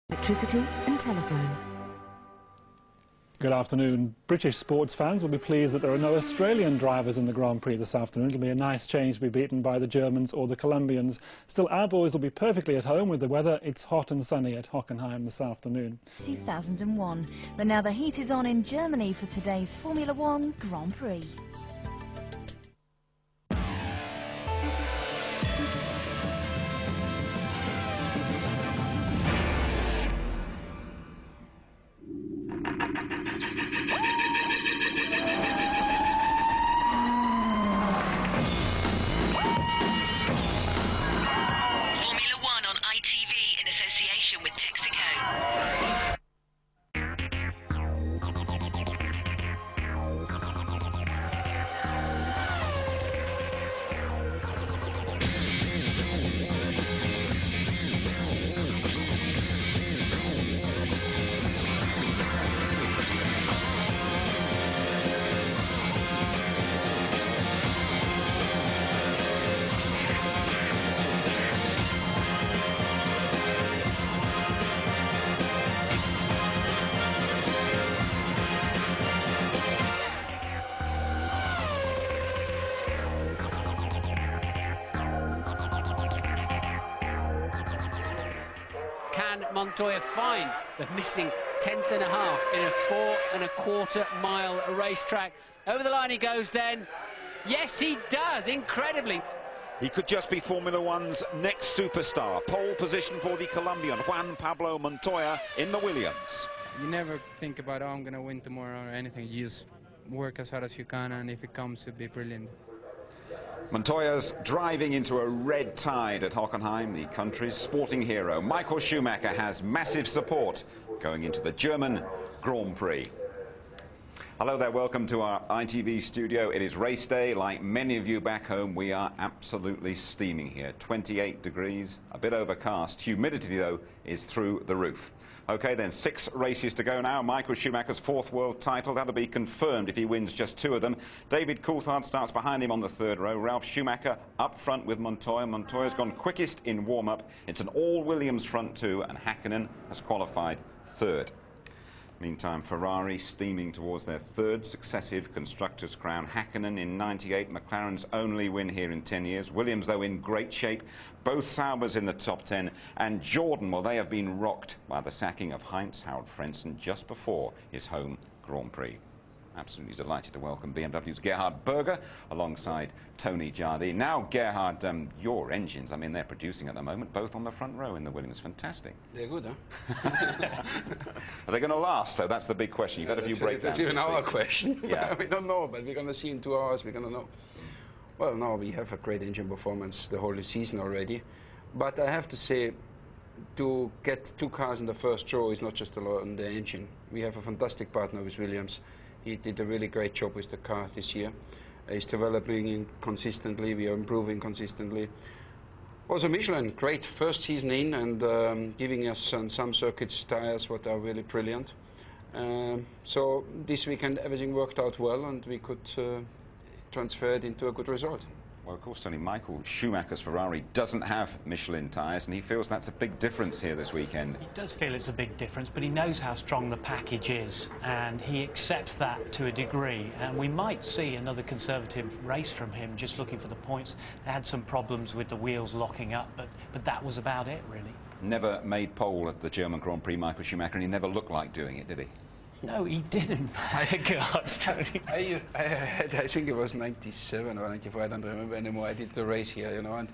Electricity and telephone. Good afternoon. British sports fans will be pleased that there are no Australian drivers in the Grand Prix this afternoon. It'll be a nice change to be beaten by the Germans or the Colombians. Still, our boys will be perfectly at home with the weather. It's hot and sunny at Hockenheim this afternoon. 2001. But now the heat is on in Germany for today's Formula One Grand Prix. In association with Texaco. Can Montoya find the missing 10th and a half in a 4.25 mile racetrack? Over the line he goes then. Yes, he does, incredibly. He could just be Formula One's next superstar. Pole position for the Colombian, Juan Pablo Montoya in the Williams. You never think about, oh, I'm going to win tomorrow or anything. You just work as hard as you can, and if it comes, it'll be brilliant. Montoya's driving into a red tide at Hockenheim. The country's sporting hero, Michael Schumacher, has massive support going into the German Grand Prix. Hello there, welcome to our ITV studio. It is race day. Like many of you back home, we are absolutely steaming here. 28 degrees, a bit overcast. Humidity, though, is through the roof. OK, then 6 races to go now. Michael Schumacher's 4th world title. That'll be confirmed if he wins just 2 of them. David Coulthard starts behind him on the 3rd row. Ralf Schumacher up front with Montoya. Montoya's gone quickest in warm-up. It's an all-Williams front 2, and Häkkinen has qualified 3rd. Meantime, Ferrari steaming towards their 3rd successive Constructors' Crown. Häkkinen in '98, McLaren's only win here in 10 years. Williams, though, in great shape. Both Saubers in the top 10. And Jordan, well, they have been rocked by the sacking of Heinz-Harald Frentzen just before his home Grand Prix. Absolutely delighted to welcome BMW's Gerhard Berger alongside Tony Jardine. Now, Gerhard, your engines, I mean, they're producing at the moment, both on the front row in the Williams. Fantastic. They're good, huh? Are they going to last, though? That's the big question. You've had a few breakdowns. That's even our question. Yeah. We don't know, but we're going to see in 2 hours, we're going to know. Well, now we have a great engine performance the whole season already. But I have to say, to get 2 cars in the first row is not just on the engine. We have a fantastic partner with Williams. He did a really great job with the car this year. He's developing consistently. We are improving consistently. Also, Michelin, great first season in and giving us on some circuits tires what are really brilliant. So this weekend everything worked out well, and we could transfer it into a good result. Well, of course, Tony, Michael Schumacher's Ferrari doesn't have Michelin tyres, and he feels that's a big difference here this weekend. He does feel it's a big difference, but he knows how strong the package is, and he accepts that to a degree. And we might see another conservative race from him, just looking for the points. They had some problems with the wheels locking up, but that was about it, really. Never made pole at the German Grand Prix, Michael Schumacher, and he never looked like doing it, did he? No, he didn't. I think it was 97 or 94, I don't remember anymore. I did the race here, you know, and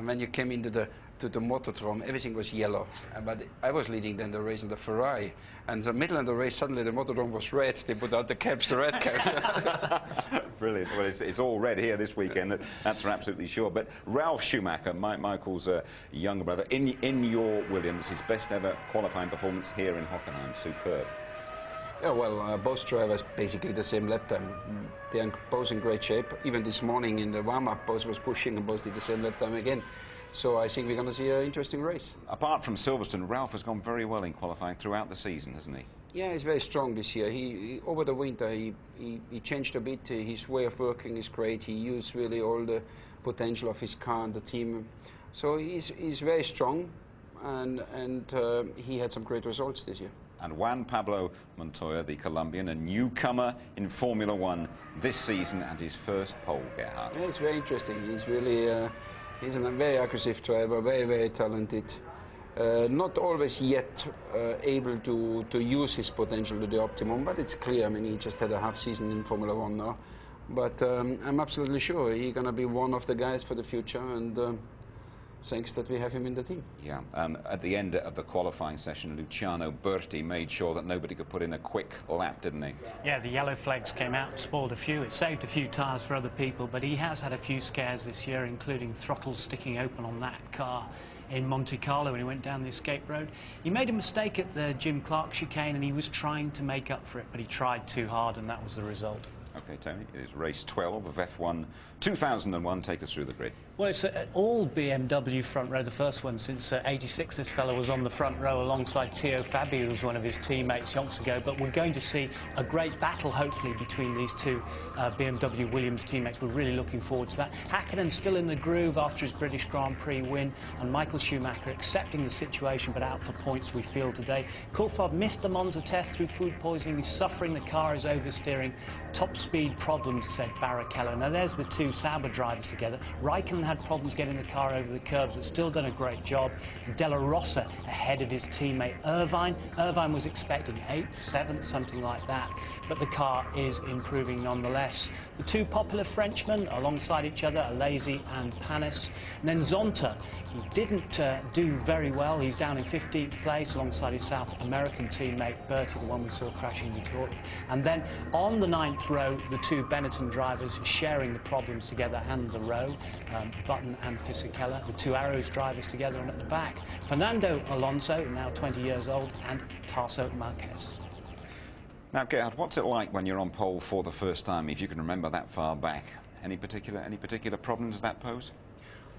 when you came into the Motordrome, everything was yellow. But I was leading then the race in the Ferrari, and in the middle of the race, suddenly the Motordrome was red. They put out the caps, the red caps. Brilliant. Well, it's all red here this weekend, that's for absolutely sure. But Ralf Schumacher, Michael's younger brother, in your Williams, his best ever qualifying performance here in Hockenheim, superb. Yeah, well, both drivers basically the same lap time. They are both in great shape. Even this morning in the warm-up, both was pushing and both did the same lap time again. So I think we're going to see an interesting race. Apart from Silverstone, Ralf has gone very well in qualifying throughout the season, hasn't he? Yeah, he's very strong this year. He over the winter, he changed a bit. His way of working is great. He used really all the potential of his car and the team. So he's very strong. and he had some great results this year. And Juan Pablo Montoya, the Colombian, a newcomer in Formula One this season, and his first pole, Gerhard. Yeah, it's very interesting. He's really, he's a very aggressive driver, very, very talented. Not always yet able to use his potential to the optimum, but it's clear. I mean, he just had a half season in Formula One now. But I'm absolutely sure he's going to be one of the guys for the future, and thanks that we have him in the team. Yeah, at the end of the qualifying session, Luciano Berti made sure that nobody could put in a quick lap, didn't he? Yeah, the yellow flags came out and spoiled a few. It saved a few tyres for other people, but he has had a few scares this year, including throttles sticking open on that car in Monte Carlo when he went down the escape road. He made a mistake at the Jim Clark chicane, and he was trying to make up for it, but he tried too hard, and that was the result. OK, Tony, it is race 12 of F1 2001. Take us through the grid. Well, it's all BMW front row, the first one since '86. This fellow was on the front row alongside Teo Fabi, who was one of his teammates yonks ago. But we're going to see a great battle, hopefully, between these two BMW Williams teammates. We're really looking forward to that. Hakkinen still in the groove after his British Grand Prix win, and Michael Schumacher accepting the situation, but out for points, we feel today. Coulthard missed the Monza test through food poisoning. He's suffering. The car is oversteering. Top speed problems, said Barrichello. Now, there's the two Sauber drivers together. Raikkonen had problems getting the car over the curbs, but still done a great job. Della Rosa ahead of his teammate Irvine. Irvine was expecting 8th, 7th, something like that, but the car is improving nonetheless. The two popular Frenchmen alongside each other, Alesi and Panis. And then Zonta, he didn't do very well. He's down in 15th place alongside his South American teammate Berti, the one we saw crashing Vittoria. And then on the 9th row, the two Benetton drivers sharing the problems together and the row, Button and Fisichella, the two Arrows drivers together, and at the back, Fernando Alonso, now 20 years old, and Tarso Marquez. Now, Gerhard, what's it like when you're on pole for the first time, if you can remember that far back? Any particular problems that pose?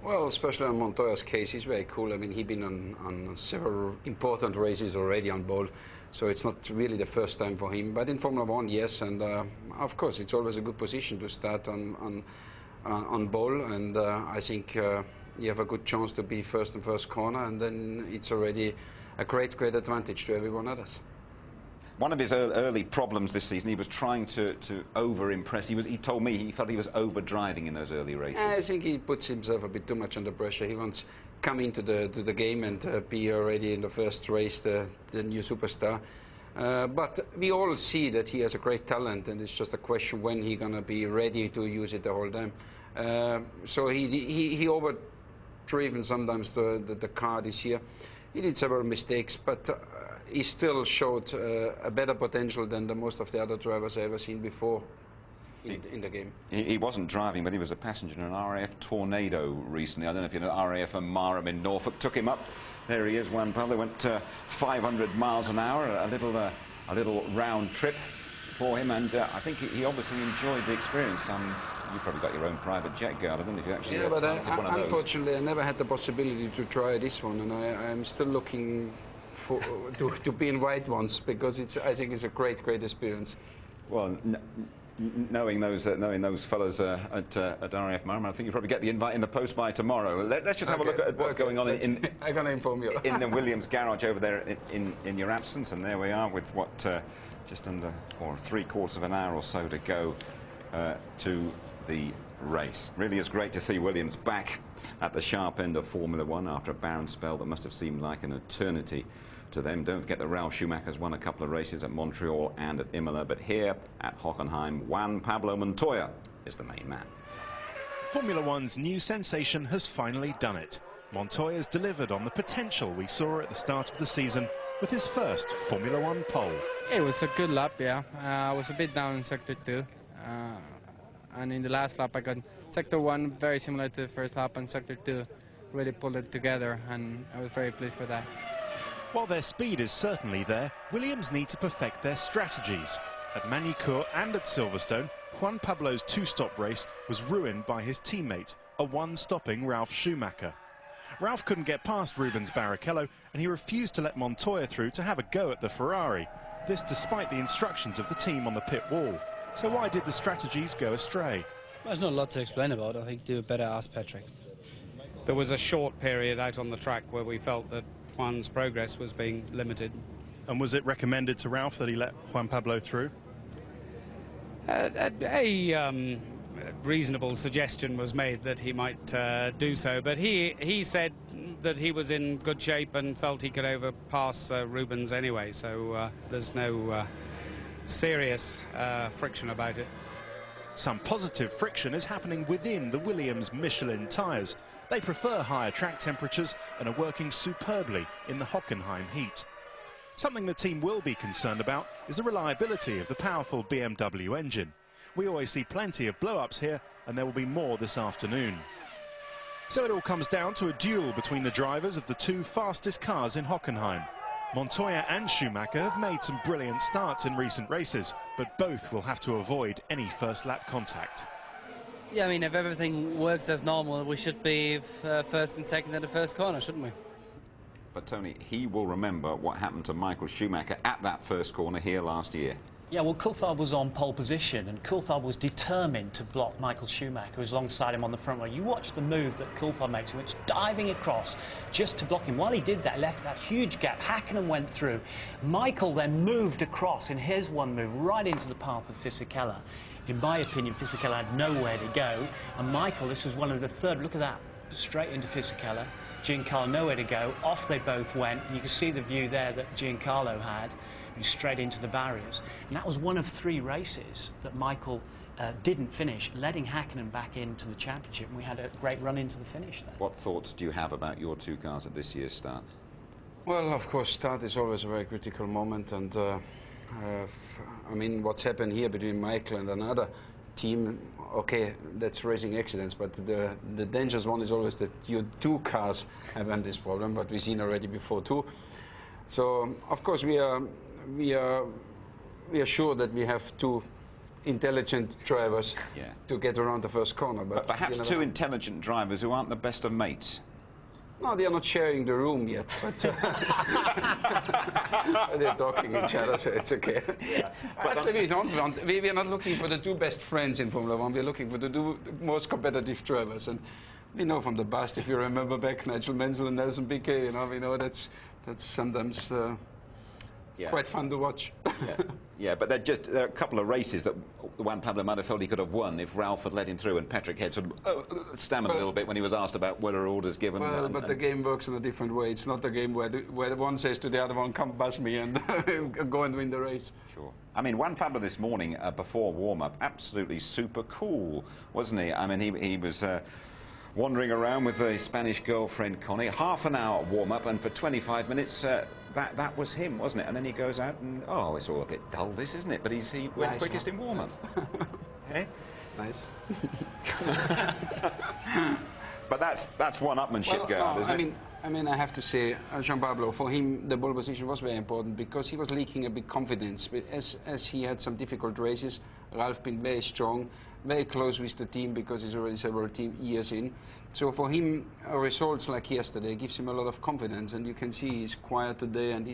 Well, especially in Montoya's case, he's very cool. I mean, he's been on several important races already on pole, so it's not really the first time for him. But in Formula One, yes, and of course, it's always a good position to start on pole, and I think you have a good chance to be first in first corner, and then it's already a great advantage to everyone else. One of his early problems this season, he was trying to over-impress. He told me he felt he was over-driving in those early races. I think he puts himself a bit too much under pressure. He wants to come into the game and be already in the first race the new superstar. But we all see that he has a great talent, and it's just a question when he's going to be ready to use it the whole time. So he overdriven sometimes the car this year. He did several mistakes, but he still showed a better potential than most of the other drivers I've ever seen before in the game. He wasn't driving, but he was a passenger in an RAF Tornado recently. I don't know if you know RAF and Marham in Norfolk. Took him up. There he is, Juan Pablo. Went 500 miles an hour, a little round trip for him, and I think he obviously enjoyed the experience. You probably got your own private jet, Gerhard, I don't know if you actually yeah, but one of those. Unfortunately, I never had the possibility to try this one, and I'm still looking to be in white ones, because I think it's a great experience. Well, knowing those fellows at RAF Marham, I think you probably get the invite in the post by tomorrow. Let's just have a look at what's going on in I'm going to inform you. in the Williams garage over there in your absence, and there we are with what just under or 3/4 of an hour or so to go to the race. Really is great to see Williams back at the sharp end of Formula One after a barren spell that must have seemed like an eternity to them. Don't forget that Ralf Schumacher's won a couple of races at Montreal and at Imola, but here at Hockenheim, Juan Pablo Montoya is the main man. Formula One's new sensation has finally done it. Montoya's delivered on the potential we saw at the start of the season with his first Formula One pole. It was a good lap, yeah. I was a bit down in Sector 2. And in the last lap I got Sector 1 very similar to the first lap, and Sector 2 really pulled it together, and I was very pleased with that. While their speed is certainly there, Williams need to perfect their strategies. At Magny-Cours and at Silverstone, Juan Pablo's two-stop race was ruined by his teammate, a one-stopping Ralf Schumacher. Ralf couldn't get past Rubens Barrichello, and he refused to let Montoya through to have a go at the Ferrari. This despite the instructions of the team on the pit wall. So why did the strategies go astray? There's not a lot to explain about. I think you better ask Patrick. There was a short period out on the track where we felt that Juan's progress was being limited. And was it recommended to Ralph that he let Juan Pablo through? A reasonable suggestion was made that he might do so, but he said that he was in good shape and felt he could overpass Rubens anyway, so there's no serious friction about it. Some positive friction is happening within the Williams Michelin tyres. They prefer higher track temperatures and are working superbly in the Hockenheim heat. Something the team will be concerned about is the reliability of the powerful BMW engine. We always see plenty of blow-ups here, and there will be more this afternoon. So it all comes down to a duel between the drivers of the two fastest cars in Hockenheim. Montoya and Schumacher have made some brilliant starts in recent races, but both will have to avoid any first-lap contact. Yeah, I mean, if everything works as normal, we should be first and second in the first corner, shouldn't we? But Tony, he will remember what happened to Michael Schumacher at that first corner here last year. Yeah, well, Coulthard was on pole position, and Coulthard was determined to block Michael Schumacher, who's alongside him on the front row. You watch the move that Coulthard makes, he went diving across just to block him. While he did that, he left that huge gap. Hakkinen went through. Michael then moved across in his one move right into the path of Fisichella. In my opinion, Fisichella had nowhere to go, and Michael, this was one of the third, look at that, straight into Fisichella. Giancarlo nowhere to go, off they both went, and you can see the view there that Giancarlo had, straight into the barriers. And that was one of 3 races that Michael didn't finish, letting Hakkinen back into the championship, and we had a great run into the finish there. What thoughts do you have about your 2 cars at this year's start? Well, of course, start is always a very critical moment, and I mean, what's happened here between Michael and another team, okay, that's racing accidents, but the dangerous one is always that your 2 cars have had this problem, but we've seen already before too. So, of course, we are sure that we have 2 intelligent drivers to get around the first corner. But perhaps 2 intelligent drivers who aren't the best of mates. No, they are not sharing the room yet, but they're talking each other, so it's okay. Actually, we are not looking for the 2 best friends in Formula 1. We're looking for the 2 most competitive drivers. And we know from the past, if you remember back, Nigel Mansell and Nelson Piquet, you know, we know that's sometimes quite fun to watch. Yeah, but there are a couple of races that Juan Pablo might have felt he could have won if Ralph had let him through, and Patrick Head sort of stammered a little bit when he was asked about whether orders given. Well, but the game works in a different way. It's not a game where the one says to the other one, come past me and go and win the race. Sure. I mean, Juan Pablo this morning before warm-up, absolutely super cool, wasn't he? I mean, he was wandering around with his Spanish girlfriend Connie, half an hour warm-up, and for 25 minutes that was him, wasn't it? And then he goes out and, oh, it's all a bit dull, this, isn't it? But he went quickest in warm-up. Hey? Nice. But that's one-upmanship, Gerhard, isn't it? I mean, I have to say, Juan Pablo, for him, the pole position was very important because he was leaking a bit confidence. As he had some difficult races, Ralph been very strong, very close with the team because he's already several years in. So for him, results like yesterday gives him a lot of confidence, and you can see he's quiet today, and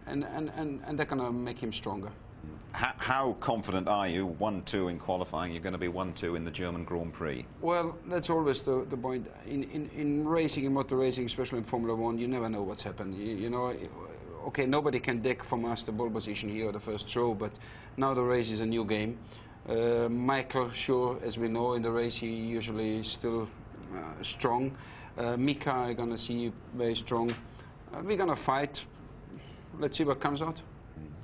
and they're gonna make him stronger. How confident are you, 1-2 in qualifying, you're going to be 1-2 in the German Grand Prix? Well, that's always the point. In racing, in motor racing, especially in Formula 1, you never know what's happened. You know, okay, nobody can deck from us the pole position here or the first row, but now the race is a new game. Michael, sure, as we know, in the race he usually is still strong. Mika, I'm going to see very strong. We're going to fight. Let's see what comes out.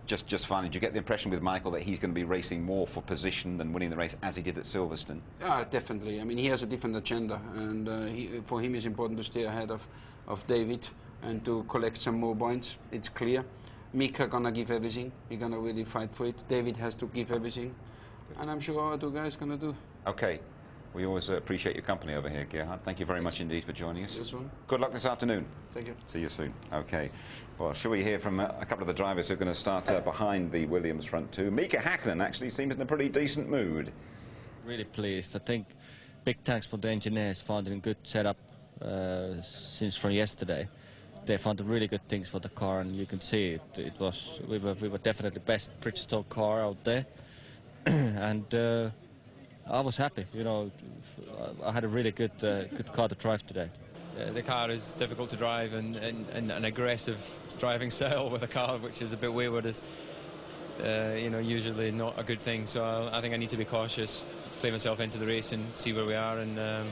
Just finally, do you get the impression with Michael that he's going to be racing more for position than winning the race as he did at Silverstone? Yeah, definitely. I mean, he has a different agenda, and for him it's important to stay ahead of David and to collect some more points. It's clear. Mika gonna give everything. He's gonna really fight for it. David has to give everything, and I'm sure our 2 guys gonna do. Okay. We always appreciate your company over here, Gerhard. Thank you very much indeed for joining us. Yes, good luck this afternoon. Thank you. See you soon. Okay. Well, shall we hear from a couple of the drivers who are going to start behind the Williams front two? Mika Hakkinen actually seems in a pretty decent mood. Really pleased. I think big thanks for the engineers, finding a good setup since from yesterday. They found really good things for the car, and you can see it. We were definitely best Bridgestone car out there, and I was happy. You know, I had a really good car to drive today. the car is difficult to drive, and an aggressive driving style with a car which is a bit wayward is, you know, usually not a good thing. So I think I need to be cautious, play myself into the race and see where we are, and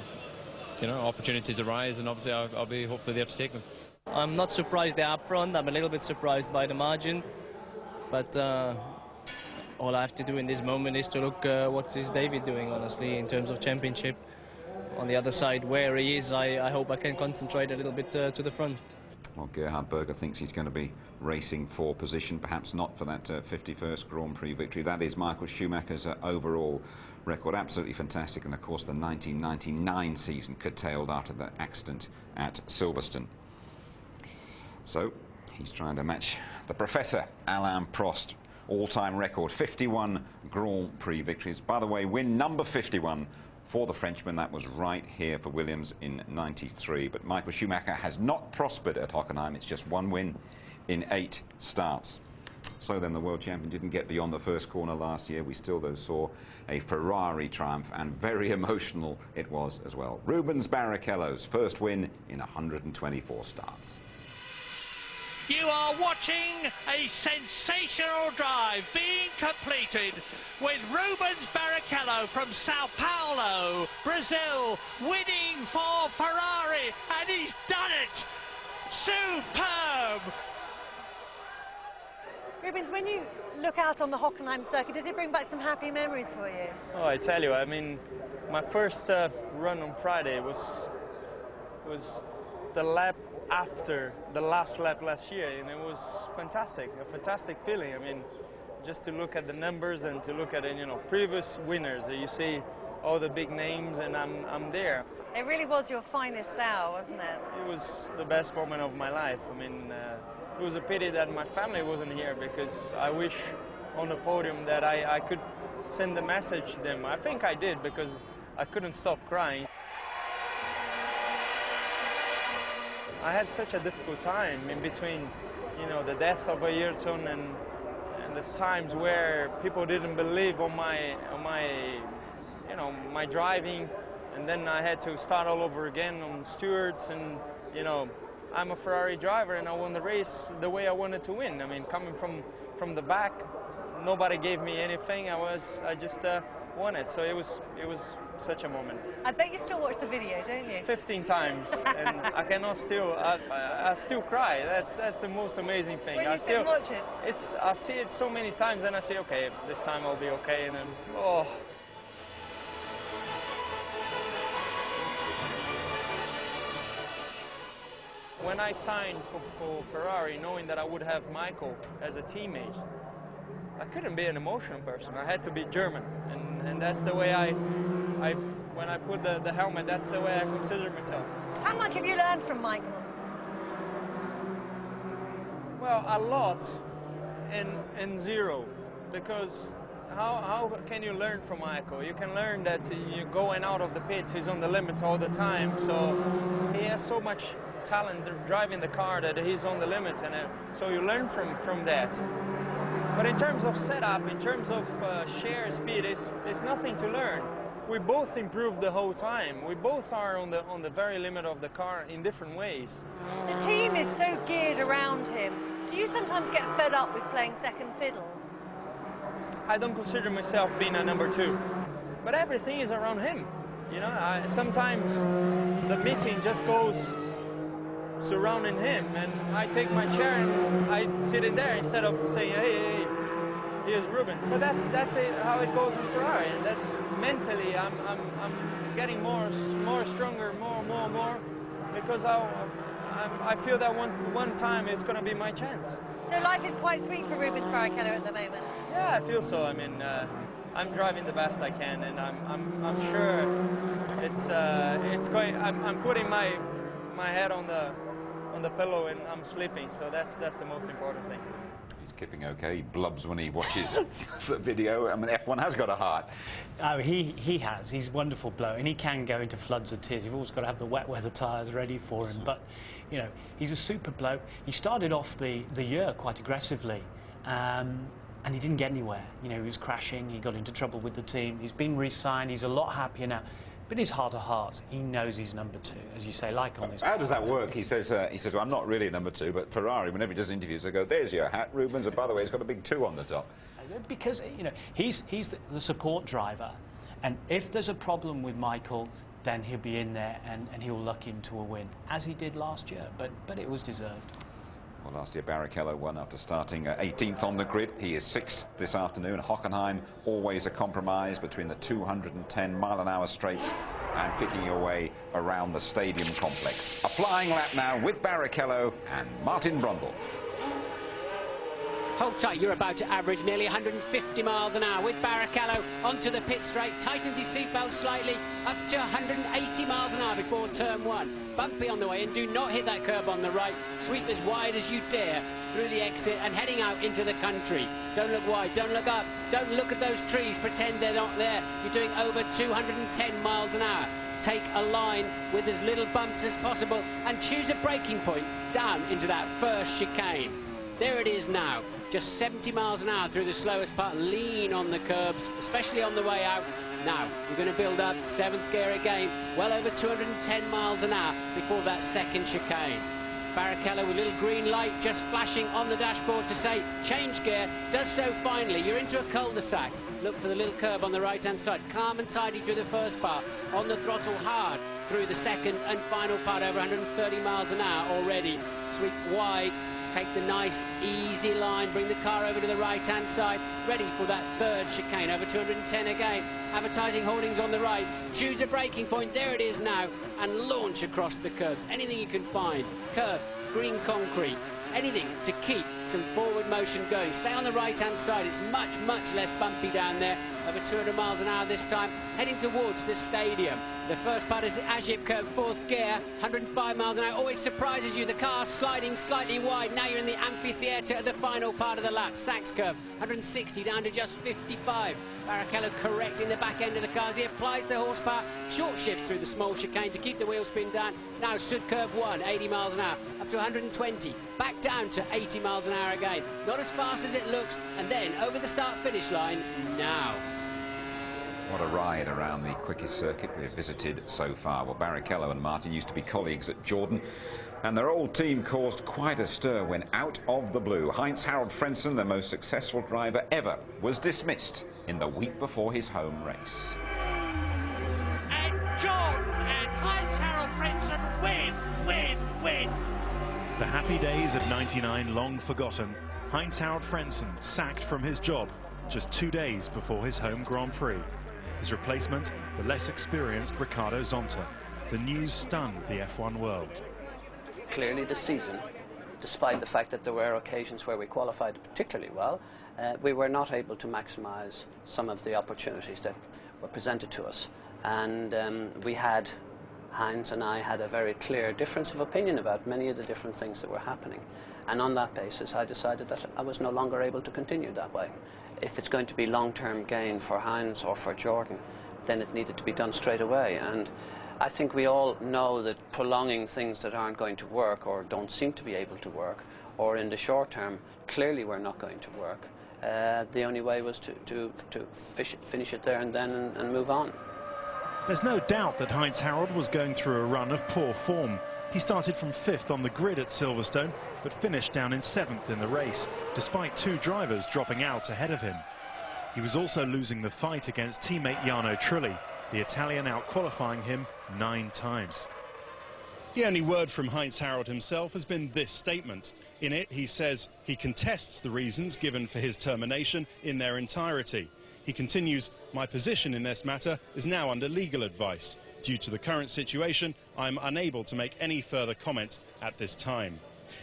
you know, opportunities arise, and obviously I'll be hopefully there to take them. I'm not surprised they're up front. I'm a little bit surprised by the margin, but all I have to do in this moment is to look what is David doing, honestly, in terms of championship. On the other side, where he is, I hope I can concentrate a little bit to the front. Well, Gerhard Berger thinks he's going to be racing for position, perhaps not for that 51st Grand Prix victory. That is Michael Schumacher's overall record. Absolutely fantastic. And, of course, the 1999 season curtailed after the accident at Silverstone. So he's trying to match the Professor, Alain Prost, all-time record, 51 Grand Prix victories. By the way, win number 51 for the Frenchman. That was right here for Williams in '93. But Michael Schumacher has not prospered at Hockenheim. It's just one win in 8 starts. So then the world champion didn't get beyond the first corner last year. We still, though, saw a Ferrari triumph, and very emotional it was as well. Rubens Barrichello's first win in 124 starts. You are watching a sensational drive being completed with Rubens Barrichello from Sao Paulo, Brazil, winning for Ferrari, and he's done it! Superb! Rubens, when you look out on the Hockenheim circuit, does it bring back some happy memories for you? Oh, I tell you, I mean, my first run on Friday was the lap after the last lap last year, and it was fantastic, a fantastic feeling. I mean, just to look at the numbers and to look at, you know, previous winners, you see all the big names, and I'm there. It really was your finest hour, wasn't it? It was the best moment of my life. I mean, it was a pity that my family wasn't here, because I wish on the podium that I could send the message to them. I think I did, because I couldn't stop crying. I had such a difficult time in between, you know, the death of Ayrton and the times where people didn't believe on my, you know, my driving, and then I had to start all over again on stewards, and, you know, I'm a Ferrari driver and I won the race the way I wanted to win. I mean, coming from the back, nobody gave me anything. I just won it. So it was such a moment. I bet you still watch the video, don't you? 15 times, and I cannot still. I still cry. That's the most amazing thing. When you still watch it? I see it so many times, and I say, okay, this time I'll be okay, and then oh. When I signed for Ferrari, knowing that I would have Michael as a teammate, I couldn't be an emotional person. I had to be German, and that's the way when I put the helmet, that's the way I consider myself. How much have you learned from Michael? Well, a lot and zero, because how can you learn from Michael? You can learn that you're going out of the pits, he's on the limit all the time, so he has so much talent driving the car that he's on the limit, and so you learn from that. But in terms of setup, in terms of sheer speed, it's nothing to learn. We both improve the whole time. We both are on the very limit of the car in different ways. The team is so geared around him. Do you sometimes get fed up with playing second fiddle? I don't consider myself being a number 2, but everything is around him. You know, sometimes the meeting just goes surrounding him, and I take my chair and I sit in there instead of saying, hey, here's Rubens. But that's how it goes in Ferrari, and that's mentally I'm getting more stronger, more, because I feel that one time is going to be my chance. So life is quite sweet for Rubens Barrichello at the moment. Yeah, I feel so. I mean, I'm driving the best I can, and I'm sure it's going. I'm putting my head on the pillow and I'm sleeping, so that's the most important thing. He's keeping okay. He blubs when he watches the video. I mean, F1 has got a heart. Oh, he has. He's a wonderful bloke, and he can go into floods of tears. You've always got to have the wet weather tyres ready for him. But, you know, he's a super bloke. He started off the year quite aggressively, and he didn't get anywhere. You know, he was crashing. He got into trouble with the team. He's been re-signed. He's a lot happier now. But in his heart of hearts, he knows he's number 2, as you say, like on this. How does that work? He says, well, I'm not really number 2, but Ferrari, whenever he does interviews, they go, there's your hat, Rubens, and by the way, it's got a big 2 on the top. Because, you know, he's the support driver, and if there's a problem with Michael, then he'll be in there and he'll luck into a win, as he did last year, but it was deserved. Well, last year Barrichello won after starting 18th on the grid. He is 6th this afternoon. Hockenheim, always a compromise between the 210-mile-an-hour straights and picking your way around the stadium complex. A flying lap now with Barrichello and Martin Brundle. Hold tight, you're about to average nearly 150 miles an hour with Barrichello onto the pit straight, tightens his seatbelt slightly, up to 180 miles an hour before turn 1. Bumpy on the way and do not hit that curb on the right. Sweep as wide as you dare through the exit and heading out into the country. Don't look wide, don't look up, don't look at those trees, pretend they're not there. You're doing over 210 miles an hour. Take a line with as little bumps as possible and choose a braking point down into that first chicane. There it is now. Just 70 miles an hour through the slowest part. Lean on the curbs, especially on the way out. Now, you're going to build up 7th gear again, well over 210 miles an hour before that second chicane. Barrichello with a little green light just flashing on the dashboard to say change gear, does so finally. You're into a cul-de-sac. Look for the little curb on the right-hand side. Calm and tidy through the first part. On the throttle hard through the second and final part, over 130 miles an hour already. Sweep wide. Take the nice, easy line, bring the car over to the right-hand side, ready for that third chicane, over 210 again. Advertising hoardings on the right. Choose a braking point, there it is now, and launch across the curbs. Anything you can find, curb, green concrete, anything to keep some forward motion going. Stay on the right-hand side, it's much, much less bumpy down there, over 200 miles an hour this time, heading towards the stadium. The first part is the Ajip curve, 4th gear, 105 miles an hour, always surprises you. The car sliding slightly wide. Now you're in the amphitheatre at the final part of the lap. Sachs curve, 160 down to just 55. Barrichello correcting the back end of the car as he applies the horsepower. Short shifts through the small chicane to keep the wheel spin down. Now Sud curve 1, 80 miles an hour, up to 120. Back down to 80 miles an hour again. Not as fast as it looks. And then over the start-finish line now. What a ride around the quickest circuit we've visited so far. Well, Barrichello and Martin used to be colleagues at Jordan, and their old team caused quite a stir when out of the blue, Heinz-Harald Frentzen, the most successful driver ever, was dismissed in the week before his home race. And Jordan and Heinz-Harald Frentzen win. The happy days of '99 long forgotten. Heinz-Harald Frentzen sacked from his job just 2 days before his home Grand Prix. His replacement, the less experienced Ricardo Zonta. The news stunned the F1 world. Clearly this season, despite the fact that there were occasions where we qualified particularly well, we were not able to maximise some of the opportunities that were presented to us. And Heinz and I had a very clear difference of opinion about many of the different things that were happening. And on that basis, I decided that I was no longer able to continue that way. If it's going to be long-term gain for Heinz or for Jordan, then it needed to be done straight away. And I think we all know that prolonging things that aren't going to work or don't seem to be able to work, or in the short term, clearly were not going to work. The only way was to finish it there and then and move on. There's no doubt that Heinz-Harald was going through a run of poor form. He started from 5th on the grid at Silverstone, but finished down in 7th in the race, despite 2 drivers dropping out ahead of him. He was also losing the fight against teammate Jarno Trulli, the Italian out-qualifying him 9 times. The only word from Heinz-Harald himself has been this statement. In it, he says he contests the reasons given for his termination in their entirety. He continues, "My position in this matter is now under legal advice. Due to the current situation, I'm unable to make any further comment at this time."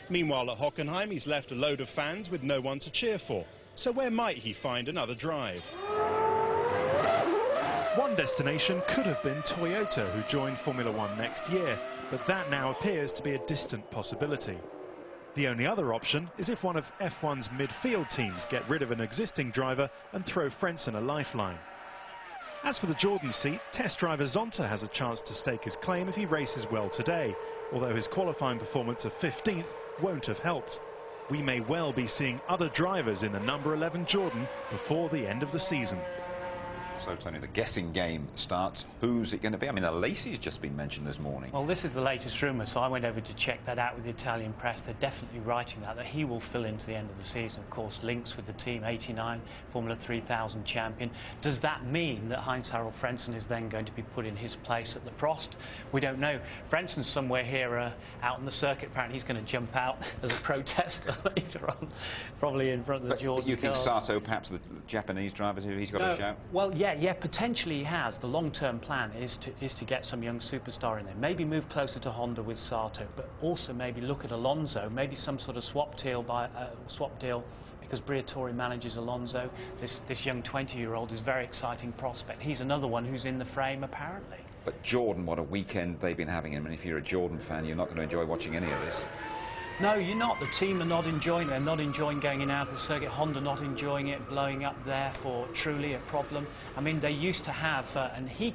Meanwhile, at Hockenheim, he's left a load of fans with no one to cheer for. So where might he find another drive? One destination could have been Toyota, who joined Formula One next year, but that now appears to be a distant possibility. The only other option is if one of F1's midfield teams get rid of an existing driver and throw Frentzen a lifeline. As for the Jordan seat, test driver Zonta has a chance to stake his claim if he races well today, although his qualifying performance of 15th won't have helped. We may well be seeing other drivers in the number 11 Jordan before the end of the season. So, Tony, the guessing game starts. Who's it going to be? I mean, Alesi's just been mentioned this morning. Well, this is the latest rumour, so I went over to check that out with the Italian press. They're definitely writing that he will fill into the end of the season. Of course, links with the Team 89 Formula 3000 champion. Does that mean that Heinz-Harald Frentzen is then going to be put in his place at the Prost? We don't know. Frenzen's somewhere here out on the circuit. Apparently, he's going to jump out as a protester later on, probably in front of the Jordan But you think cars. Sato, perhaps the Japanese driver, he's got a shout? Well, yeah, potentially he has. The long-term plan is to get some young superstar in there. Maybe move closer to Honda with Sato, but also maybe look at Alonso. Maybe some sort of swap deal because Briatore manages Alonso. This young 20-year-old is a very exciting prospect. He's another one who's in the frame apparently. But Jordan, what a weekend they've been having. I mean, if you're a Jordan fan, you're not going to enjoy watching any of this. No, you're not. The team are not enjoying it. They're not enjoying going in and out of the circuit. Honda not enjoying it, blowing up there for truly a problem. I mean, they used to have, and he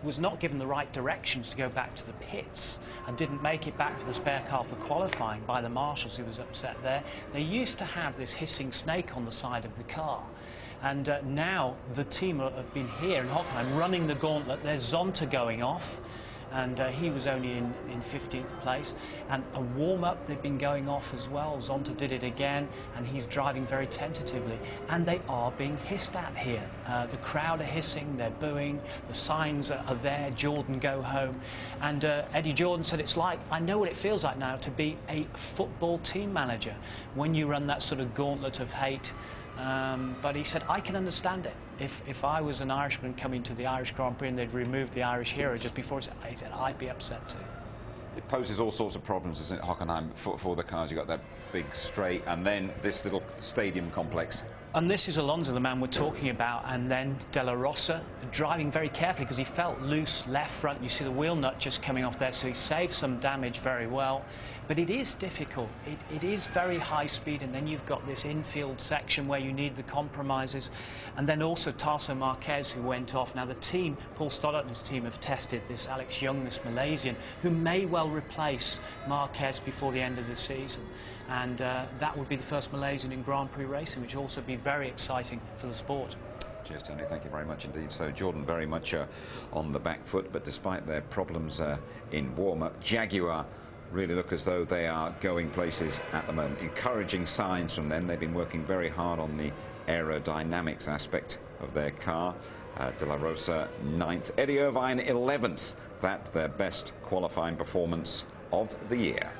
was not given the right directions to go back to the pits and didn't make it back for the spare car for qualifying by the marshals, who was upset there. They used to have this hissing snake on the side of the car. And now the team have been here in Hockenheim running the gauntlet. There's Zonta going off. And he was only in 15th place. And a warm-up, they've been going off as well. Zonta did it again, and he's driving very tentatively. And they are being hissed at here. The crowd are hissing, they're booing, the signs are there, Jordan go home. And Eddie Jordan said, I know what it feels like now to be a football team manager when you run that sort of gauntlet of hate. But he said, I can understand it. If I was an Irishman coming to the Irish Grand Prix and they'd removed the Irish hero just before, he said, I'd be upset too. It poses all sorts of problems, doesn't it, Hockenheim, for the cars. You've got that big straight and then this little stadium complex. And this is Alonso, the man we're talking about, and then De La Rosa driving very carefully because he felt loose left front. You see the wheel nut just coming off there, so he saved some damage very well. But it is difficult. It is very high speed, and then you've got this infield section where you need the compromises. And then also Tarso Marquez, who went off. Now the team, Paul Stoddart and his team, have tested this Alex Young, this Malaysian, who may well replace Marquez before the end of the season. And that would be the first Malaysian in Grand Prix racing, which would also be very exciting for the sport. Cheers, Tony. Thank you very much indeed. So Jordan very much on the back foot, but despite their problems in warm-up, Jaguar really look as though they are going places at the moment. Encouraging signs from them. They've been working very hard on the aerodynamics aspect of their car. De La Rosa 9th, Eddie Irvine 11th. That their best qualifying performance of the year.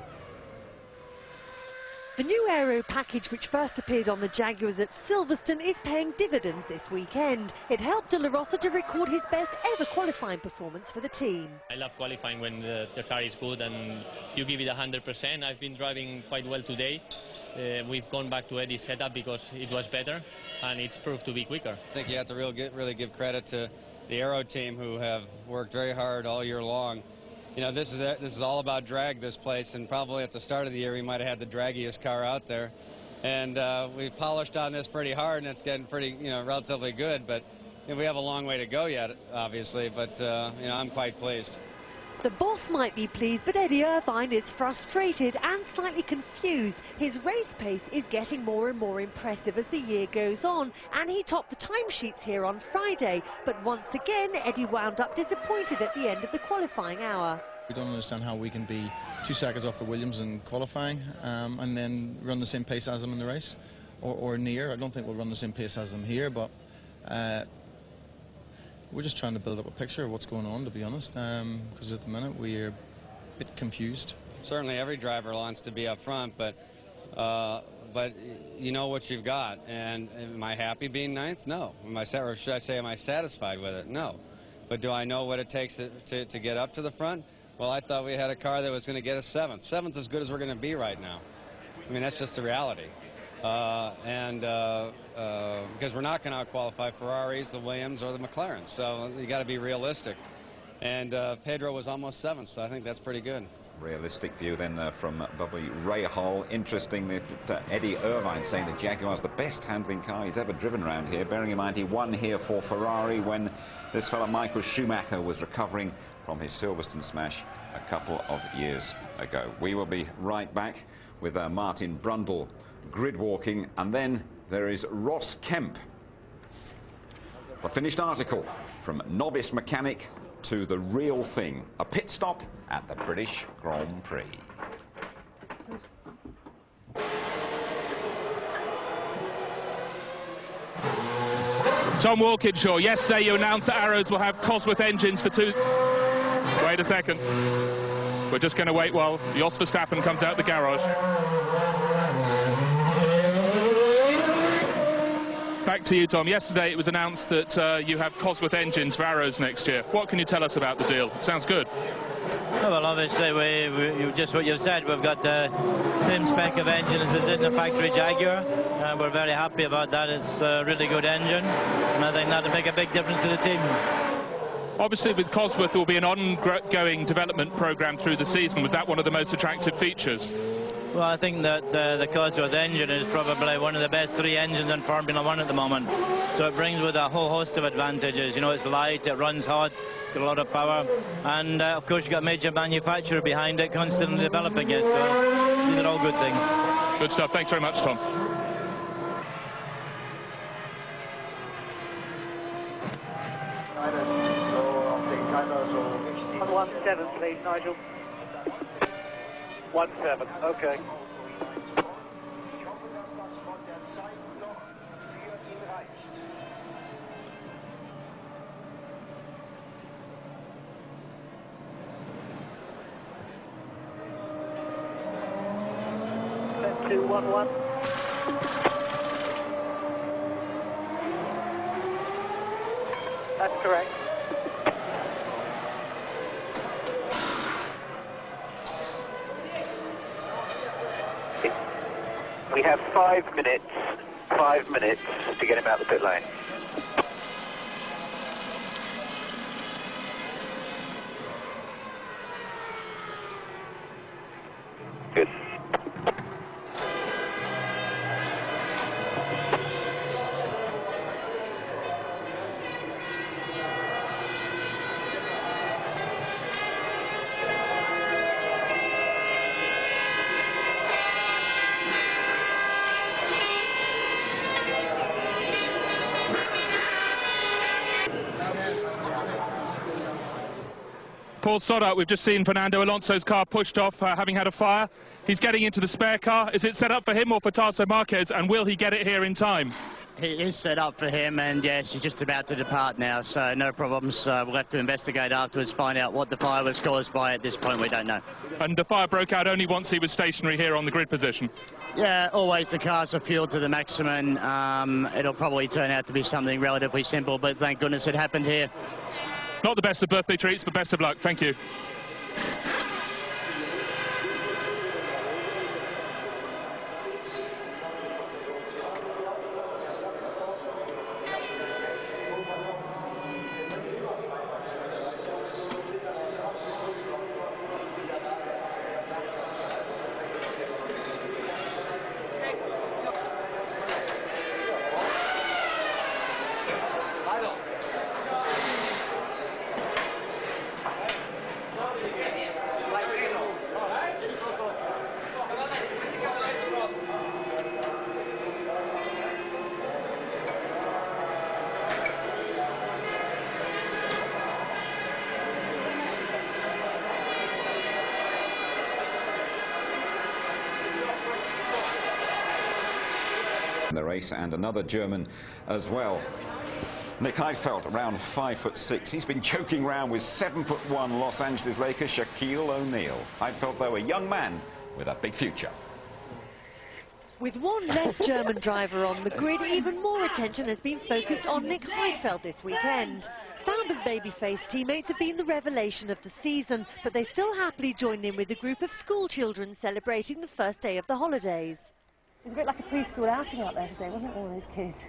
The new aero package, which first appeared on the Jaguars at Silverstone, is paying dividends this weekend. It helped De La Rosa to record his best ever qualifying performance for the team. I love qualifying when the car is good and you give it 100%. I've been driving quite well today. We've gone back to Eddie's setup because it was better and it's proved to be quicker. I think you have to really give credit to the aero team, who have worked very hard all year long. You know, this is all about drag, this place, and probably at the start of the year we might have had the draggiest car out there. And we've polished on this pretty hard, and it's getting pretty, relatively good. But we have a long way to go yet, obviously. But I'm quite pleased. The boss might be pleased, but Eddie Irvine is frustrated and slightly confused. His race pace is getting more and more impressive as the year goes on, and he topped the timesheets here on Friday. But once again, Eddie wound up disappointed at the end of the qualifying hour. We don't understand how we can be 2 seconds off the Williams in qualifying and then run the same pace as them in the race, or near. I don't think we'll run the same pace as them here, but we're just trying to build up a picture of what's going on, to be honest, because at the minute we're a bit confused. Certainly every driver wants to be up front, but you know what you've got. And am I happy being 9th? No. Or should I say, am I satisfied with it? No. But do I know what it takes to get up to the front? Well, I thought we had a car that was going to get us 7th. 7th is as good as we're going to be right now. I mean, that's just the reality. Because we're not going to out-qualify Ferraris, the Williams, or the McLarens. So you got to be realistic. And Pedro was almost 7th, so I think that's pretty good. Realistic view then from Bobby Rahal. Interesting that Eddie Irvine saying the Jaguar's the best handling car he's ever driven around here, bearing in mind he won here for Ferrari when this fella Michael Schumacher was recovering from his Silverstone smash a couple of years ago. We will be right back with Martin Brundle grid walking, and then there is Ross Kemp. The finished article, from novice mechanic to the real thing. A pit stop at the British Grand Prix. Tom Walkinshaw, yesterday you announced that Arrows will have Cosworth engines for two... Wait a second. We're just going to wait while Jos Verstappen comes out the garage. Back to you, Tom. Yesterday it was announced that you have Cosworth engines for Arrows next year. What can you tell us about the deal? Sounds good. Oh, well, obviously, we just what you've said, we've got the same spec of engine as in the factory Jaguar. We're very happy about that. It's a really good engine, and I think that'll make a big difference to the team. Obviously, with Cosworth, there will be an ongoing development programme through the season. Was that one of the most attractive features? Well, I think that the Cosworth engine is probably one of the best 3 engines in Formula 1 at the moment. So it brings with a whole host of advantages. You know, it's light, it runs hot, got a lot of power, and of course you've got a major manufacturer behind it, constantly developing it. So these are all good things. Good stuff. Thanks very much, Tom. On 17, please, Nigel. 17, okay. Then 211. That's correct. We have 5 minutes to get him out the pit lane. Good. Paul Stoddart, we've just seen Fernando Alonso's car pushed off, having had a fire. He's getting into the spare car. Is it set up for him or for Tarso Marquez, and will he get it here in time? It is set up for him, and yes, he's just about to depart now, so no problems. We'll have to investigate afterwards, find out what the fire was caused by. At this point, we don't know. And the fire broke out only once he was stationary here on the grid position? Yeah, always the cars are fueled to the maximum. It'll probably turn out to be something relatively simple, but thank goodness it happened here. Not the best of birthday treats, but best of luck. Thank you. The race, and another German as well. Nick Heidfeld, around 5'6". He's been joking around with 7'1" Los Angeles Lakers Shaquille O'Neal. Heidfeld, though, a young man with a big future. With one less German driver on the grid, even more attention has been focused on Nick Heidfeld this weekend. Sauber's baby-faced teammates have been the revelation of the season, but they still happily joined in with a group of school children celebrating the first day of the holidays. It was a bit like a preschool outing out there today, wasn't it, all these kids?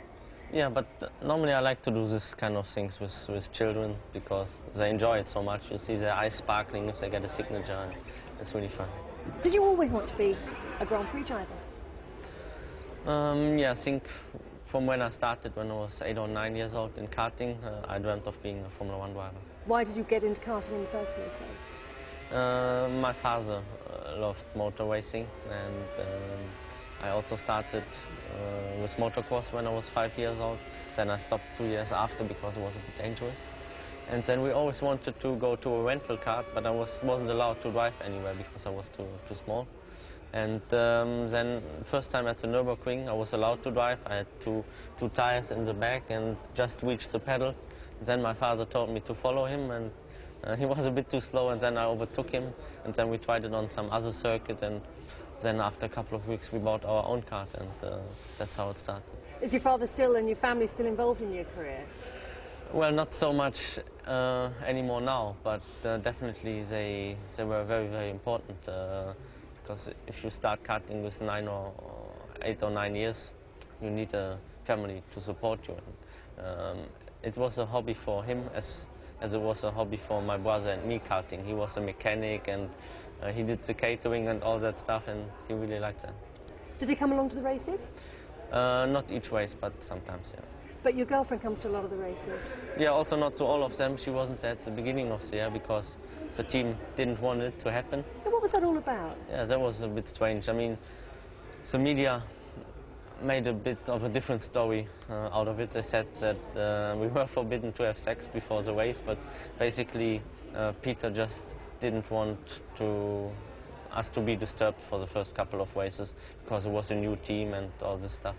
Yeah, but normally I like to do this kind of things with children because they enjoy it so much. You see their eyes sparkling if they get a signature, and it's really fun. Did you always want to be a Grand Prix driver? Yeah, I think from when I started, when I was 8 or 9 years old in karting, I dreamt of being a Formula 1 driver. Why did you get into karting in the first place, then? My father loved motor racing, and I also started with motocross when I was 5 years old. Then I stopped 2 years after because it was a bit dangerous. And then we always wanted to go to a rental car, but I wasn't allowed to drive anywhere because I was too small. And then first time at the Nürburgring I was allowed to drive. I had two tires in the back and just reached the pedals. Then my father told me to follow him, and he was a bit too slow, and then I overtook him, and then we tried it on some other circuit, and then after a couple of weeks we bought our own kart, and that's how it started. Is your father still and your family still involved in your career? Well, not so much anymore now, but definitely they were very, very important, because if you start karting with 8 or 9 years, you need a family to support you. It was a hobby for him as it was a hobby for my brother and me, karting. He was a mechanic, and he did the catering and all that stuff, and he really liked that. Do they come along to the races? Not each race, but sometimes, yeah. But your girlfriend comes to a lot of the races? Yeah, also not to all of them. She wasn't there at the beginning of the year because the team didn't want it to happen. And what was that all about? Yeah, that was a bit strange. I mean, the media made a bit of a different story out of it. They said that we were forbidden to have sex before the race, but basically Peter just didn't want us to be disturbed for the first couple of races because it was a new team and all this stuff,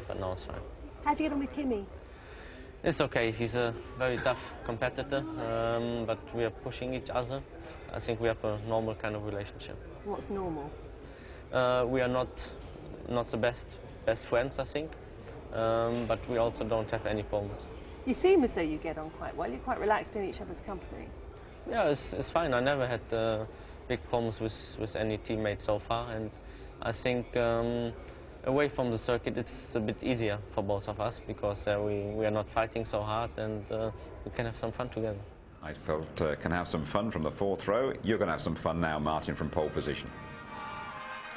but now it's fine. How'd you get on with Kimi? It's okay. He's a very tough competitor, but we are pushing each other. I think we have a normal kind of relationship. What's normal? We are not the best friends, I think, but we also don't have any problems. You seem as though you get on quite well. You're quite relaxed in each other's company. Yeah, it's fine. I never had big problems with any teammate so far, and I think away from the circuit it's a bit easier for both of us because we are not fighting so hard, and we can have some fun together. Heidfeld can have some fun from the fourth row. You're going to have some fun now, Martin, from pole position.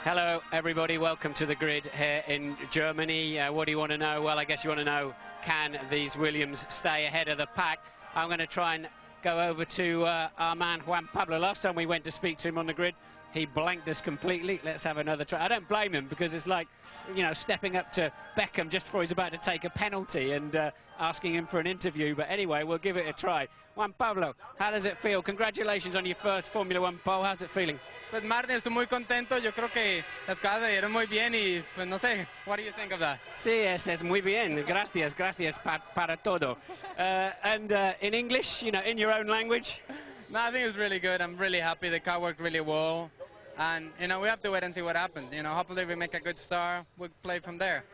Hello, everybody. Welcome to the grid here in Germany. What do you want to know? Well, I guess you want to know, can these Williams stay ahead of the pack? I'm going to try and go over to our man Juan Pablo. Last time we went to speak to him on the grid, he blanked us completely. Let's have another try. I don't blame him because it's like, you know, stepping up to Beckham just before he's about to take a penalty and asking him for an interview. But anyway, we'll give it a try. Juan Pablo, how does it feel? Congratulations on your first Formula One pole. How's it feeling? Pues Martin, estoy muy contento. Yo creo que las cosas se dieron muy bien y pues no sé. What do you think of that? Sí, es muy bien. Gracias, gracias para todo. And in English, you know, in your own language? No, I think it was really good. I'm really happy. The car worked really well. And, you know, we have to wait and see what happens. You know, hopefully we make a good start. We'll play from there.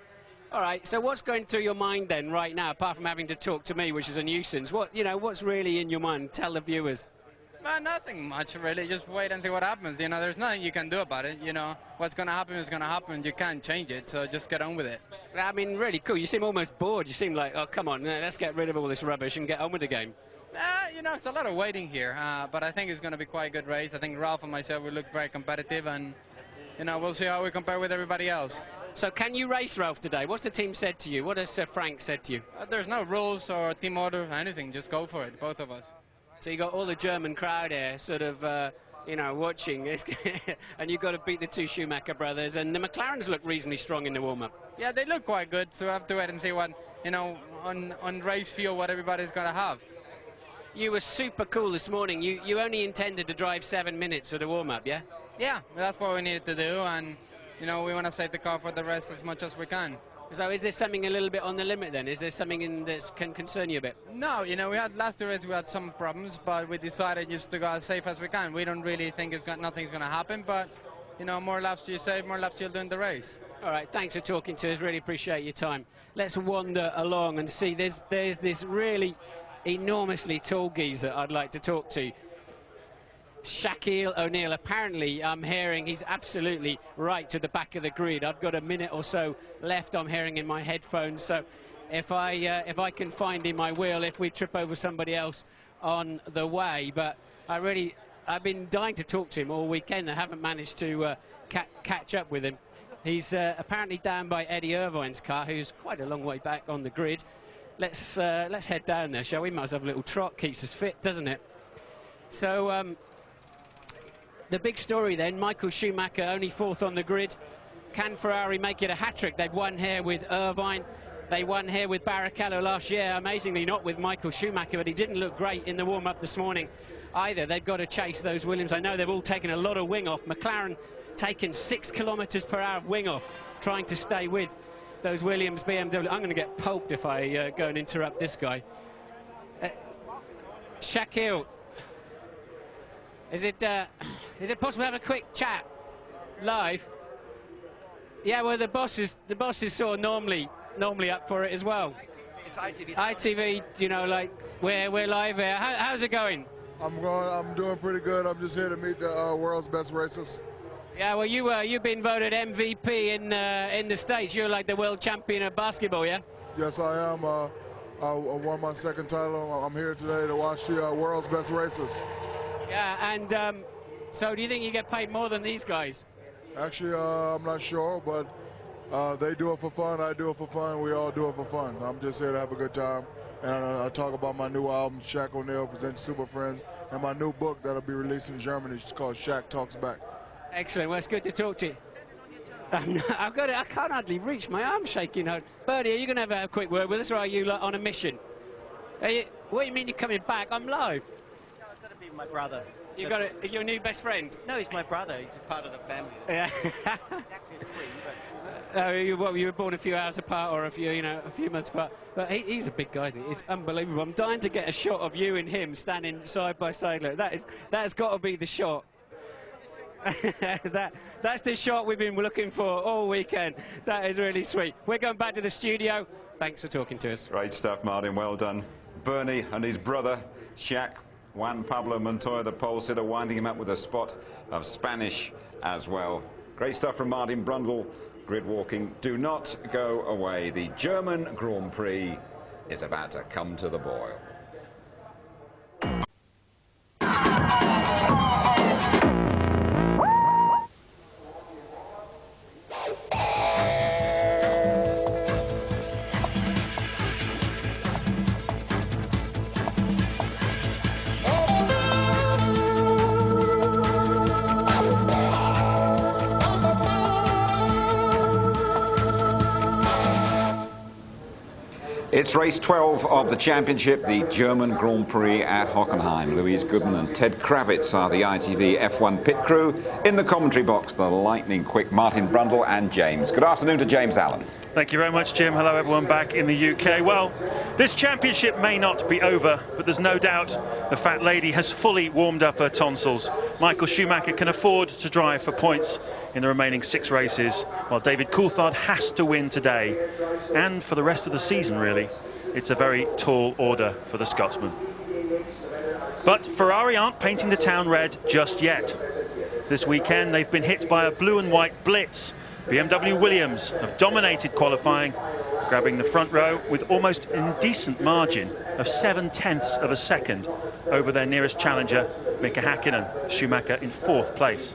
All right, so what's going through your mind then right now, apart from having to talk to me, which is a nuisance? What's really in your mind? Tell the viewers. Well, nothing much, really. Just wait and see what happens. You know, there's nothing you can do about it. You know, what's going to happen is going to happen. You can't change it, so just get on with it. I mean, really cool. You seem almost bored. You seem like, oh, come on, let's get rid of all this rubbish and get on with the game. You know, it's a lot of waiting here, but I think it's going to be quite a good race. I think Ralph and myself will look very competitive, and, you know, we'll see how we compare with everybody else. So can you race, Ralph, today? What's the team said to you? What has Sir Frank said to you? There's no rules or team order or anything. Just go for it, both of us. So you got all the German crowd here sort of, you know, watching, and you've got to beat the two Schumacher brothers, and the McLarens look reasonably strong in the warm-up. Yeah, they look quite good, so we have to wait and see what, you know, on race field, what everybody's going to have. You were super cool this morning. You only intended to drive 7 minutes of the warm-up, yeah? Yeah, that's what we needed to do, and, you know, we want to save the car for the rest as much as we can. So is there something a little bit on the limit then? Is there something that can concern you a bit? No, you know, last race we had some problems, but we decided just to go as safe as we can. We don't really think nothing's going to happen, but, you know, more laps you save, more laps you'll do in the race. All right, thanks for talking to us. Really appreciate your time. Let's wander along and see. There's this really enormously tall geezer I'd like to talk to. Shaquille O'Neal. Apparently, I'm hearing he's absolutely right to the back of the grid. I've got a minute or so left, I'm hearing in my headphones. So if I can find him, I will, if we trip over somebody else on the way. But I've been dying to talk to him all weekend. I haven't managed to catch up with him. He's apparently down by Eddie Irvine's car, who's quite a long way back on the grid. Let's head down there, shall we? Might as well have a little trot. Keeps us fit, doesn't it? So the big story then, Michael Schumacher only fourth on the grid. Can Ferrari make it a hat-trick? They've won here with Irvine. They won here with Barrichello last year, amazingly not with Michael Schumacher, but he didn't look great in the warm-up this morning either. They've got to chase those Williams. I know they've all taken a lot of wing off. McLaren taken 6 kilometres per hour of wing off, trying to stay with those Williams BMW. I'm going to get pulped if I go and interrupt this guy. Shakil, is it possible to have a quick chat live? Yeah, well, the boss is sort of normally up for it as well. It's ITV. ITV, you know, like we're live here. How's it going? I'm doing pretty good. I'm just here to meet the world's best racers. Yeah, well, you've been voted MVP in the States. You're like the world champion of basketball, yeah? Yes, I am. I won my 2nd title. I'm here today to watch the world's best racers. Yeah, and so do you think you get paid more than these guys? Actually, I'm not sure, but they do it for fun. I do it for fun. We all do it for fun. I'm just here to have a good time. And I talk about my new album, Shaq O'Neal Presents Super Friends, and my new book that'll be released in Germany. It's called Shaq Talks Back. Excellent. Well, it's good to talk to you. I can't hardly reach. My arm's shaking out. Bernie, are you going to have a quick word with us, or are you like, on a mission? What do you mean you're coming back? I'm live. No, I've got to be my brother. You got your new best friend? No, he's my brother. He's a part of the family. Yeah. Exactly a twin, but... you were born a few hours apart, or a few months apart. But he's a big guy. It's unbelievable. I'm dying to get a shot of you and him standing side by side. Look, that's got to be the shot. That's the shot we've been looking for all weekend. That is really sweet. We're going back to the studio. Thanks for talking to us. Great stuff, Martin. Well done. Bernie and his brother, Shaq, Juan Pablo Montoya, the pole sitter, winding him up with a spot of Spanish as well. Great stuff from Martin Brundle. Grid walking. Do not go away. The German Grand Prix is about to come to the boil. It's race 12 of the championship, the German Grand Prix at Hockenheim. Louise Goodman and Ted Kravitz are the ITV F1 pit crew. In the commentary box, the lightning quick Martin Brundle and James. Good afternoon to James Allen. Thank you very much, Jim. Hello, everyone back in the UK. Well, this championship may not be over, but there's no doubt the fat lady has fully warmed up her tonsils. Michael Schumacher can afford to drive for points in the remaining 6 races, while David Coulthard has to win today. And for the rest of the season, really, it's a very tall order for the Scotsman. But Ferrari aren't painting the town red just yet. This weekend, they've been hit by a blue and white blitz. BMW Williams have dominated qualifying, grabbing the front row with almost an indecent margin of 0.7 of a second over their nearest challenger, Mika Häkkinen. Schumacher in 4th place.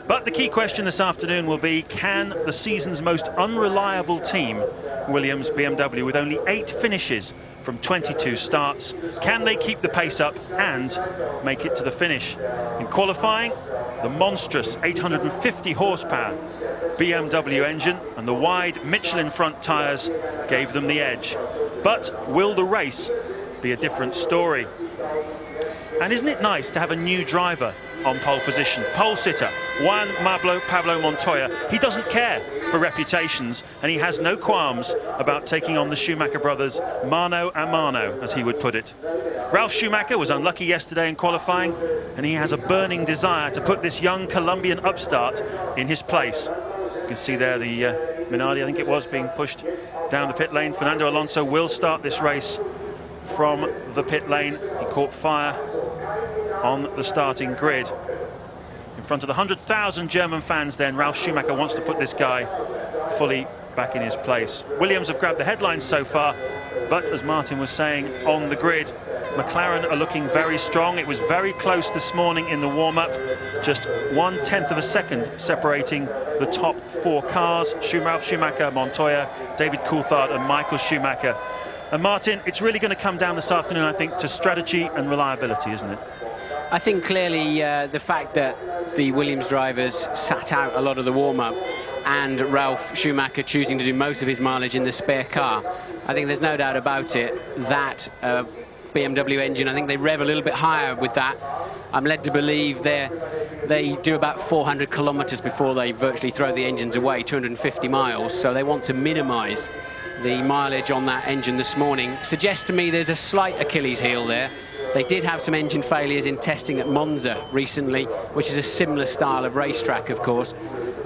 But the key question this afternoon will be, can the season's most unreliable team, Williams BMW, with only 8 finishes from 22 starts, can they keep the pace up and make it to the finish? In qualifying, the monstrous 850 horsepower BMW engine and the wide Michelin front tyres gave them the edge. But will the race be a different story? And isn't it nice to have a new driver on pole position? Pole sitter Juan Pablo Montoya. He doesn't care for reputations, and he has no qualms about taking on the Schumacher brothers mano a mano, as he would put it. Ralf Schumacher was unlucky yesterday in qualifying, and he has a burning desire to put this young Colombian upstart in his place. You can see there the Minardi, I think it was, being pushed down the pit lane. Fernando Alonso will start this race from the pit lane. He caught fire on the starting grid. In front of the 100,000 German fans then, Ralf Schumacher wants to put this guy fully back in his place. Williams have grabbed the headlines so far, but as Martin was saying on the grid, McLaren are looking very strong. It was very close this morning in the warm-up, just 1/10 of a second separating the top 4 cars. Ralf Schumacher, Montoya, David Coulthard and Michael Schumacher. And Martin, it's really going to come down this afternoon, I think, to strategy and reliability, isn't it? I think clearly the fact that the Williams drivers sat out a lot of the warm-up and Ralf Schumacher choosing to do most of his mileage in the spare car. I think there's no doubt about it that BMW engine, I think they rev a little bit higher with that. I'm led to believe they do about 400 kilometers before they virtually throw the engines away, 250 miles, so they want to minimize the mileage on that engine this morning. Suggests to me there's a slight Achilles heel there. They did have some engine failures in testing at Monza recently, which is a similar style of racetrack, of course.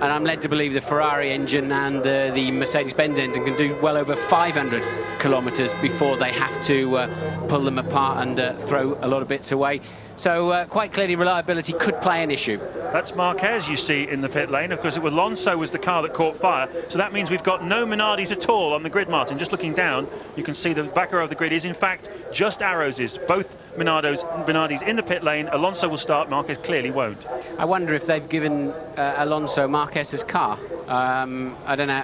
And I'm led to believe the Ferrari engine and the Mercedes-Benz engine can do well over 500 kilometers before they have to pull them apart and throw a lot of bits away. So quite clearly reliability could play an issue. That's Marquez you see in the pit lane. Of course, Alonso was the car that caught fire, so that means we've got no Minardis at all on the grid, Martin. Just looking down, you can see the back row of the grid is in fact just Arrows's. Both Minardis in the pit lane. Alonso will start, Marquez clearly won't. I wonder if they've given Alonso Marquez's car. I don't know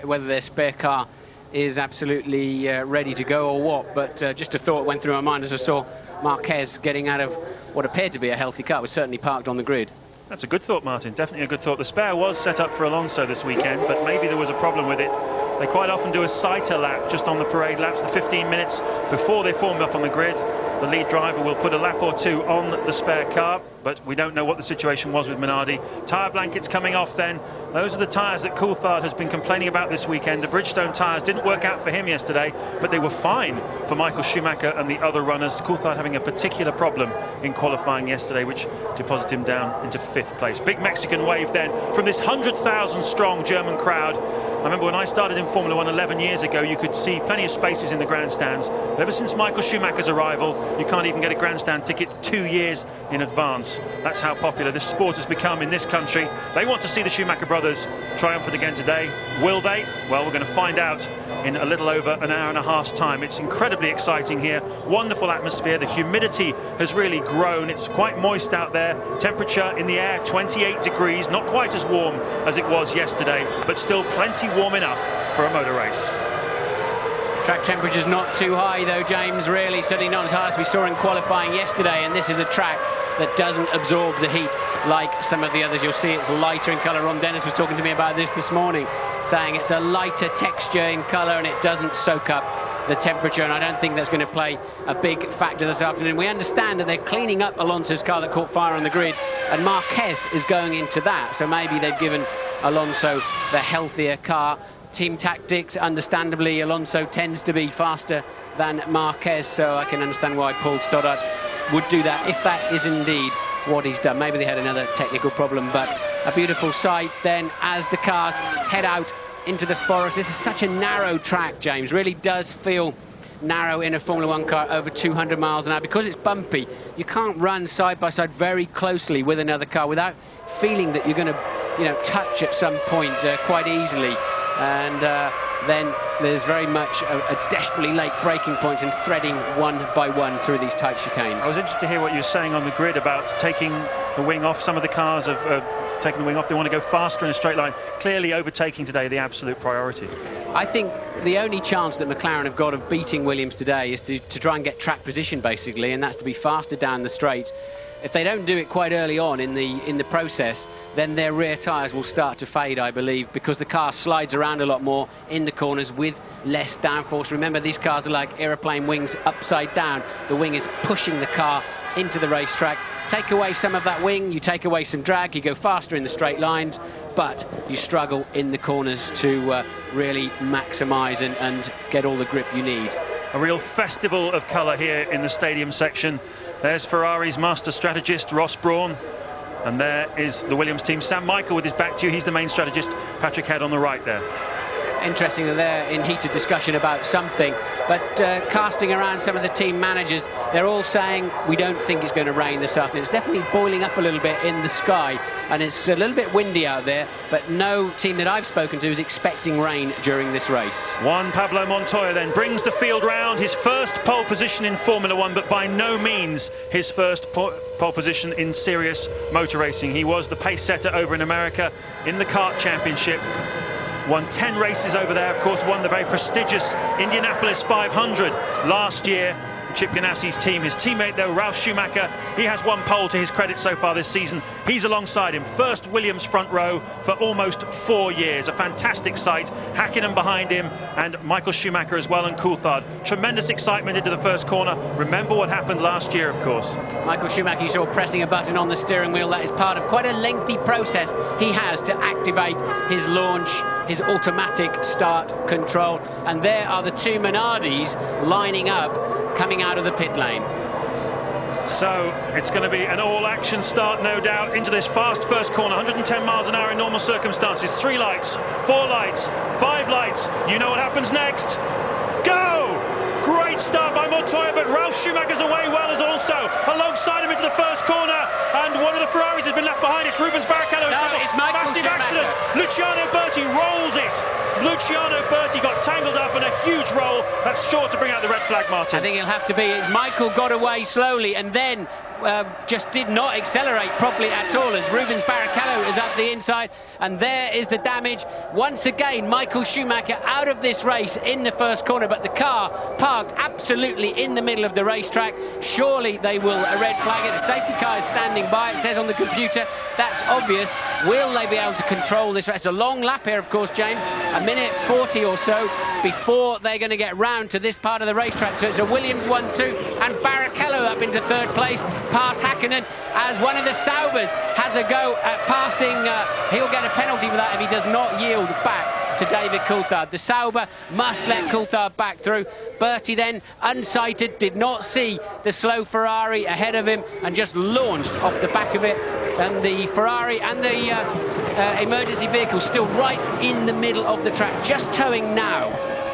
whether their spare car is absolutely ready to go or what, but just a thought went through my mind as I saw Marquez getting out of what appeared to be a healthy car. It was certainly parked on the grid. That's a good thought, Martin. Definitely a good thought. The spare was set up for Alonso this weekend, but maybe there was a problem with it. They quite often do a sighter lap just on the parade laps, the 15 minutes before they form up on the grid. The lead driver will put a lap or two on the spare car, but we don't know what the situation was with Minardi. Tyre blankets coming off then. Those are the tyres that Coulthard has been complaining about this weekend. The Bridgestone tyres didn't work out for him yesterday, but they were fine for Michael Schumacher and the other runners. Coulthard having a particular problem in qualifying yesterday, which deposited him down into 5th place. Big Mexican wave then from this 100,000 strong German crowd. I remember when I started in Formula 1 11 years ago, you could see plenty of spaces in the grandstands. But ever since Michael Schumacher's arrival, you can't even get a grandstand ticket 2 years in advance. That's how popular this sport has become in this country. They want to see the Schumacher brothers triumphant again today. Will they? Well, we're going to find out in a little over an hour and a half's time. It's incredibly exciting here. Wonderful atmosphere. The humidity has really grown. It's quite moist out there. Temperature in the air, 28 degrees. Not quite as warm as it was yesterday, but still plenty warm enough for a motor race. Track temperature's not too high though, James, really, certainly not as high as we saw in qualifying yesterday, and this is a track that doesn't absorb the heat like some of the others. You'll see it's lighter in colour. Ron Dennis was talking to me about this morning, saying it's a lighter texture in colour and it doesn't soak up the temperature, and I don't think that's going to play a big factor this afternoon. We understand that they're cleaning up Alonso's car that caught fire on the grid, and Marquez is going into that, so maybe they've given Alonso the healthier car. Team tactics, understandably, Alonso tends to be faster than Marquez, so I can understand why Paul Stoddart would do that, if that is indeed what he's done. Maybe they had another technical problem, but a beautiful sight then as the cars head out into the forest. This is such a narrow track, James, really does feel narrow in a Formula 1 car over 200 miles an hour. Because it's bumpy, you can't run side by side very closely with another car without feeling that you're going to, touch at some point quite easily. And then there's very much a desperately late braking points and threading one by one through these tight chicanes. I was interested to hear what you were saying on the grid about taking the wing off. Some of the cars have taken the wing off. They want to go faster in a straight line. Clearly overtaking today the absolute priority. I think the only chance that McLaren have got of beating Williams today is to try and get track position, basically, and that's to be faster down the straight. If they don't do it quite early on in the process, then their rear tyres will start to fade, I believe, because the car slides around a lot more in the corners with less downforce. Remember, these cars are like aeroplane wings upside down. The wing is pushing the car into the racetrack. Take away some of that wing, you take away some drag, you go faster in the straight lines, but you struggle in the corners to really maximise and get all the grip you need. A real festival of colour here in the stadium section. There's Ferrari's master strategist, Ross Brawn. And there is the Williams team. Sam Michael with his back to you. He's the main strategist. Patrick Head on the right there. Interesting that they're in heated discussion about something. But casting around some of the team managers, they're all saying, we don't think it's going to rain this afternoon. It's definitely boiling up a little bit in the sky. And it's a little bit windy out there, but no team that I've spoken to is expecting rain during this race. Juan Pablo Montoya then brings the field round, his first pole position in Formula 1, but by no means his first pole position in serious motor racing. He was the pace setter over in America in the kart championship. Won 10 races over there, of course, won the very prestigious Indianapolis 500 last year. Chip Ganassi's team. His teammate, though, Ralf Schumacher, he has one pole to his credit so far this season. He's alongside him. First Williams front row for almost 4 years. A fantastic sight. Hakkinen behind him, and Michael Schumacher as well, and Coulthard. Tremendous excitement into the first corner. Remember what happened last year, of course. Michael Schumacher, you saw pressing a button on the steering wheel. That is part of quite a lengthy process he has to activate his launch, his automatic start control. And there are the two Minardis lining up, coming out of the pit lane. So it's going to be an all-action start, no doubt, into this fast first corner. 110 miles an hour in normal circumstances. 3 lights, 4 lights, 5 lights. You know what happens next. Go! Great start by Montoya, but Ralf Schumacher's away well as also alongside him into the first corner, and one of the Ferraris has been left behind. It's Rubens Barrichello. No, it's Michael massive Schumacher. accident. Luciano Berti rolls it. Luciano Berti got tangled up in a huge roll. That's sure to bring out the red flag, Martin. I think it'll have to be. It's Michael got away slowly and then just did not accelerate properly at all as Rubens Barrichello is up the inside, and there is the damage. Once again, Michael Schumacher out of this race in the first corner, but the car parked absolutely in the middle of the racetrack. Surely they will red flag it. The safety car is standing by. It says on the computer. That's obvious. Will they be able to control this race? It's a long lap here, of course, James. A minute 40 or so before they're going to get round to this part of the racetrack. So it's a Williams 1-2, and Barrichello up into third place, past Hakkinen, as one of the Saubers has a go at passing. He'll get a penalty for that if he does not yield back to David Coulthard. The Sauber must let Coulthard back through. Berti then, unsighted, did not see the slow Ferrari ahead of him and just launched off the back of it. And the Ferrari and the emergency vehicle still right in the middle of the track, just towing now.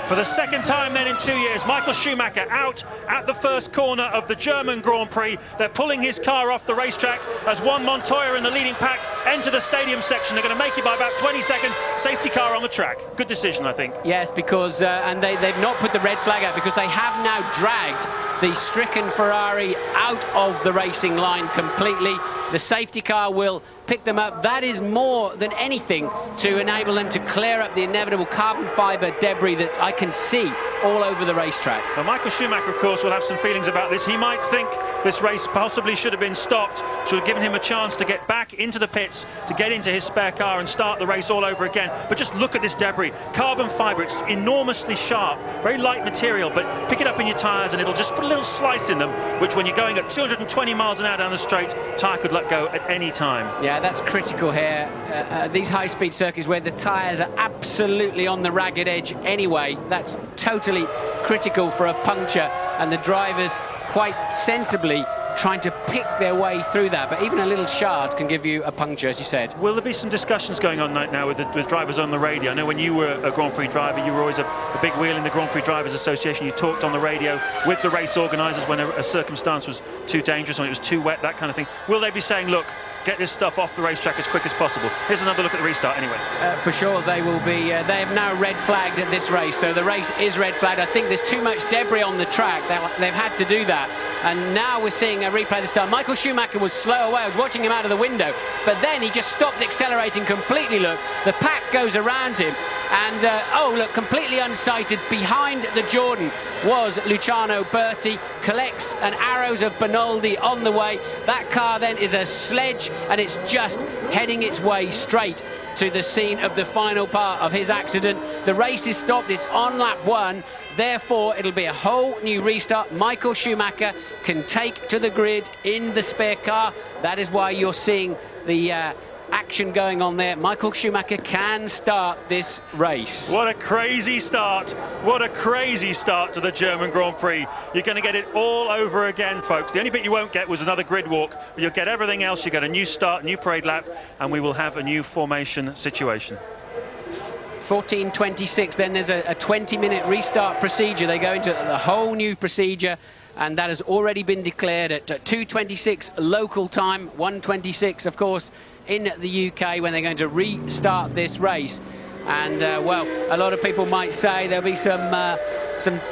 For the second time then in 2 years, Michael Schumacher out at the first corner of the German Grand Prix. They're pulling his car off the racetrack as Juan Montoya in the leading pack enter the stadium section. They're going to make it by about 20 seconds. Safety car on the track. Good decision, I think. Yes, because, and they've not put the red flag out because they have now dragged the stricken Ferrari out of the racing line completely. The safety car will pick them up. That is more than anything to enable them to clear up the inevitable carbon fibre debris that I can see all over the racetrack. Well, Michael Schumacher, of course, will have some feelings about this. He might think this race possibly should have been stopped, should have given him a chance to get back into the pits, to get into his spare car and start the race all over again. But just look at this debris. Carbon fibre, it's enormously sharp, very light material, but pick it up in your tyres and it'll just put a little slice in them, which when you're going at 220 miles an hour down the straight, tyre could let go at any time. Yeah, that's critical here. These high-speed circuits where the tyres are absolutely on the ragged edge anyway, that's totally critical for a puncture, and the drivers quite sensibly trying to pick their way through that, but even a little shard can give you a puncture, as you said. Will there be some discussions going on right now with drivers on the radio? I know when you were a Grand Prix driver, you were always a big wheel in the Grand Prix Drivers Association. You talked on the radio with the race organisers when a circumstance was too dangerous, when it was too wet, that kind of thing. Will they be saying, look, get this stuff off the racetrack as quick as possible? Here's another look at the restart anyway. For sure they will be. They have now red flagged at this race, so the race is red flagged. I think there's too much debris on the track. They've had to do that. And now we're seeing a replay this time. Michael Schumacher was slow away. I was watching him out of the window, but then he just stopped accelerating completely. Look, the pack goes around him, and oh, look, completely unsighted. Behind the Jordan was Luciano Berti, collects an Arrows of Bonaldi on the way. That car then is a sledge, and it's just heading its way straight to the scene of the final part of his accident. The race is stopped. It's on lap 1. Therefore, it'll be a whole new restart. Michael Schumacher can take to the grid in the spare car. That is why you're seeing the action going on there. Michael Schumacher can start this race. What a crazy start. What a crazy start to the German Grand Prix. You're going to get it all over again, folks. The only bit you won't get was another grid walk, but you'll get everything else. You get a new start, new parade lap, and we will have a new formation situation. 14:26, then there's a 20-minute restart procedure. They go into the whole new procedure, and that has already been declared at 2:26 local time, 1:26, of course, in the UK, when they're going to restart this race. And, well, a lot of people might say there'll be some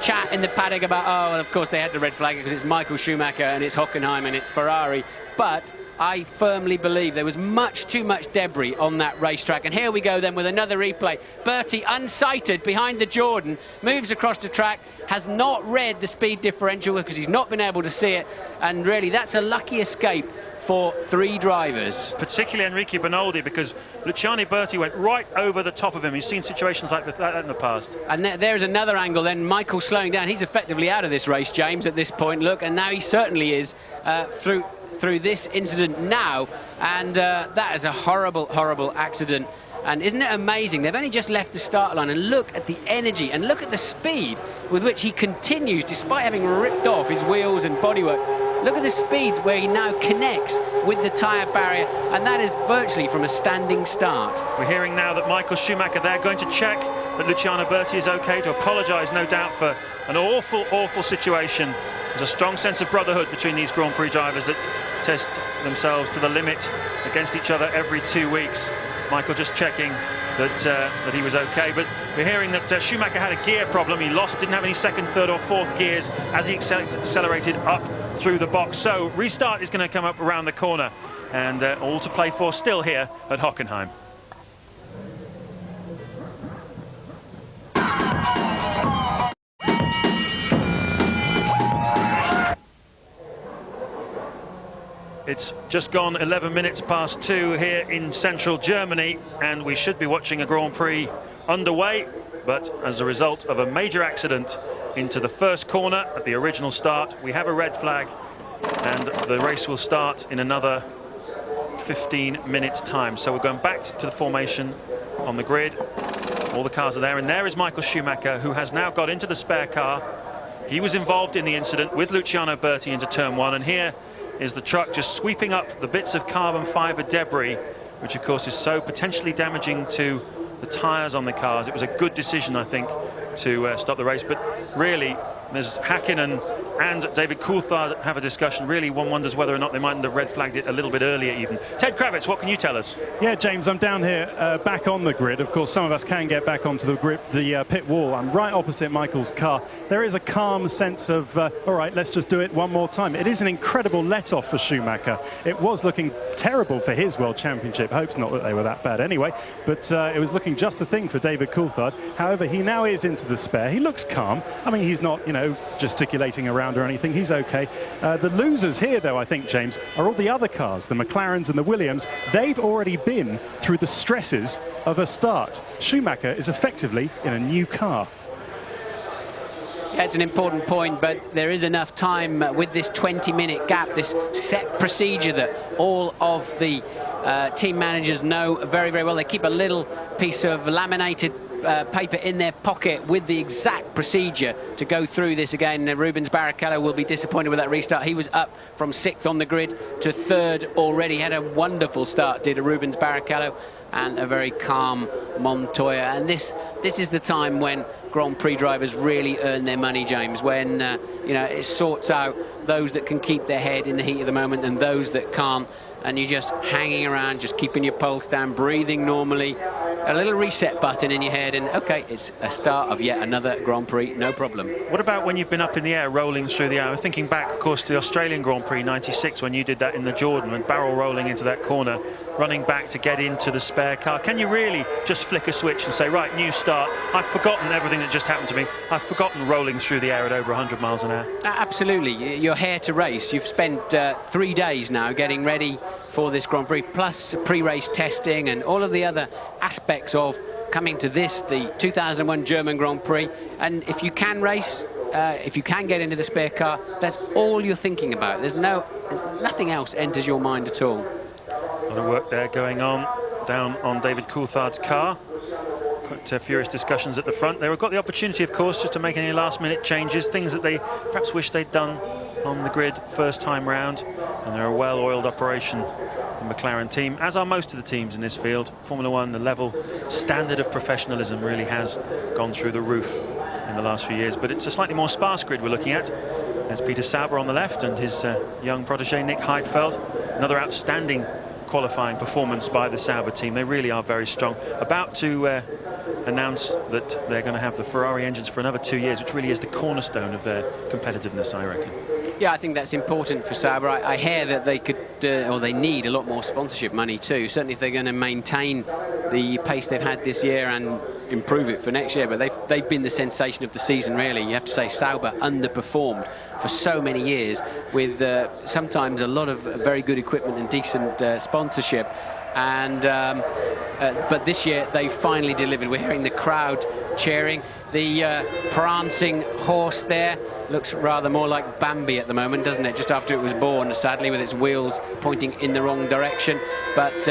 chat in the paddock about, oh, of course they had to red flag it because it's Michael Schumacher and it's Hockenheim and it's Ferrari. But I firmly believe there was much too much debris on that racetrack. And here we go then with another replay. Bertie, unsighted behind the Jordan, moves across the track, has not read the speed differential because he's not been able to see it. And really, that's a lucky escape for 3 drivers. Particularly Enrique Bernoldi, because Luciano Berti went right over the top of him. You've seen situations like that in the past. And there's another angle then. Michael slowing down. He's effectively out of this race, James, at this point. Look, and now he certainly is through this incident now. And that is a horrible, horrible accident. And isn't it amazing? They've only just left the start line, and look at the energy and look at the speed with which he continues, despite having ripped off his wheels and bodywork. Look at the speed where he now connects with the tyre barrier, and that is virtually from a standing start. We're hearing now that Michael Schumacher, they're going to check that Luciano Berti is okay, to apologise, no doubt, for an awful, awful situation. There's a strong sense of brotherhood between these Grand Prix drivers that test themselves to the limit against each other every 2 weeks. Michael just checking that he was okay, but we're hearing that Schumacher had a gear problem. He didn't have any second, third or fourth gears as he accelerated up through the box. So restart is going to come up around the corner, and all to play for still here at Hockenheim. It's just gone 11 minutes past 2 here in central Germany, and we should be watching a Grand Prix underway, but as a result of a major accident into the first corner at the original start, we have a red flag, and the race will start in another 15 minutes time. So we're going back to the formation on the grid. All the cars are there, and there is Michael Schumacher, who has now got into the spare car. He was involved in the incident with Luciano Berti into turn 1, and here is the truck just sweeping up the bits of carbon fibre debris, which of course is so potentially damaging to the tyres on the cars. It was a good decision, I think, to stop the race, but really there's Häkkinen and David Coulthard have a discussion. Really, one wonders whether or not they mightn't have red flagged it a little bit earlier even. Ted Kravitz, what can you tell us? Yeah, James, I'm down here back on the grid. Of course, some of us can get back onto the pit wall. I'm right opposite Michael's car. There is a calm sense of, all right, let's just do it one more time. It is an incredible let-off for Schumacher. It was looking terrible for his World Championship hopes, not that they were that bad anyway, but it was looking just the thing for David Coulthard. However, he now is into the spare. He looks calm. I mean, he's not, you know, gesticulating around or anything. He's okay. The losers here, though, I think, James, are all the other cars, the McLarens and the Williams. They've already been through the stresses of a start. Schumacher is effectively in a new car. Yeah, it's an important point, but there is enough time with this 20-minute gap, this set procedure that all of the team managers know very, very well. They keep a little piece of laminated paper in their pocket with the exact procedure to go through this again. Rubens Barrichello will be disappointed with that restart. He was up from 6th on the grid to 3rd already. Had a wonderful start, did Rubens Barrichello, and a very calm Montoya. And this is the time when Grand Prix drivers really earn their money, James, when you know, it sorts out those that can keep their head in the heat of the moment and those that can't, and you're just hanging around, just keeping your pulse down, breathing normally, a little reset button in your head, and okay, it's a start of yet another Grand Prix, no problem. What about when you've been up in the air, rolling through the air? Thinking back, of course, to the Australian Grand Prix '96, when you did that in the Jordan, and barrel rolling into that corner, running back to get into the spare car. Can you really just flick a switch and say, right, new start, I've forgotten everything that just happened to me, I've forgotten rolling through the air at over 100 miles an hour? Absolutely. You're here to race. You've spent 3 days now getting ready for this Grand Prix, plus pre-race testing and all of the other aspects of coming to this, the 2001 German Grand Prix. And if you can race, if you can get into the spare car, that's all you're thinking about. There's nothing else enters your mind at all. A lot of work there going on down on David Coulthard's car. Quite furious discussions at the front. They've got the opportunity, of course, just to make any last-minute changes, things that they perhaps wish they'd done on the grid first time round. And they're a well-oiled operation, the McLaren team, as are most of the teams in this field. Formula One, the level standard of professionalism really has gone through the roof in the last few years. But it's a slightly more sparse grid we're looking at. There's Peter Sauber on the left and his young protege Nick Heidfeld. Another outstanding qualifying performance by the Sauber team. They really are very strong. About to announce that they're going to have the Ferrari engines for another 2 years, which really is the cornerstone of their competitiveness, I reckon. Yeah, I think that's important for Sauber. I hear that they could, or they need a lot more sponsorship money too. Certainly if they're going to maintain the pace they've had this year and improve it for next year. But they've been the sensation of the season, really. You have to say Sauber underperformed for so many years with sometimes a lot of very good equipment and decent sponsorship. And but this year they finally delivered. We're hearing the crowd cheering. The prancing horse there looks rather more like Bambi at the moment, doesn't it? Just after it was born, sadly, with its wheels pointing in the wrong direction. But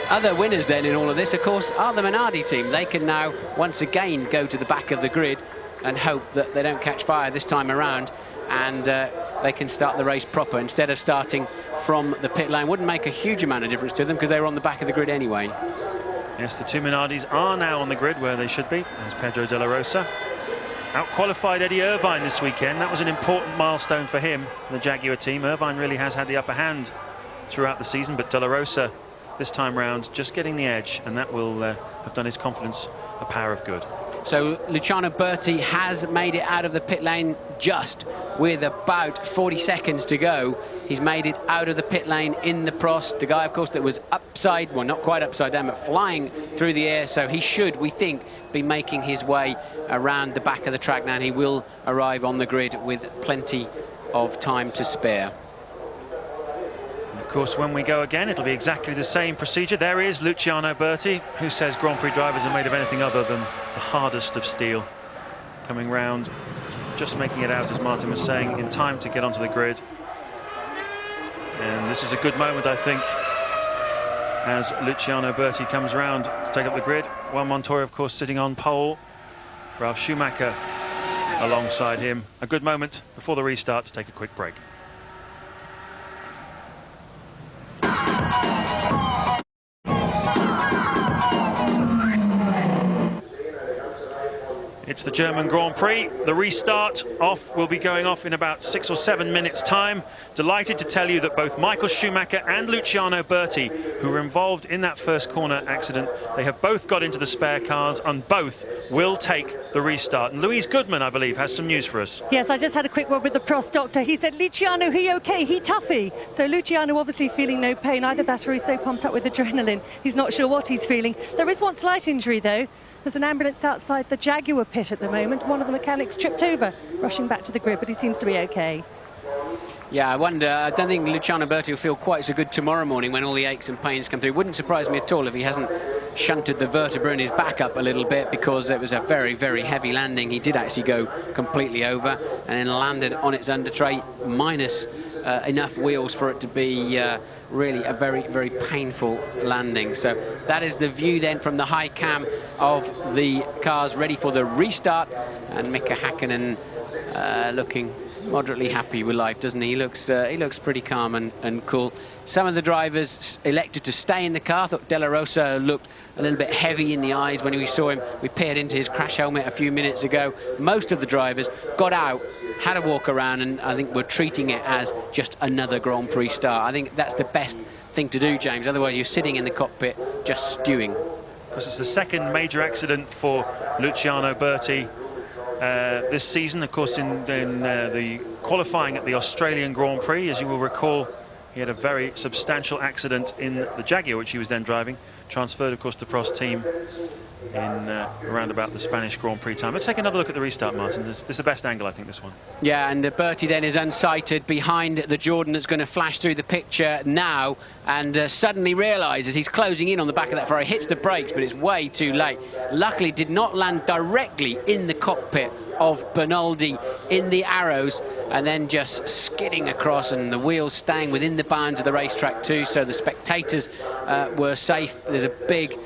other winners then in all of this, of course, are the Minardi team. They can now once again go to the back of the grid and hope that they don't catch fire this time around, and they can start the race proper instead of starting from the pit lane. Wouldn't make a huge amount of difference to them because they were on the back of the grid anyway. Yes, the two Minardis are now on the grid where they should be. There's Pedro de la Rosa. Out-qualified Eddie Irvine this weekend. That was an important milestone for him, the Jaguar team. Irvine really has had the upper hand throughout the season, but de la Rosa this time round just getting the edge, and that will have done his confidence a power of good. So Luciano Berti has made it out of the pit lane just with about 40 seconds to go. He's made it out of the pit lane in the Prost. The guy, of course, that was upside, well, not quite upside down, but flying through the air. So he should, we think, be making his way around the back of the track now, and he will arrive on the grid with plenty of time to spare. And of course, when we go again, it'll be exactly the same procedure. There is Luciano Berti, who says Grand Prix drivers are made of anything other than the hardest of steel. Coming round, just making it out, as Martin was saying, in time to get onto the grid. And this is a good moment, I think, as Luciano Berti comes round to take up the grid. Juan Montoya, of course, sitting on pole. Ralf Schumacher alongside him. A good moment before the restart to take a quick break. It's the German Grand Prix. The restart will be going off in about 6 or 7 minutes' time. Delighted to tell you that both Michael Schumacher and Luciano Berti, who were involved in that first corner accident, they have both got into the spare cars and both will take the restart. And Louise Goodman, I believe, has some news for us. Yes, I just had a quick word with the Prost doctor. He said, Luciano, he okay, he toughy. So Luciano obviously feeling no pain. Either that or he's so pumped up with adrenaline, he's not sure what he's feeling. There is one slight injury, though. There's an ambulance outside the Jaguar pit at the moment. One of the mechanics tripped over, rushing back to the grid, but he seems to be okay. Yeah, I wonder, I don't think Luciano Berti will feel quite so good tomorrow morning when all the aches and pains come through. Wouldn't surprise me at all if he hasn't shunted the vertebra in his back up a little bit, because it was a very, very heavy landing. He did actually go completely over and then landed on its under tray, minus enough wheels for it to be really a very, very painful landing. So that is the view then from the high cam of the cars ready for the restart, and Mika Häkkinen looking moderately happy with life, doesn't he? He looks pretty calm and cool. Some of the drivers elected to stay in the car. I thought De La Rosa looked a little bit heavy in the eyes when we saw him. We peered into his crash helmet a few minutes ago. Most of the drivers got out, had a walk around, and I think we're treating it as just another Grand Prix start. I think that's the best thing to do, James. Otherwise, you're sitting in the cockpit just stewing. Because it's the second major accident for Luciano Berti this season. Of course, in the qualifying at the Australian Grand Prix, as you will recall, he had a very substantial accident in the Jaguar, which he was then driving. Transferred, of course, to Prost team in around about the Spanish Grand Prix time. Let's take another look at the restart, Martin. This is the best angle, I think, this one. Yeah, and Berti then is unsighted behind the Jordan that's going to flash through the picture now, and suddenly realises he's closing in on the back of that Ferrari, hits the brakes, but it's way too late. Luckily did not land directly in the cockpit of Bernaldi in the Arrows, and then just skidding across, and the wheels staying within the bounds of the racetrack too, so the spectators were safe. There's a big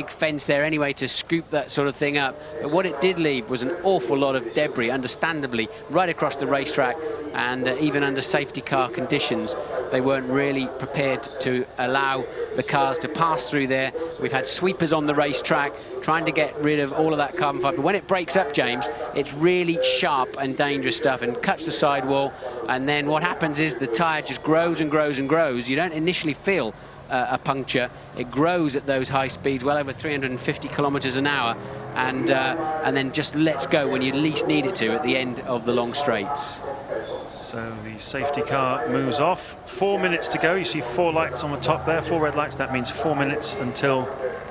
fence there anyway to scoop that sort of thing up, but what it did leave was an awful lot of debris, understandably, right across the racetrack, and even under safety car conditions they weren't really prepared to allow the cars to pass through there. We've had sweepers on the racetrack trying to get rid of all of that carbon fibre. When it breaks up, James, it's really sharp and dangerous stuff and cuts the sidewall, and then what happens is the tyre just grows and grows and grows. You don't initially feel a puncture. It grows at those high speeds, well over 350 kilometers an hour, and then just lets go when you least need it to at the end of the long straights. So the safety car moves off. 4 minutes to go. You see 4 lights on the top there, 4 red lights. That means 4 minutes until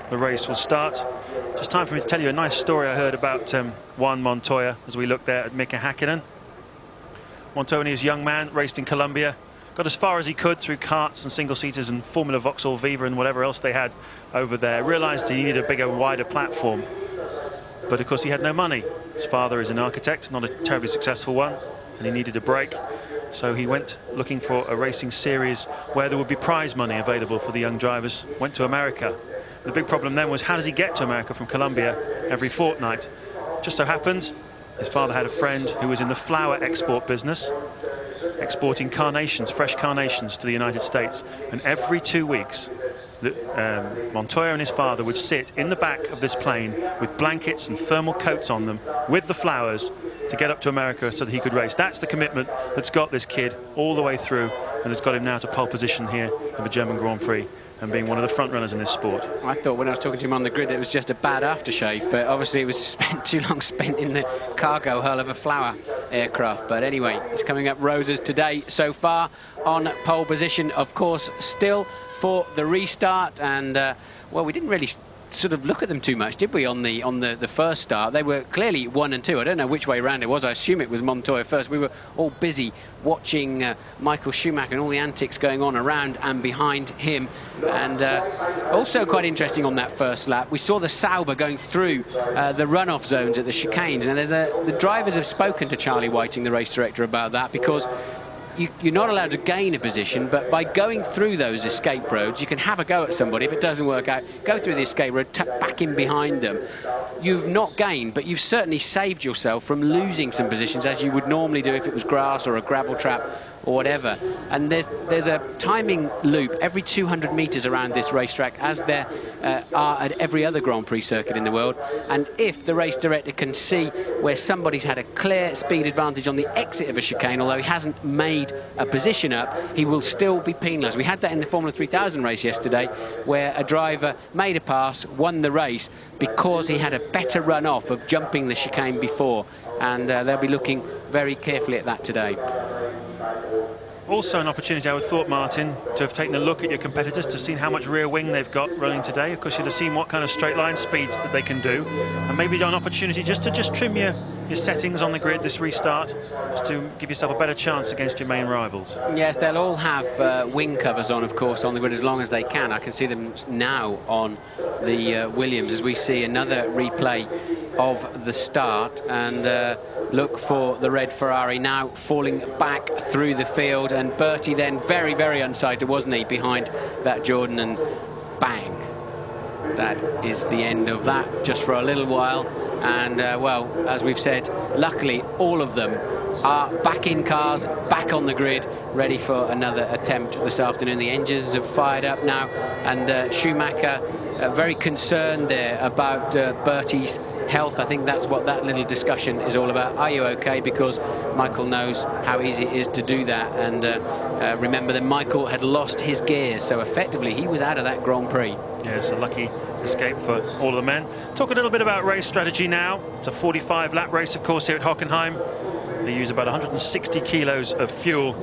the race will start. Just time for me to tell you a nice story I heard about Juan Montoya as we looked there at Mika Häkkinen. Montoya, when he was a young man, raced in Colombia, got as far as he could through karts and single-seaters and Formula Vauxhall Viva and whatever else they had over there. Realised he needed a bigger, wider platform. But of course he had no money. His father is an architect, not a terribly successful one, and he needed a break. So he went looking for a racing series where there would be prize money available for the young drivers. Went to America. The big problem then was, how does he get to America from Colombia every fortnight? Just so happened, his father had a friend who was in the flower export business, exporting carnations, fresh carnations to the United States. And every 2 weeks, Montoya and his father would sit in the back of this plane with blankets and thermal coats on them with the flowers to get up to America so that he could race. That's the commitment that's got this kid all the way through and has got him now to pole position here in the German Grand Prix and being one of the front runners in this sport. I thought when I was talking to him on the grid it was just a bad aftershave, but obviously it was too long spent in the cargo hull of a flower aircraft. But anyway, it's coming up roses today so far on pole position, of course, still for the restart. And well, we didn't really sort of look at them too much, did we, on the first start? They were clearly 1 and 2. I don't know which way round it was. I assume it was Montoya first. We were all busy watching Michael Schumacher and all the antics going on around and behind him. And also quite interesting on that first lap, we saw the Sauber going through the runoff zones at the chicanes. And the drivers have spoken to Charlie Whiting, the race director, about that, because you're not allowed to gain a position, but by going through those escape roads, you can have a go at somebody. If it doesn't work out, go through the escape road, tuck back in behind them. You've not gained, but you've certainly saved yourself from losing some positions, as you would normally do if it was grass or a gravel trap or whatever. And there's a timing loop every 200 meters around this racetrack, as there are at every other Grand Prix circuit in the world. And if the race director can see where somebody's had a clear speed advantage on the exit of a chicane, although he hasn't made a position up, he will still be penalised. We had that in the Formula 3000 race yesterday, where a driver made a pass, won the race, because he had a better run off of jumping the chicane before. And they'll be looking very carefully at that today. Also an opportunity, I would thought, Martin, to have taken a look at your competitors, to see how much rear wing they've got running today. Of course, you'd have seen what kind of straight line speeds that they can do, and maybe an opportunity just to trim your settings on the grid, this restart, just to give yourself a better chance against your main rivals. Yes, they'll all have wing covers on, of course, on the grid as long as they can. I can see them now on the Williams as we see another replay of the start, and look for the red Ferrari now falling back through the field. And Bertie then very, very unsighted, wasn't he, behind that Jordan, and bang. That is the end of that, just for a little while. And well, as we've said, luckily all of them are back in cars, back on the grid, ready for another attempt this afternoon. The engines have fired up now, and Schumacher very concerned there about Bertie's health. I think that's what that little discussion is all about. Are you okay? Because Michael knows how easy it is to do that. And remember that Michael had lost his gears, so effectively he was out of that Grand Prix. Yes, a lucky escape for all of the men. Talk a little bit about race strategy now. It's a 45-lap race, of course, here at Hockenheim. They use about 160 kilos of fuel.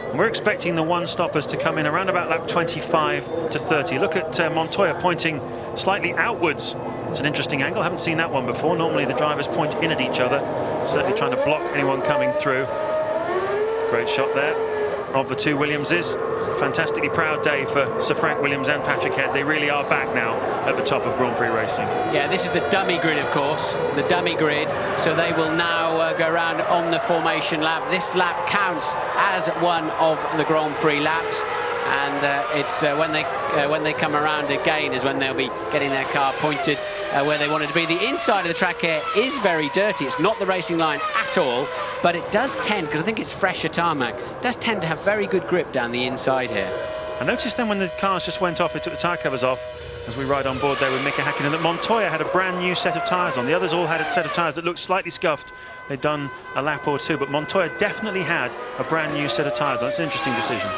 And we're expecting the one-stoppers to come in around about lap 25 to 30. Look at Montoya pointing slightly outwards. It's an interesting angle. I haven't seen that one before. Normally the drivers point in at each other, certainly trying to block anyone coming through. Great shot there of the two Williamses. Fantastically proud day for Sir Frank Williams and Patrick Head. They really are back now at the top of Grand Prix racing. Yeah, this is the dummy grid, of course, the dummy grid. So they will now go around on the formation lap. This lap counts as one of the Grand Prix laps. And it's when they come around again is when they'll be getting their car pointed where they want it to be. The inside of the track here is very dirty. It's not the racing line at all, but it does tend, because I think it's fresher tarmac, it does tend to have very good grip down the inside here. I noticed then when the cars just went off, it took the tyre covers off, as we ride on board there with Mika Häkkinen, that Montoya had a brand new set of tyres on. The others all had a set of tyres that looked slightly scuffed. They'd done a lap or two, but Montoya definitely had a brand new set of tyres on. It's an interesting decision.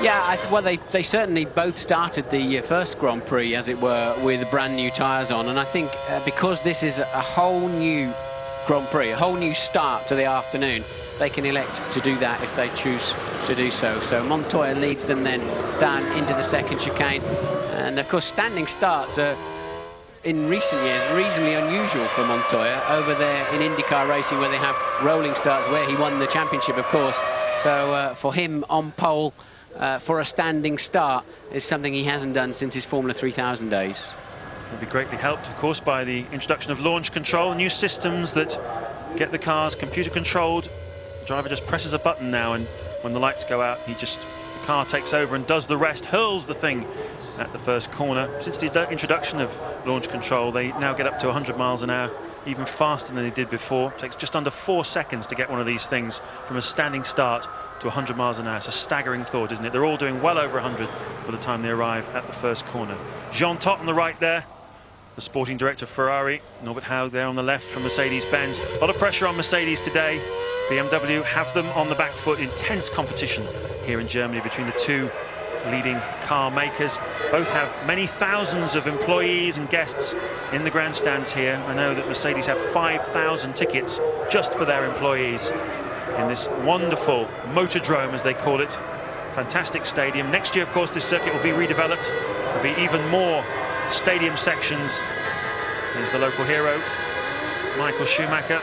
Yeah, well, they certainly both started the first Grand Prix, as it were, with brand new tyres on. And I think because this is a whole new Grand Prix, a whole new start to the afternoon, they can elect to do that if they choose to do so. So Montoya leads them then down into the second chicane. And of course, standing starts are, in recent years, reasonably unusual for Montoya over there in IndyCar racing, where they have rolling starts, where he won the championship, of course. So for him on pole for a standing start is something he hasn't done since his Formula 3000 days. Will be greatly helped, of course, by the introduction of launch control, new systems that get the cars computer controlled. The driver just presses a button now, and when the lights go out, the car takes over and does the rest, hurls the thing at the first corner. Since the introduction of launch control, they now get up to 100 miles an hour, even faster than they did before. It takes just under 4 seconds to get one of these things from a standing start to 100 miles an hour. It's a staggering thought, isn't it? They're all doing well over 100 by the time they arrive at the first corner. Jean Todt on the right there, the sporting director of Ferrari. Norbert Haug there on the left from Mercedes-Benz. A lot of pressure on Mercedes today. BMW have them on the back foot. Intense competition here in Germany between the two leading car makers. Both have many thousands of employees and guests in the grandstands here. I know that Mercedes have 5,000 tickets just for their employees in this wonderful Motordrome, as they call it. Fantastic stadium. Next year, of course, this circuit will be redeveloped. There'll be even more stadium sections. Here's the local hero, Michael Schumacher.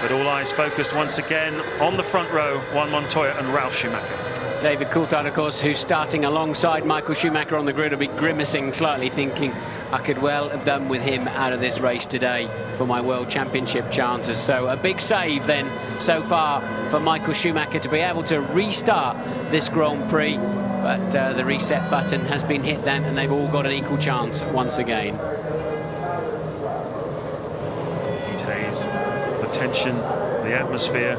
But all eyes focused once again on the front row, Juan Montoya and Ralf Schumacher. David Coulthard, of course, who's starting alongside Michael Schumacher on the grid, will be grimacing slightly, thinking, I could well have done with him out of this race today for my World Championship chances. So a big save then so far for Michael Schumacher to be able to restart this Grand Prix. But the reset button has been hit then, and they've all got an equal chance once again. Today's the tension, the atmosphere.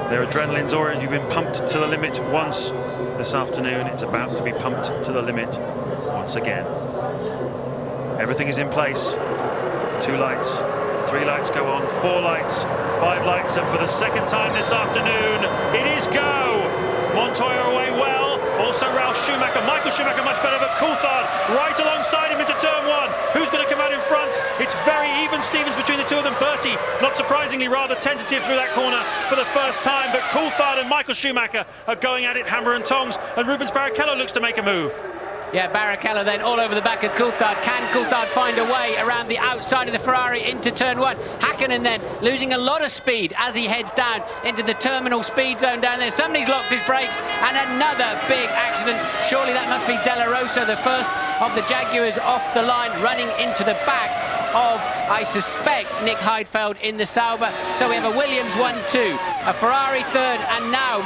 Their adrenaline's already been pumped to the limit once this afternoon. It's about to be pumped to the limit once again. Everything is in place. 2 lights, 3 lights go on, 4 lights, 5 lights, and for the second time this afternoon, it is go! Montoya away well. Also Ralf Schumacher, Michael Schumacher much better, but Coulthard right alongside him into turn 1. Who's going to come out in front? It's very even Stevens between the two of them. Bertie, not surprisingly, rather tentative through that corner for the first time, but Coulthard and Michael Schumacher are going at it hammer and tongs, and Rubens Barrichello looks to make a move. Yeah, Barrichello then all over the back of Coulthard. Can Coulthard find a way around the outside of the Ferrari into turn 1? Hakkinen then losing a lot of speed as he heads down into the terminal speed zone down there. Somebody's locked his brakes, and another big accident. Surely that must be Della Rosa, the first of the Jaguars off the line, running into the back of, I suspect, Nick Heidfeld in the Sauber. So we have a Williams 1-2, a Ferrari 3rd, and now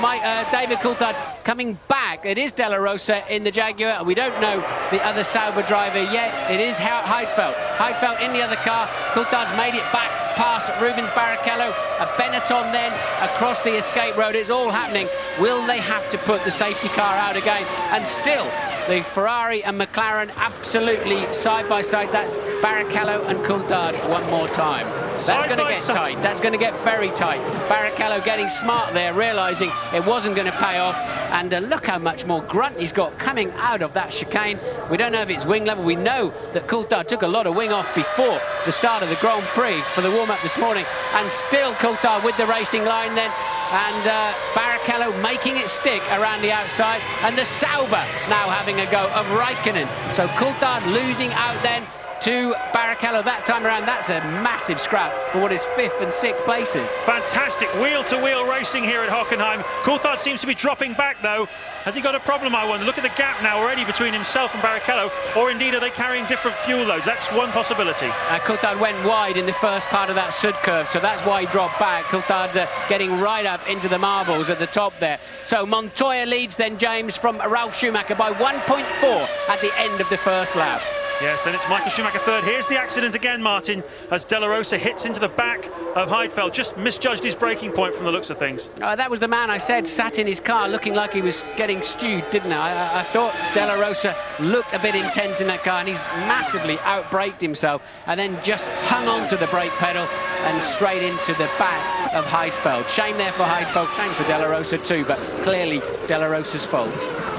David Coulthard coming back. It is Della Rosa in the Jaguar, and we don't know the other Sauber driver yet. It is Heidfeld. Heidfeld in the other car. Coulthard's made it back past Rubens Barrichello. A Benetton then across the escape road. It's all happening. Will they have to put the safety car out again? And still, the Ferrari and McLaren absolutely side by side. That's Barrichello and Coulthard one more time. That's going to get tight. That's going to get very tight. Barrichello getting smart there, realising it wasn't going to pay off. And look how much more grunt he's got coming out of that chicane. We don't know if it's wing level. We know that Coulthard took a lot of wing off before the start of the Grand Prix for the warm-up this morning. And still Coulthard with the racing line then. And Barrichello making it stick around the outside. And the Sauber now having a go of Raikkonen. So Coulthard losing out then to Barrichello that time around. That's a massive scrap for what is 5th and 6th places. Fantastic wheel-to-wheel racing here at Hockenheim. Coulthard seems to be dropping back, though. Has he got a problem, I wonder? Look at the gap now already between himself and Barrichello, or indeed are they carrying different fuel loads? That's one possibility. Coulthard went wide in the first part of that Sud curve, so that's why he dropped back. Coulthard getting right up into the marbles at the top there. So Montoya leads then, James, from Ralf Schumacher by 1.4 at the end of the first lap. Yes, then it's Michael Schumacher 3rd. Here's the accident again, Martin, as Della Rosa hits into the back of Heidfeld. Just misjudged his braking point from the looks of things. That was the man I said sat in his car looking like he was getting stewed, didn't I? I thought Della Rosa looked a bit intense in that car, and he's massively out-braked himself and then just hung on to the brake pedal and straight into the back of Heidfeld. Shame there for Heidfeld, shame for Della Rosa too, but clearly Della Rosa's fault.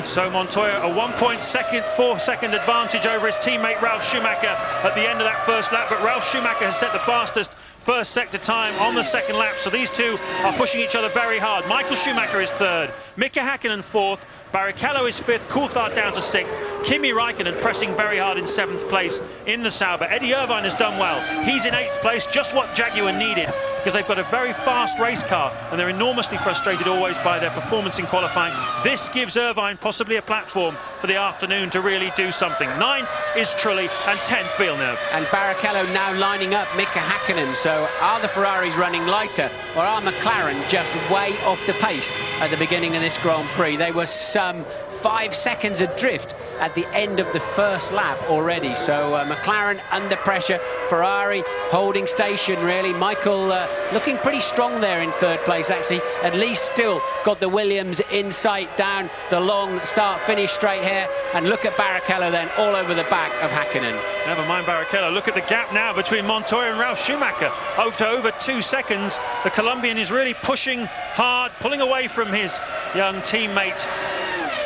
So Montoya, a 1.4-second advantage over his teammate Ralf Schumacher at the end of that first lap, but Ralf Schumacher has set the fastest first sector time on the second lap. So these two are pushing each other very hard. Michael Schumacher is third, Mika Häkkinen fourth, Barrichello is fifth, Coulthard down to sixth, Kimi Räikkönen pressing very hard in seventh place in the Sauber. Eddie Irvine has done well. He's in eighth place, just what Jaguar needed, because they've got a very fast race car and they're enormously frustrated always by their performance in qualifying. This gives Irvine possibly a platform for the afternoon to really do something. Ninth is Trulli and 10th Villeneuve. And Barrichello now lining up Mika Häkkinen. So are the Ferraris running lighter, or are McLaren just way off the pace at the beginning of this Grand Prix? They were some 5 seconds adrift at the end of the first lap already. So McLaren under pressure, Ferrari holding station really. Michael looking pretty strong there in third place actually, at least still got the Williams in sight down the long start-finish straight here. And look at Barrichello then all over the back of Häkkinen. Never mind Barrichello, look at the gap now between Montoya and Ralf Schumacher, over 2 seconds. The Colombian is really pushing hard, pulling away from his young teammate.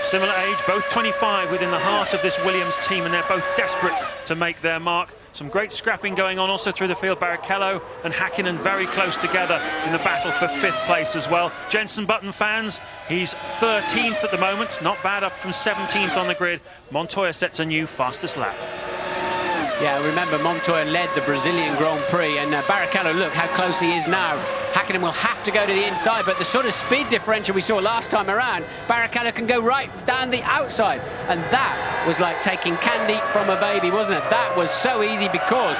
Similar age, both 25, within the heart of this Williams team, and they're both desperate to make their mark. Some great scrapping going on also through the field. Barrichello and Häkkinen very close together in the battle for 5th place as well. Jenson Button fans, he's 13th at the moment, not bad, up from 17th on the grid. Montoya sets a new fastest lap. Yeah, remember Montoya led the Brazilian Grand Prix, and Barrichello, look how close he is now. Häkkinen will have to go to the inside, but the sort of speed differential we saw last time around, Barrichello can go right down the outside, and that was like taking candy from a baby, wasn't it? That was so easy, because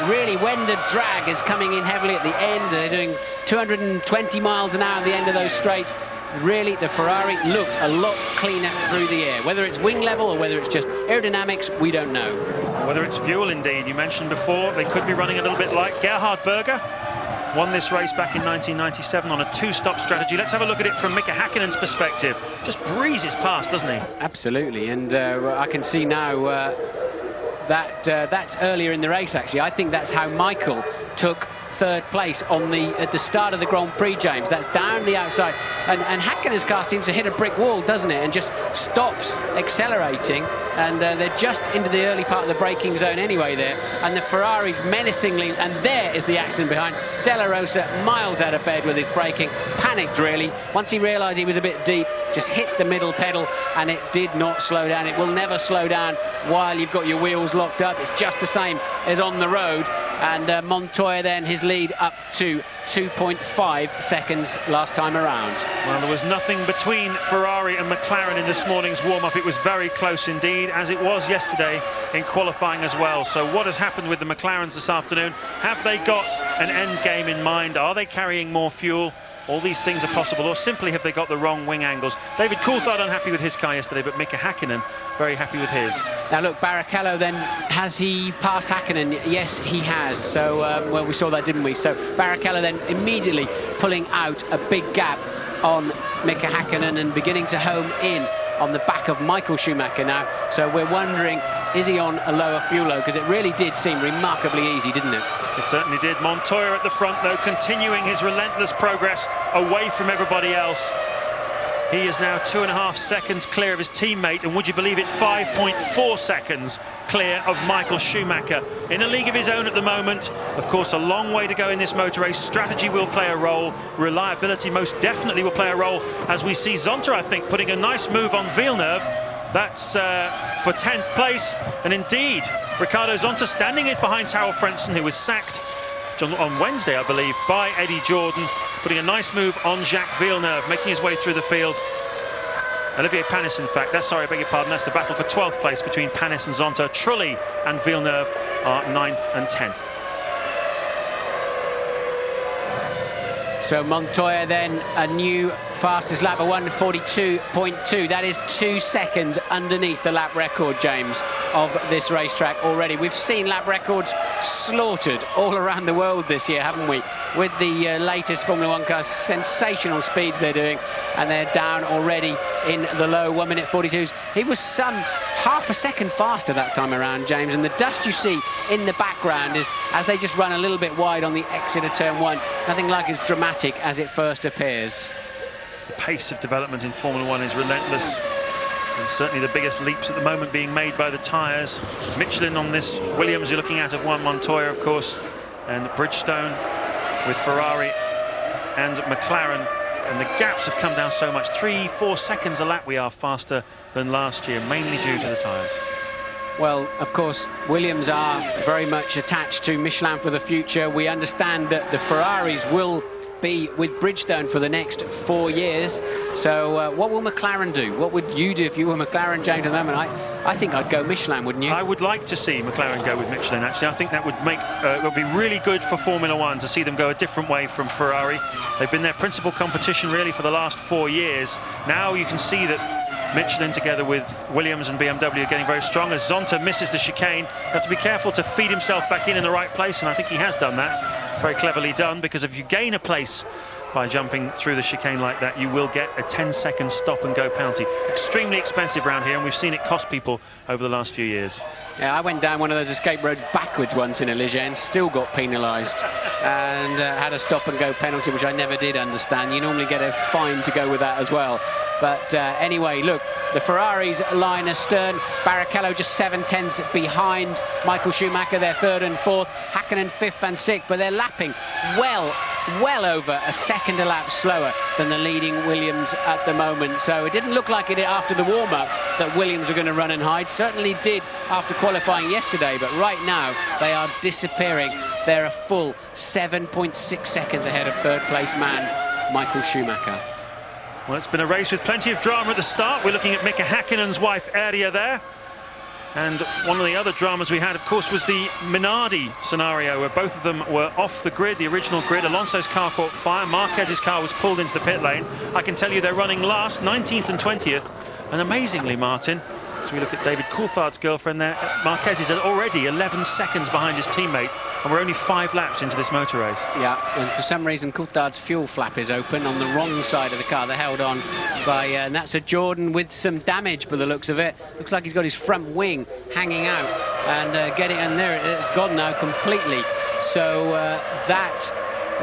really when the drag is coming in heavily at the end, they're doing 220 miles an hour at the end of those straights, really the Ferrari looked a lot cleaner through the air. Whether it's wing level or whether it's just aerodynamics, we don't know. Whether it's fuel, indeed. You mentioned before they could be running a little bit light. Gerhard Berger won this race back in 1997 on a 2-stop strategy. Let's have a look at it from Mika Häkkinen's perspective. Just breezes past, doesn't he? Absolutely, and I can see now that that's earlier in the race, actually. I think that's how Michael took third place at the start of the Grand Prix, James. That's down the outside, and Häkkinen's car seems to hit a brick wall, doesn't it, and just stops accelerating, and they're just into the early part of the braking zone anyway there, and the Ferraris menacingly, and there is the accident behind. De La Rosa miles out of bed with his braking, panicked really. Once he realised he was a bit deep, just hit the middle pedal, and it did not slow down. It will never slow down while you've got your wheels locked up. It's just the same as on the road. And Montoya then, his lead up to 2.5 seconds last time around. Well, there was nothing between Ferrari and McLaren in this morning's warm-up. It was very close indeed, as it was yesterday in qualifying as well. So what has happened with the McLarens this afternoon? Have they got an end game in mind? Are they carrying more fuel? All these things are possible, or simply have they got the wrong wing angles? David Coulthard unhappy with his car yesterday, but Mika Häkkinen very happy with his. Now look, Barrichello then, has he passed Häkkinen? Yes, he has. So, well, we saw that, didn't we? So Barrichello then immediately pulling out a big gap on Mika Häkkinen and beginning to home in on the back of Michael Schumacher now. So we're wondering, is he on a lower fuel load? Because it really did seem remarkably easy, didn't it? It certainly did. Montoya at the front, though, continuing his relentless progress away from everybody else. He is now 2.5 seconds clear of his teammate, and would you believe it, 5.4 seconds clear of Michael Schumacher. In a league of his own at the moment. Of course, a long way to go in this motor race. Strategy will play a role. Reliability most definitely will play a role, as we see Zonta, I think, putting a nice move on Villeneuve. That's for 10th place, and indeed Ricardo Zonta standing in behind Harold Frentzen, who was sacked on Wednesday, I believe, by Eddie Jordan, putting a nice move on Jacques Villeneuve, making his way through the field. Olivier Panis, in fact, I beg your pardon, that's the battle for 12th place between Panis and Zonta. Trulli and Villeneuve are 9th and 10th. So Montoya then, a new fastest lap, a 1:42.2. That is 2 seconds underneath the lap record, James, of this racetrack already. We've seen lap records slaughtered all around the world this year, haven't we? With the latest Formula One cars, sensational speeds they're doing, and they're down already in the low 1:42s. He was some half a second faster that time around, James, and the dust you see in the background is as they just run a little bit wide on the exit of turn 1. Nothing like as dramatic as it first appears. The pace of development in Formula One is relentless, and certainly the biggest leaps at the moment being made by the tyres. Michelin on this Williams you're looking at of Juan Montoya, of course, and Bridgestone with Ferrari and McLaren, and the gaps have come down so much. 3-4 seconds a lap we are faster than last year, mainly due to the tyres. Well, of course, Williams are very much attached to Michelin for the future. We understand that the Ferraris will be with Bridgestone for the next 4 years. So what will McLaren do? What would you do if you were McLaren, James, at the moment? I think I'd go Michelin, wouldn't you? I would like to see McLaren go with Michelin, actually. I think that would make would be really good for Formula One to see them go a different way from Ferrari. They've been their principal competition really for the last 4 years. Now you can see that Michelin together with Williams and BMW are getting very strong. As Zonta misses the chicane, you have to be careful to feed himself back in the right place, and I think he has done that. Very cleverly done, because if you gain a place by jumping through the chicane like that, you will get a 10-second stop and go penalty. Extremely expensive around here, and we've seen it cost people over the last few years. Yeah, I went down one of those escape roads backwards once in a Ligier and still got penalised and had a stop and go penalty, which I never did understand. You normally get a fine to go with that as well. But anyway, look, the Ferraris line astern. Barrichello just 7/10 behind Michael Schumacher. They're 3rd and 4th. Hakkinen 5th and 6th, but they're lapping well over a second a lap slower than the leading Williams at the moment. So it didn't look like it after the warm-up that Williams were going to run and hide. Certainly did after qualifying yesterday, but right now they are disappearing. They're a full 7.6 seconds ahead of 3rd place man Michael Schumacher. Well, it's been a race with plenty of drama at the start. We're looking at Mika Häkkinen's wife Erja there. And one of the other dramas we had, of course, was the Minardi scenario, where both of them were off the grid, the original grid. Alonso's car caught fire. Marquez's car was pulled into the pit lane. I can tell you they're running last, 19th and 20th. And amazingly, Martin, as we look at David Coulthard's girlfriend there, Marquez is already 11 seconds behind his teammate, and we're only 5 laps into this motor race. Yeah, and for some reason Coulthard's fuel flap is open on the wrong side of the car. They're held on by, and that's a Jordan with some damage by the looks of it. Looks like he's got his front wing hanging out and and there it's gone now completely. So that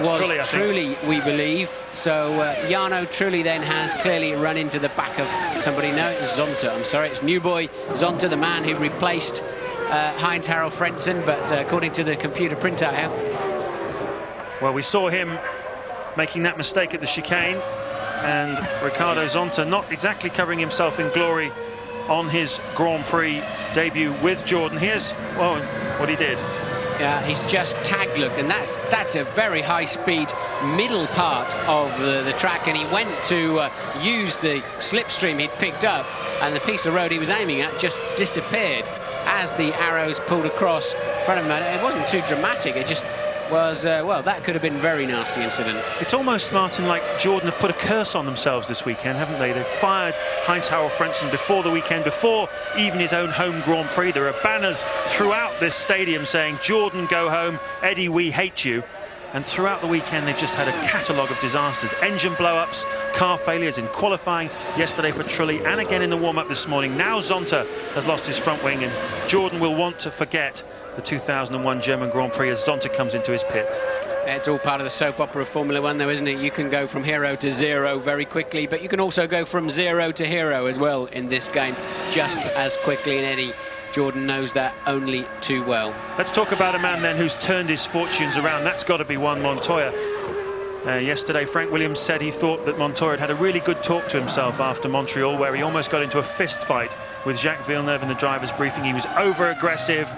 was Trulli, we believe. So Jarno Trulli then has clearly run into the back of somebody. No, it's Zonta. I'm sorry, it's new boy Zonta, the man who replaced Heinz-Harald Frentzen, but according to the computer printout here. Well, we saw him making that mistake at the chicane, and Ricardo Zonta not exactly covering himself in glory on his Grand Prix debut with Jordan. Here's, well, what he did. Yeah, he's just tagged, look, and that's a very high-speed middle part of the track, and he went to use the slipstream he'd picked up, and the piece of road he was aiming at just disappeared as the arrows pulled across in front of him. It wasn't too dramatic, it just was, well, that could have been a very nasty incident. It's almost, Martin, like Jordan have put a curse on themselves this weekend, haven't they? They've fired Heinz-Harald Frentzen before the weekend, before even his own home Grand Prix. There are banners throughout this stadium saying, Jordan, go home, Eddie, we hate you. And throughout the weekend, they've just had a catalogue of disasters. Engine blow-ups, car failures in qualifying yesterday for Trulli, and again in the warm-up this morning. Now Zonta has lost his front wing, and Jordan will want to forget the 2001 German Grand Prix as Zonta comes into his pit. It's all part of the soap opera of Formula One, though, isn't it? You can go from hero to zero very quickly, but you can also go from zero to hero as well in this game just as quickly, and Eddie Jordan knows that only too well. Let's talk about a man then who's turned his fortunes around. That's got to be Juan Montoya. Yesterday, Frank Williams said he thought that Montoya had had a really good talk to himself after Montreal, where he almost got into a fist fight with Jacques Villeneuve in the driver's briefing. He was over-aggressive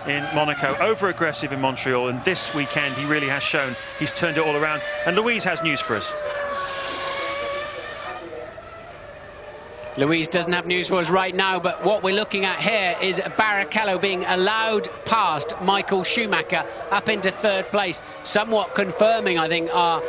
in Monaco, over-aggressive in Montreal, and this weekend he really has shown he's turned it all around. And Louise has news for us. Louise doesn't have news for us right now, but what we're looking at here is Barrichello being allowed past Michael Schumacher up into 3rd place, somewhat confirming, I think, our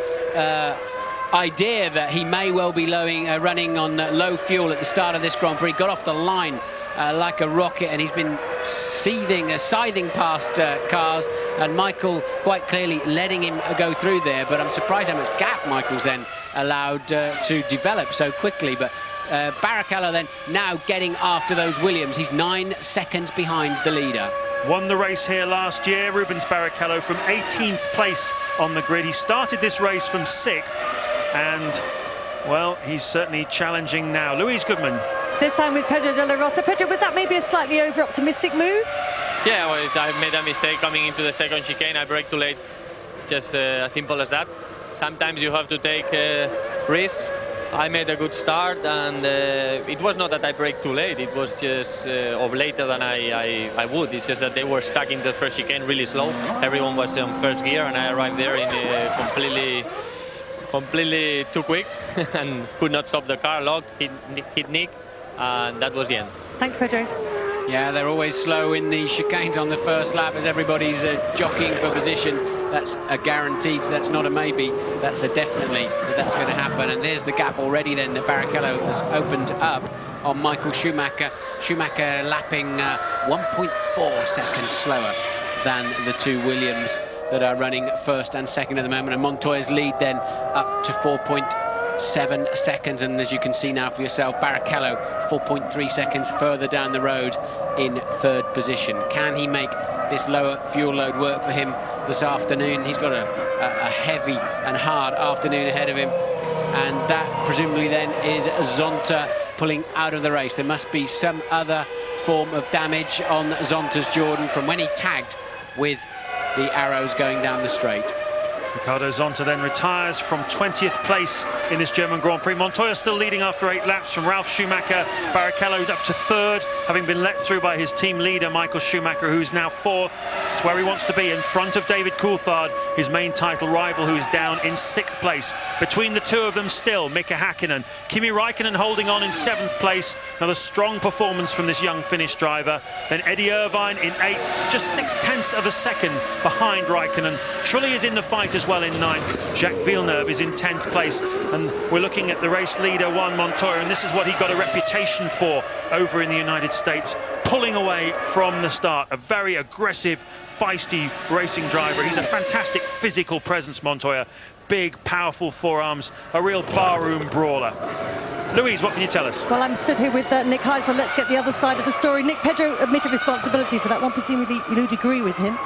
idea that he may well be running on low fuel at the start of this Grand Prix. Got off the line like a rocket, and he's been scything past cars, and Michael quite clearly letting him go through there. But I'm surprised how much gap Michael's then allowed to develop so quickly. But Barrichello then now getting after those Williams. He's 9 seconds behind the leader. Won the race here last year, Rubens Barrichello, from 18th place on the grid. He started this race from 6th, and, well, he's certainly challenging now. Louise Goodman. This time with Pedro de la Rosa. Pedro, was that maybe a slightly over-optimistic move? Yeah, well, I made a mistake coming into the second chicane. I braked too late. just as simple as that. Sometimes you have to take risks. I made a good start, and it was not that I braked too late. It was just or later than I would. It's just that they were stuck in the first chicane really slow. Everyone was on first gear, and I arrived there in completely too quick and could not stop the car. Locked, hit Nick, and that was the end. Thanks, Pedro. Yeah, they're always slow in the chicanes on the first lap as everybody's jockeying for position. That's a guaranteed, that's not a maybe, that's a definitely that's going to happen. And there's the gap already then that Barrichello has opened up on Michael Schumacher. Schumacher lapping 1.4 seconds slower than the two Williams that are running first and second at the moment. And Montoya's lead then up to 4.7 seconds. And as you can see now for yourself, Barrichello 4.3 seconds further down the road in third position. Can he make this lower fuel load work for him this afternoon? He's got a heavy and hard afternoon ahead of him, and that presumably then is Zonta pulling out of the race. There must be some other form of damage on Zonta's Jordan from when he tagged with the arrows going down the straight. Ricardo Zonta then retires from 20th place in this German Grand Prix. Montoya still leading after 8 laps from Ralf Schumacher. Barrichello up to third, having been let through by his team leader, Michael Schumacher, who's now fourth. It's where he wants to be, in front of David Coulthard, his main title rival, who is down in 6th place. Between the two of them still, Mika Häkkinen. Kimi Räikkönen holding on in 7th place. Another strong performance from this young Finnish driver. Then Eddie Irvine in 8th, just 0.6 of a second behind Räikkönen. Trulli is in the fight as well in 9th. Jacques Villeneuve is in 10th place. And we're looking at the race leader, Juan Montoya, and this is what he got a reputation for over in the United States. Pulling away from the start. A very aggressive, feisty racing driver. He's a fantastic physical presence, Montoya. Big, powerful forearms, a real barroom brawler. Louise, what can you tell us? Well, I'm stood here with Nick Heidfeld. Let's get the other side of the story. Nick, Pedro admitted responsibility for that one. Presumably you'd agree with him.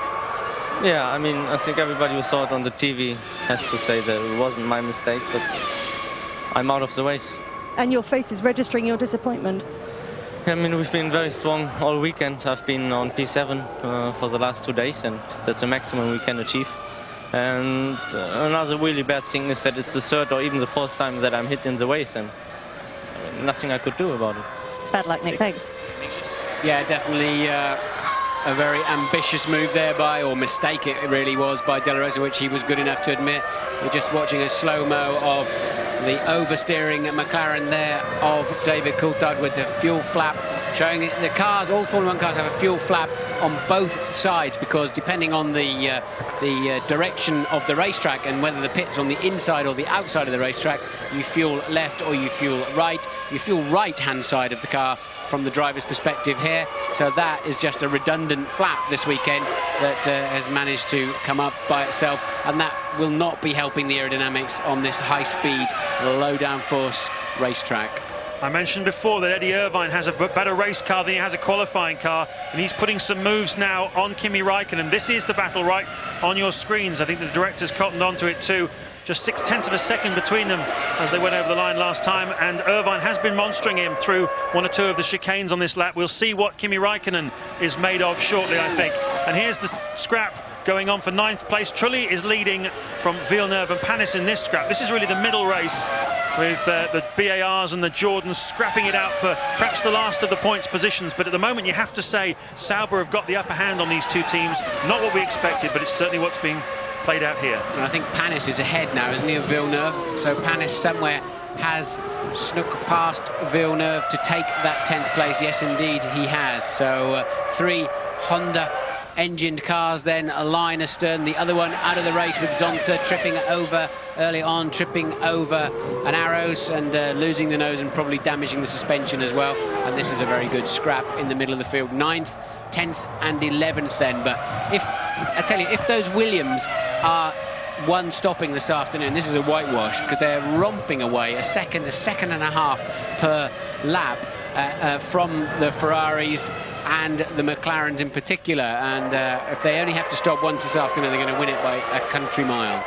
Yeah, I mean, I think everybody who saw it on the TV has to say that it wasn't my mistake, but I'm out of the race. And your face is registering your disappointment. I mean, we've been very strong all weekend. I've been on P7 for the last 2 days, and that's the maximum we can achieve. And another really bad thing is that it's the third or even the fourth time that I'm hit in the race, and nothing I could do about it. Bad luck, Nick. Thanks. Yeah, definitely a very ambitious move there or mistake it really was by De La Rosa, which he was good enough to admit. We're just watching a slow-mo of the oversteering McLaren there of David Coulthard with the fuel flap, showing the cars, all Formula 1 cars have a fuel flap on both sides, because depending on the direction of the racetrack and whether the pit's on the inside or the outside of the racetrack, you fuel left or you fuel right. You fuel right-hand side of the car from the driver's perspective here, so that is just a redundant flap this weekend that has managed to come up by itself, and that will not be helping the aerodynamics on this high-speed, low-downforce racetrack. I mentioned before that Eddie Irvine has a better race car than he has a qualifying car, and he's putting some moves now on Kimi Räikkönen. This is the battle right on your screens. I think the directors cottoned onto it too. Just 0.6 of a second between them as they went over the line last time, and Irvine has been monstering him through 1 or 2 of the chicanes on this lap. We'll see what Kimi Räikkönen is made of shortly, I think. And here's the scrap going on for 9th place. Trulli is leading from Villeneuve and Panis in this scrap. This is really the middle race, with the BARs and the Jordans scrapping it out for perhaps the last of the points positions. But at the moment, you have to say Sauber have got the upper hand on these two teams. Not what we expected, but it's certainly what's being played out here. And I think Panis is ahead now, isn't he, of Villeneuve? So Panis somewhere has snuck past Villeneuve to take that 10th place. Yes, indeed, he has. So 3 Honda engined cars then, a line astern, the other one out of the race with Zonta tripping over early on, tripping over an Arrows and losing the nose and probably damaging the suspension as well. And this is a very good scrap in the middle of the field. 9th, 10th and 11th then. But if, I tell you, if those Williams are one stopping this afternoon, this is a whitewash, because they're romping away a second and a half per lap from the Ferraris and the McLarens in particular. And if they only have to stop once this afternoon, they're going to win it by a country mile.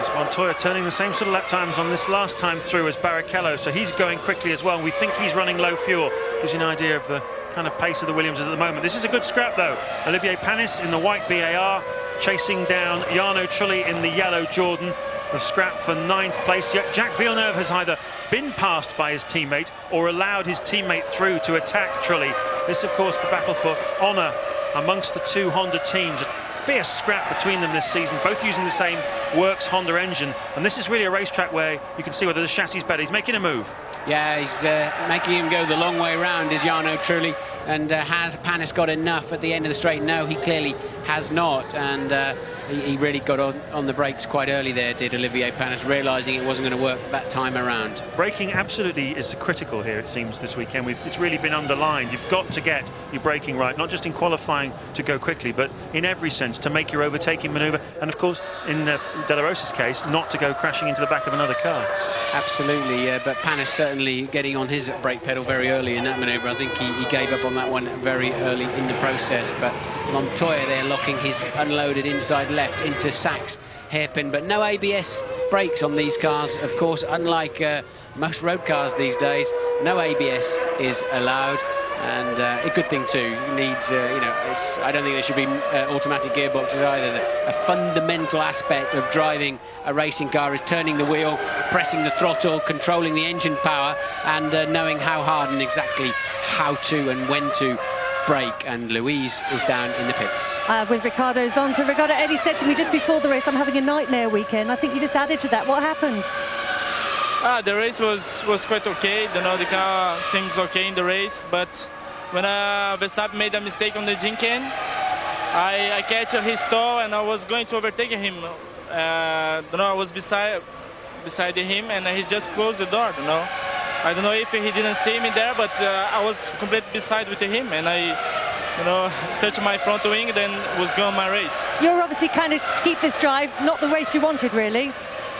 It's Montoya turning the same sort of lap times on this last time through as Barrichello, so he's going quickly as well. We think he's running low fuel. Gives you an idea of the kind of pace of the Williams at the moment. This is a good scrap though. Olivier Panis in the white BAR, chasing down Jarno Trulli in the yellow Jordan. The scrap for 9th place. Jacques Villeneuve has either been passed by his teammate or allowed his teammate through to attack Trulli. This, of course, the battle for honour amongst the two Honda teams. A fierce scrap between them this season, both using the same Works Honda engine. And this is really a racetrack where you can see whether the chassis is better. He's making a move. Yeah, he's making him go the long way round, is Jarno Trulli. And has Panis got enough at the end of the straight? No, he clearly has not. And he really got on the brakes quite early there, did Olivier Panis, realising it wasn't going to work that time around. Braking absolutely is critical here, it seems, this weekend. It's really been underlined. You've got to get your braking right, not just in qualifying to go quickly, but in every sense to make your overtaking manoeuvre. And, of course, in De La Rosa's case, not to go crashing into the back of another car. Absolutely, but Panis certainly getting on his brake pedal very early in that manoeuvre. I think he gave up on that one very early in the process. But Montoya there locking his unloaded inside left into Sachs hairpin, but no ABS brakes on these cars, of course, unlike most road cars these days. No ABS is allowed, and a good thing too. Needs, I don't think there should be automatic gearboxes either. A fundamental aspect of driving a racing car is turning the wheel, pressing the throttle, controlling the engine power, and knowing how hard and exactly how to and when to brake. And Louise is down in the pits. With Riccardo Zonta. Riccardo, Eddie said to me just before the race, I'm having a nightmare weekend. I think you just added to that. What happened? The race was quite okay. The car seems okay in the race, but when Verstappen made a mistake on the Jinken, I catch his toe and I was going to overtake him. I was beside him and he just closed the door. I don't know if he didn't see me there, but I was completely beside with him, and I, touched my front wing, then was going my race. You're obviously kind of keep this drive, not the race you wanted, really.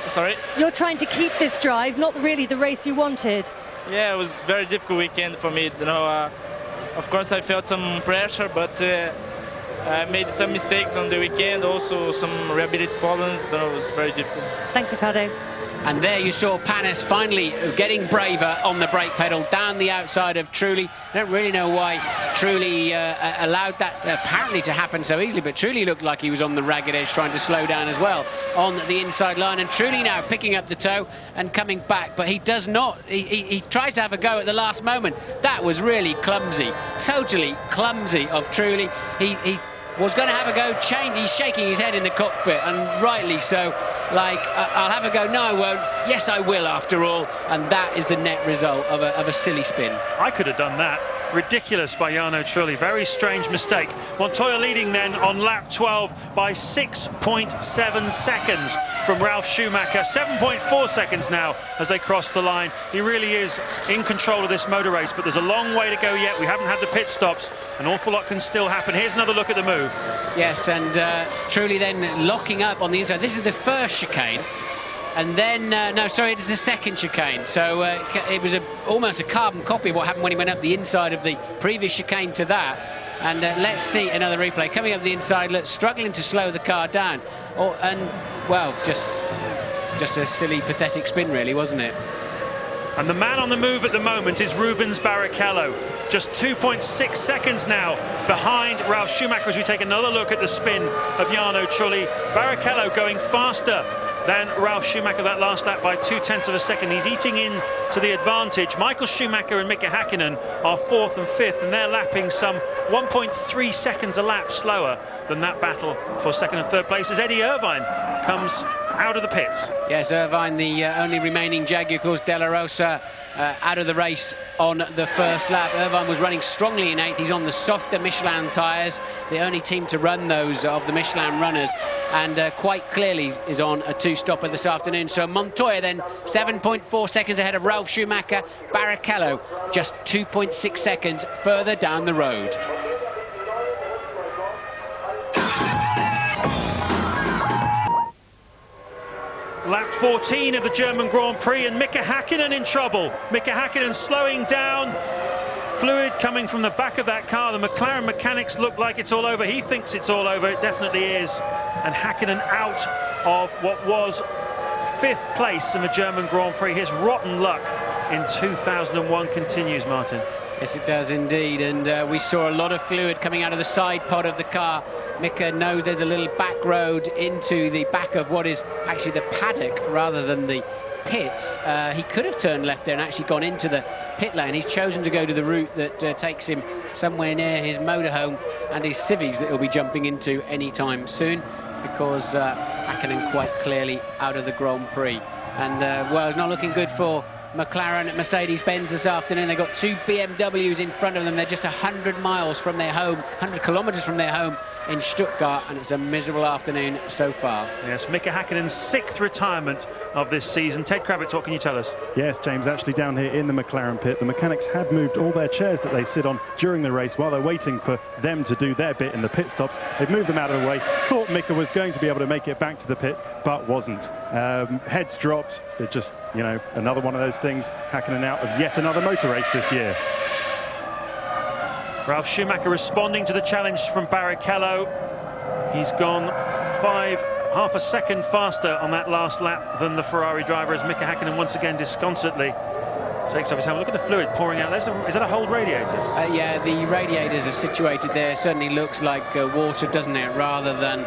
Sorry? You're trying to keep this drive, not really the race you wanted. Yeah, it was a very difficult weekend for me. Of course, I felt some pressure, but I made some mistakes on the weekend, also some reliability problems. It was very difficult. Thanks, Riccardo. And there you saw Panis finally getting braver on the brake pedal down the outside of Trulli. I don't really know why Trulli allowed that apparently to happen so easily, but Trulli looked like he was on the ragged edge trying to slow down as well on the inside line. And Trulli now picking up the toe and coming back, but he does not. He tries to have a go at the last moment. That was really clumsy, totally clumsy of Trulli. He was going to have a go, he's shaking his head in the cockpit, and rightly so, like, I'll have a go, no I won't, yes I will after all, and that is the net result of a silly spin. I could have done that. Ridiculous by Jarno Trulli, very strange mistake. Montoya leading then on lap 12 by 6.7 seconds from Ralf Schumacher, 7.4 seconds now as they cross the line. He really is in control of this motor race, but there's a long way to go yet. We haven't had the pit stops. An awful lot can still happen. Here's another look at the move. Yes, and Trulli then locking up on the inside. This is the first chicane. And then, no, sorry, it's the second chicane. So it was almost a carbon copy of what happened when he went up the inside of the previous chicane to that. And let's see another replay. Coming up the inside, struggling to slow the car down. Well, just a silly, pathetic spin, really, wasn't it? And the man on the move at the moment is Rubens Barrichello. Just 2.6 seconds now behind Ralf Schumacher as we take another look at the spin of Jarno Trulli. Barrichello going faster than Ralf Schumacher that last lap by 0.2 of a second. He's eating into the advantage. Michael Schumacher and Mika Häkkinen are 4th and 5th, and they're lapping some 1.3 seconds a lap slower than that battle for 2nd and 3rd place as Eddie Irvine comes out of the pits. Yes, Irvine, the only remaining Jaguar, of course, De La Rosa out of the race on the first lap. Irvine was running strongly in 8th. He's on the softer Michelin tyres, the only team to run those of the Michelin runners, and quite clearly is on a 2-stopper this afternoon. So Montoya then 7.4 seconds ahead of Ralf Schumacher. Barrichello just 2.6 seconds further down the road. Lap 14 of the German Grand Prix, and Mika Häkkinen in trouble. Mika Häkkinen slowing down. Fluid coming from the back of that car. The McLaren mechanics look like it's all over. He thinks it's all over. It definitely is. And Häkkinen out of what was 5th place in the German Grand Prix. His rotten luck in 2001 continues, Martin. Yes, it does indeed, and we saw a lot of fluid coming out of the side pod of the car Mika knows there's a little back road into the back of what is actually the paddock rather than the pits. He could have turned left there and actually gone into the pit lane. He's chosen to go to the route that takes him somewhere near his motorhome and his civvies that he'll be jumping into anytime soon, because Hakkinen quite clearly out of the Grand Prix. And well, it's not looking good for McLaren at Mercedes-Benz this afternoon. They've got 2 BMWs in front of them. They're just 100 miles from their home, 100 kilometers from their home in Stuttgart, and it's a miserable afternoon so far. Yes, Mika Hakkinen's 6th retirement of this season. Ted Kravitz, what can you tell us? Yes, James, actually down here in the McLaren pit, the mechanics had moved all their chairs that they sit on during the race while they're waiting for them to do their bit in the pit stops. They've moved them out of the way. Thought Mika was going to be able to make it back to the pit, but wasn't. Heads dropped. It just, you know, another one of those things. Hakkinen out of yet another motor race this year. Ralf Schumacher responding to the challenge from Barrichello. He's gone half a second faster on that last lap than the Ferrari driver, as Mika Hakkinen once again disconsolately takes off his helmet. Look at the fluid pouring out. Is that a whole radiator? Yeah, the radiators are situated there. Certainly looks like water, doesn't it? Rather than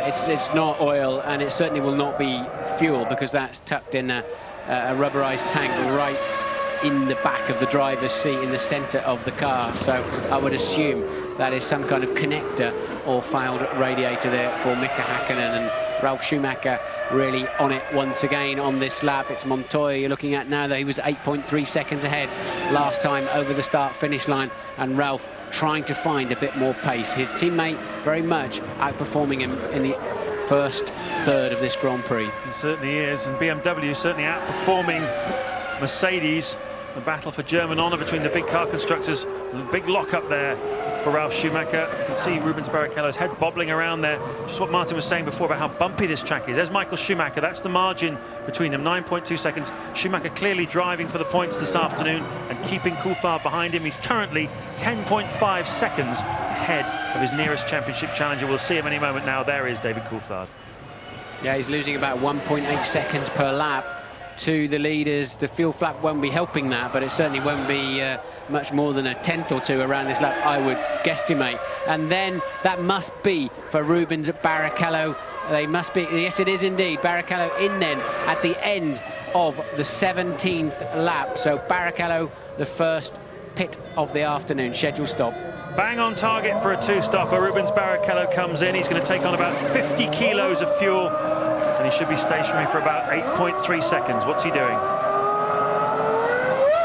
it's not oil, and it certainly will not be fuel, because that's tucked in a rubberized tank right in the back of the driver's seat in the center of the car. So I would assume that is some kind of connector or failed radiator there for Mika Hakkinen. And Ralf Schumacher really on it once again on this lap. It's Montoya you're looking at now, that he was 8.3 seconds ahead last time over the start-finish line, and Ralf trying to find a bit more pace. His teammate very much outperforming him in the first third of this Grand Prix. He certainly is, and BMW certainly outperforming Mercedes. The battle for German honour between the big car constructors. The big lock-up there for Ralf Schumacher. You can see Rubens Barrichello's head bobbling around there. Just what Martin was saying before about how bumpy this track is. There's Michael Schumacher. That's the margin between them, 9.2 seconds. Schumacher clearly driving for the points this afternoon and keeping Coulthard behind him. He's currently 10.5 seconds ahead of his nearest championship challenger. We'll see him any moment now. There is David Coulthard. Yeah, he's losing about 1.8 seconds per lap to the leaders. The fuel flap won't be helping that, but it certainly won't be much more than a tenth or two around this lap, I would guesstimate. And then that must be for Rubens Barrichello. They must be, yes it is indeed, Barrichello in then at the end of the 17th lap. So Barrichello, the first pit of the afternoon, scheduled stop. Bang on target for a two-stopper. Rubens Barrichello comes in. He's going to take on about 50 kilos of fuel, and he should be stationary for about 8.3 seconds. What's he doing?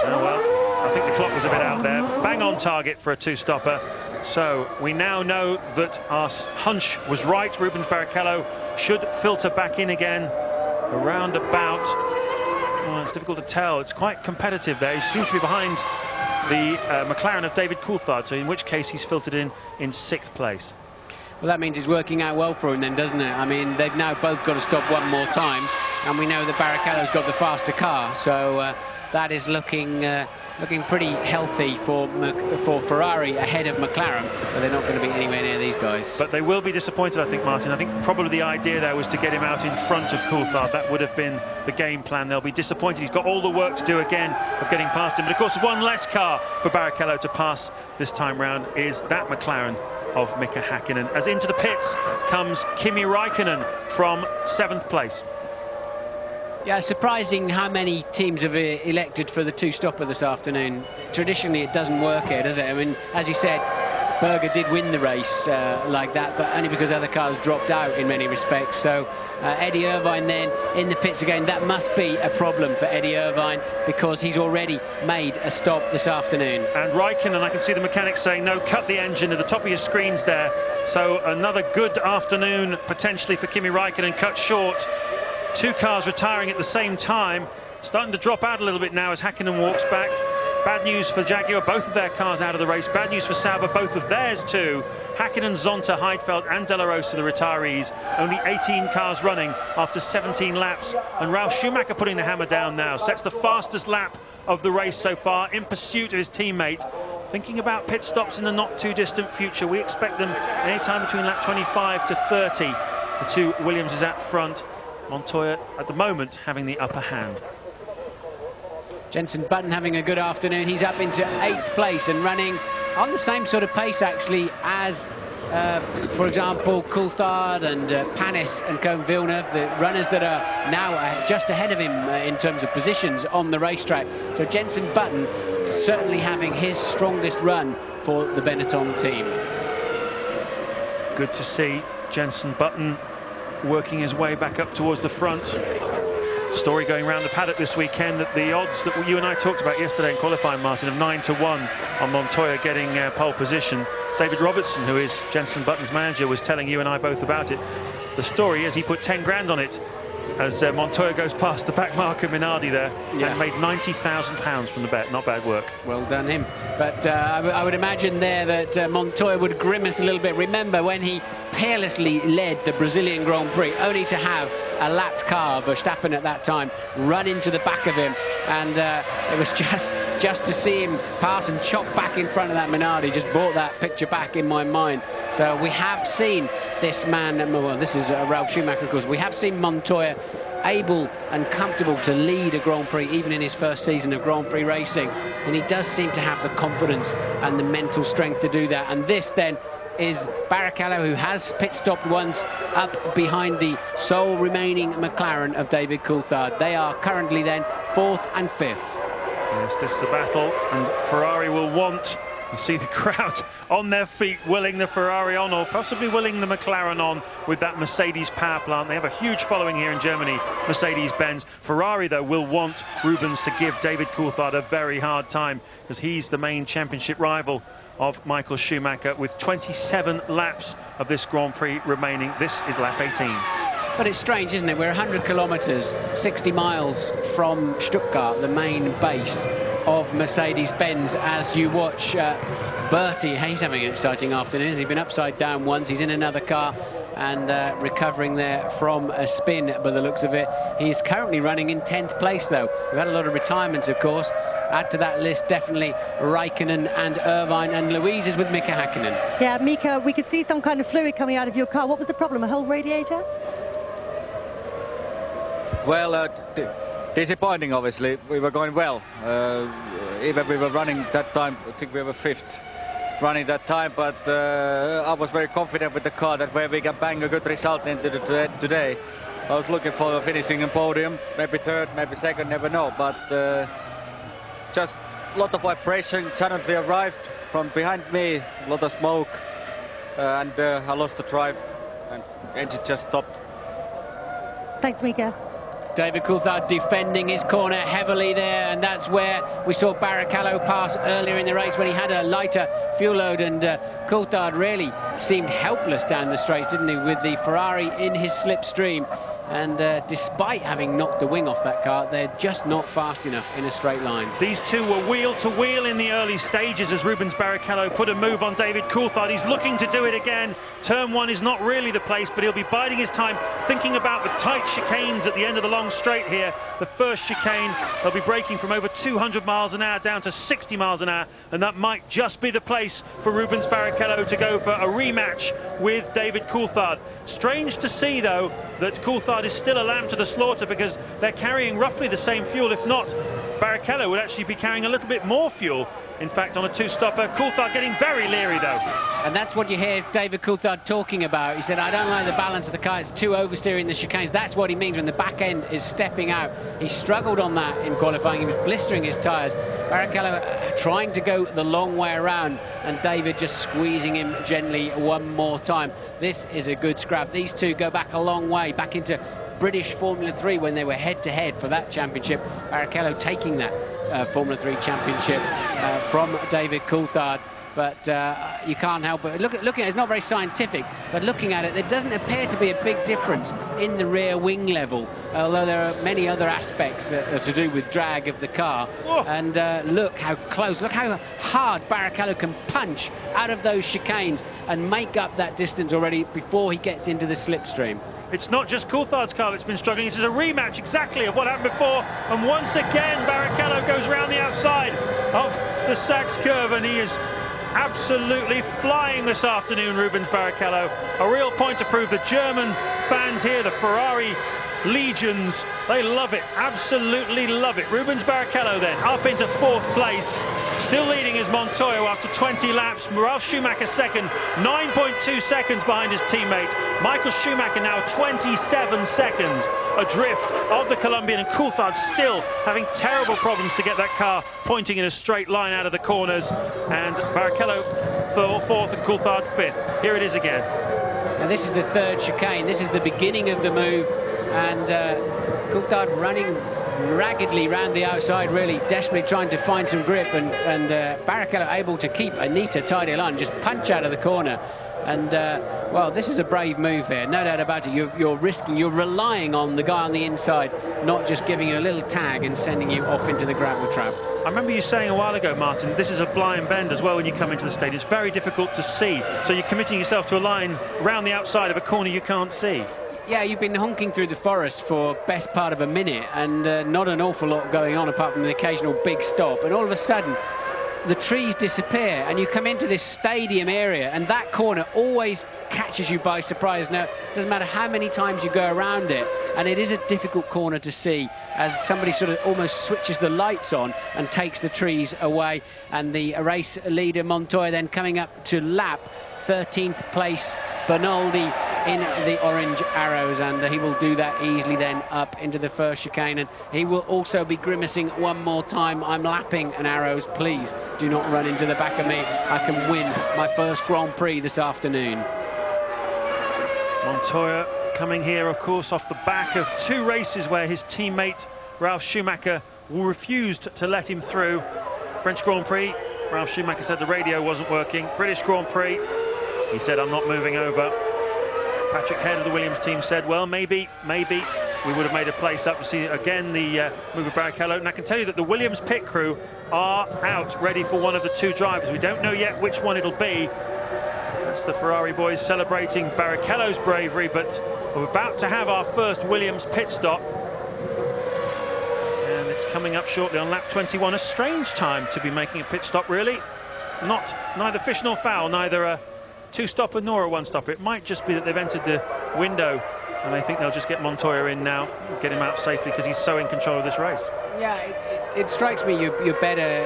Oh, well, I think the clock was a bit out there. Bang on target for a two-stopper. So we now know that our hunch was right. Rubens Barrichello should filter back in again around about... Oh, it's difficult to tell. It's quite competitive there. He seems to be behind the McLaren of David Coulthard, so in which case he's filtered in 6th place. Well, that means it's working out well for him then, doesn't it? I mean, they've now both got to stop one more time, and we know that Barrichello's got the faster car, so that is looking pretty healthy for Ferrari ahead of McLaren, but they're not going to be anywhere near these guys. But they will be disappointed, I think, Martin. I think probably the idea there was to get him out in front of Coulthard. That would have been the game plan. They'll be disappointed. He's got all the work to do again of getting past him. But of course, one less car for Barrichello to pass this time round is that McLaren of Mika Hakkinen. As into the pits comes Kimi Räikkönen from 7th place. Yeah, surprising how many teams have elected for the two-stopper this afternoon. Traditionally, it doesn't work here, does it? I mean, as you said, Berger did win the race like that, but only because other cars dropped out in many respects. So Eddie Irvine then in the pits again. That must be a problem for Eddie Irvine, because he's already made a stop this afternoon. And Räikkönen, I can see the mechanics saying, no, cut the engine at the top of your screens there. So another good afternoon potentially for Kimi Räikkönen, cut short. Two cars retiring at the same time, starting to drop out a little bit now as Hakkinen walks back. Bad news for Jaguar, both of their cars out of the race. Bad news for Sauber, both of theirs too. Hakkinen, Zonta, Heidfeld and De La Rosa, the retirees. Only 18 cars running after 17 laps. And Ralf Schumacher putting the hammer down now. Sets the fastest lap of the race so far in pursuit of his teammate. Thinking about pit stops in the not too distant future. We expect them anytime between lap 25 to 30. The two Williamses at front. Montoya at the moment having the upper hand. Jenson Button having a good afternoon. He's up into 8th place and running on the same sort of pace actually as for example, Coulthard and Panis and Koen Villeneuve, the runners that are now just ahead of him in terms of positions on the racetrack. So Jenson Button certainly having his strongest run for the Benetton team. Good to see Jenson Button working his way back up towards the front. Story going around the paddock this weekend that the odds that you and I talked about yesterday in qualifying, Martin, of 9-1 on Montoya getting pole position. David Robertson, who is Jenson Button's manager, was telling you and I both about it. The story is he put 10 grand on it as Montoya goes past the back marker Minardi there, and made £90,000 from the bet. Not bad work. Well done him. But I would imagine there that Montoya would grimace a little bit. Remember when he peerlessly led the Brazilian Grand Prix, only to have a lapped car, Verstappen at that time, run into the back of him, and it was just to see him pass and chop back in front of that Minardi just brought that picture back in my mind. So we have seen this man, well, this is Ralf Schumacher, of course. We have seen Montoya able and comfortable to lead a Grand Prix, even in his first season of Grand Prix racing, and he does seem to have the confidence and the mental strength to do that. And this then is Barrichello, who has pit stopped once, up behind the sole remaining McLaren of David Coulthard. They are currently then 4th and 5th. Yes, this is a battle, and Ferrari will want, you see the crowd on their feet, willing the Ferrari on, or possibly willing the McLaren on with that Mercedes power plant. They have a huge following here in Germany, Mercedes-Benz. Ferrari, though, will want Rubens to give David Coulthard a very hard time, because he's the main championship rival of Michael Schumacher, with 27 laps of this Grand Prix remaining. This is lap 18. But it's strange, isn't it? We're 100 kilometres, 60 miles from Stuttgart, the main base of Mercedes-Benz, as you watch Bertie. He's having an exciting afternoon. He's been upside down once. He's in another car and recovering there from a spin by the looks of it. He's currently running in 10th place, though. We've had a lot of retirements, of course. Add to that list definitely Raikkonen and Irvine, and Louise is with Mika Hakkinen. Yeah, Mika, we could see some kind of fluid coming out of your car. What was the problem, a whole radiator? Well, disappointing, obviously. We were going well. Even we were running that time, I think we were 5th running that time, but I was very confident with the car that where we can bang a good result into today. I was looking for finishing a podium, maybe 3rd, maybe 2nd, never know, but just a lot of vibration. Suddenly arrived from behind me, a lot of smoke, and I lost the drive, and engine just stopped. Thanks, Mika. David Coulthard defending his corner heavily there, and that's where we saw Barrichello pass earlier in the race when he had a lighter fuel load, and Coulthard really seemed helpless down the straights, didn't he, with the Ferrari in his slipstream. And despite having knocked the wing off that car, they're just not fast enough in a straight line. These two were wheel to wheel in the early stages as Rubens Barrichello put a move on David Coulthard. He's looking to do it again. Turn 1 is not really the place, but he'll be biding his time, thinking about the tight chicanes at the end of the long straight here. The first chicane, they'll be braking from over 200 miles an hour down to 60 miles an hour, and that might just be the place for Rubens Barrichello to go for a rematch with David Coulthard. Strange to see, though, that Coulthard is still a lamb to the slaughter, because they're carrying roughly the same fuel. If not, Barrichello would actually be carrying a little bit more fuel, in fact, on a two-stopper. Coulthard getting very leery, though. And that's what you hear David Coulthard talking about. He said, I don't like the balance of the car. It's too oversteering the chicanes. That's what he means when the back end is stepping out. He struggled on that in qualifying. He was blistering his tyres. Barrichello trying to go the long way around, and David just squeezing him gently one more time. This is a good scrap. These two go back a long way, back into British Formula 3 when they were head-to-head for that championship. Barrichello taking that Formula 3 championship from David Coulthard. But you can't help but looking at it, it's not very scientific, but looking at it, there doesn't appear to be a big difference in the rear wing level, although there are many other aspects that are to do with drag of the car. And look how close, look how hard Barrichello can punch out of those chicanes and make up that distance already before he gets into the slipstream. It's not just Coulthard's car that's been struggling. This is a rematch exactly of what happened before. And once again, Barrichello goes around the outside of the Sachs curve, and he is absolutely flying this afternoon, Rubens Barrichello. A real point to prove the German fans here, the Ferrari legions. They love it, absolutely love it. Rubens Barrichello then up into 4th place. Still leading is Montoya after 20 laps. Ralf Schumacher second, 9.2 seconds behind his teammate. Michael Schumacher now 27 seconds adrift of the Colombian, and Coulthard still having terrible problems to get that car pointing in a straight line out of the corners. And Barrichello 4th and Coulthard 5th. Here it is again. Now this is the 3rd chicane. This is the beginning of the move, and Coulthard running raggedly round the outside, really desperately trying to find some grip, and Barrichello able to keep a neater, tidier line, just punch out of the corner. And well, this is a brave move here, no doubt about it. You're risking, you're relying on the guy on the inside, not just giving you a little tag and sending you off into the gravel trap. I remember you saying a while ago, Martin, this is a blind bend as well when you come into the stadium. It's very difficult to see, so you're committing yourself to a line round the outside of a corner you can't see. Yeah, you've been honking through the forest for best part of a minute, and not an awful lot going on apart from the occasional big stop, and all of a sudden the trees disappear and you come into this stadium area, and that corner always catches you by surprise. Now, it doesn't matter how many times you go around it, and it is a difficult corner to see as somebody sort of almost switches the lights on and takes the trees away. And the race leader Montoya then coming up to lap 13th place, Bernaldi in the orange arrows, and he will do that easily then up into the 1st chicane, and he will also be grimacing one more time. I'm lapping an arrows, please do not run into the back of me. I can win my 1st Grand Prix this afternoon. Montoya coming here, of course, off the back of 2 races where his teammate Ralf Schumacher refused to let him through. French Grand Prix, Ralf Schumacher said the radio wasn't working. British Grand Prix, he said, I'm not moving over. Patrick Head of the Williams team said, well, maybe we would have made a place up. You see again the move of Barrichello. And I can tell you that the Williams pit crew are out ready for one of the 2 drivers. We don't know yet which one it'll be. That's the Ferrari boys celebrating Barrichello's bravery, but we're about to have our first Williams pit stop. And it's coming up shortly on lap 21. A strange time to be making a pit stop, really. Neither fish nor fowl, neither a 2-stopper nor a 1-stopper. It might just be that they've entered the window and they think they'll just get Montoya in now, get him out safely because he's so in control of this race. Yeah, it strikes me you're better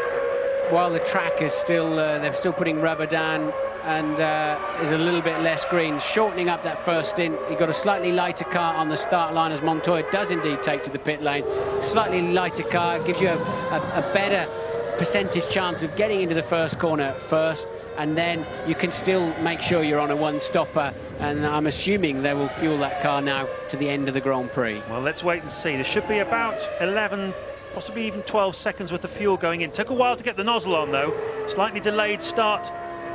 while the track is still, they're still putting rubber down and is a little bit less green, shortening up that 1st stint. You've got a slightly lighter car on the start line as Montoya does indeed take to the pit lane. Slightly lighter car gives you a better percentage chance of getting into the 1st corner first, and then you can still make sure you're on a 1-stopper, and I'm assuming they will fuel that car now to the end of the Grand Prix. Well, let's wait and see. There should be about 11, possibly even 12 seconds worth of fuel going in. Took a while to get the nozzle on, though. Slightly delayed start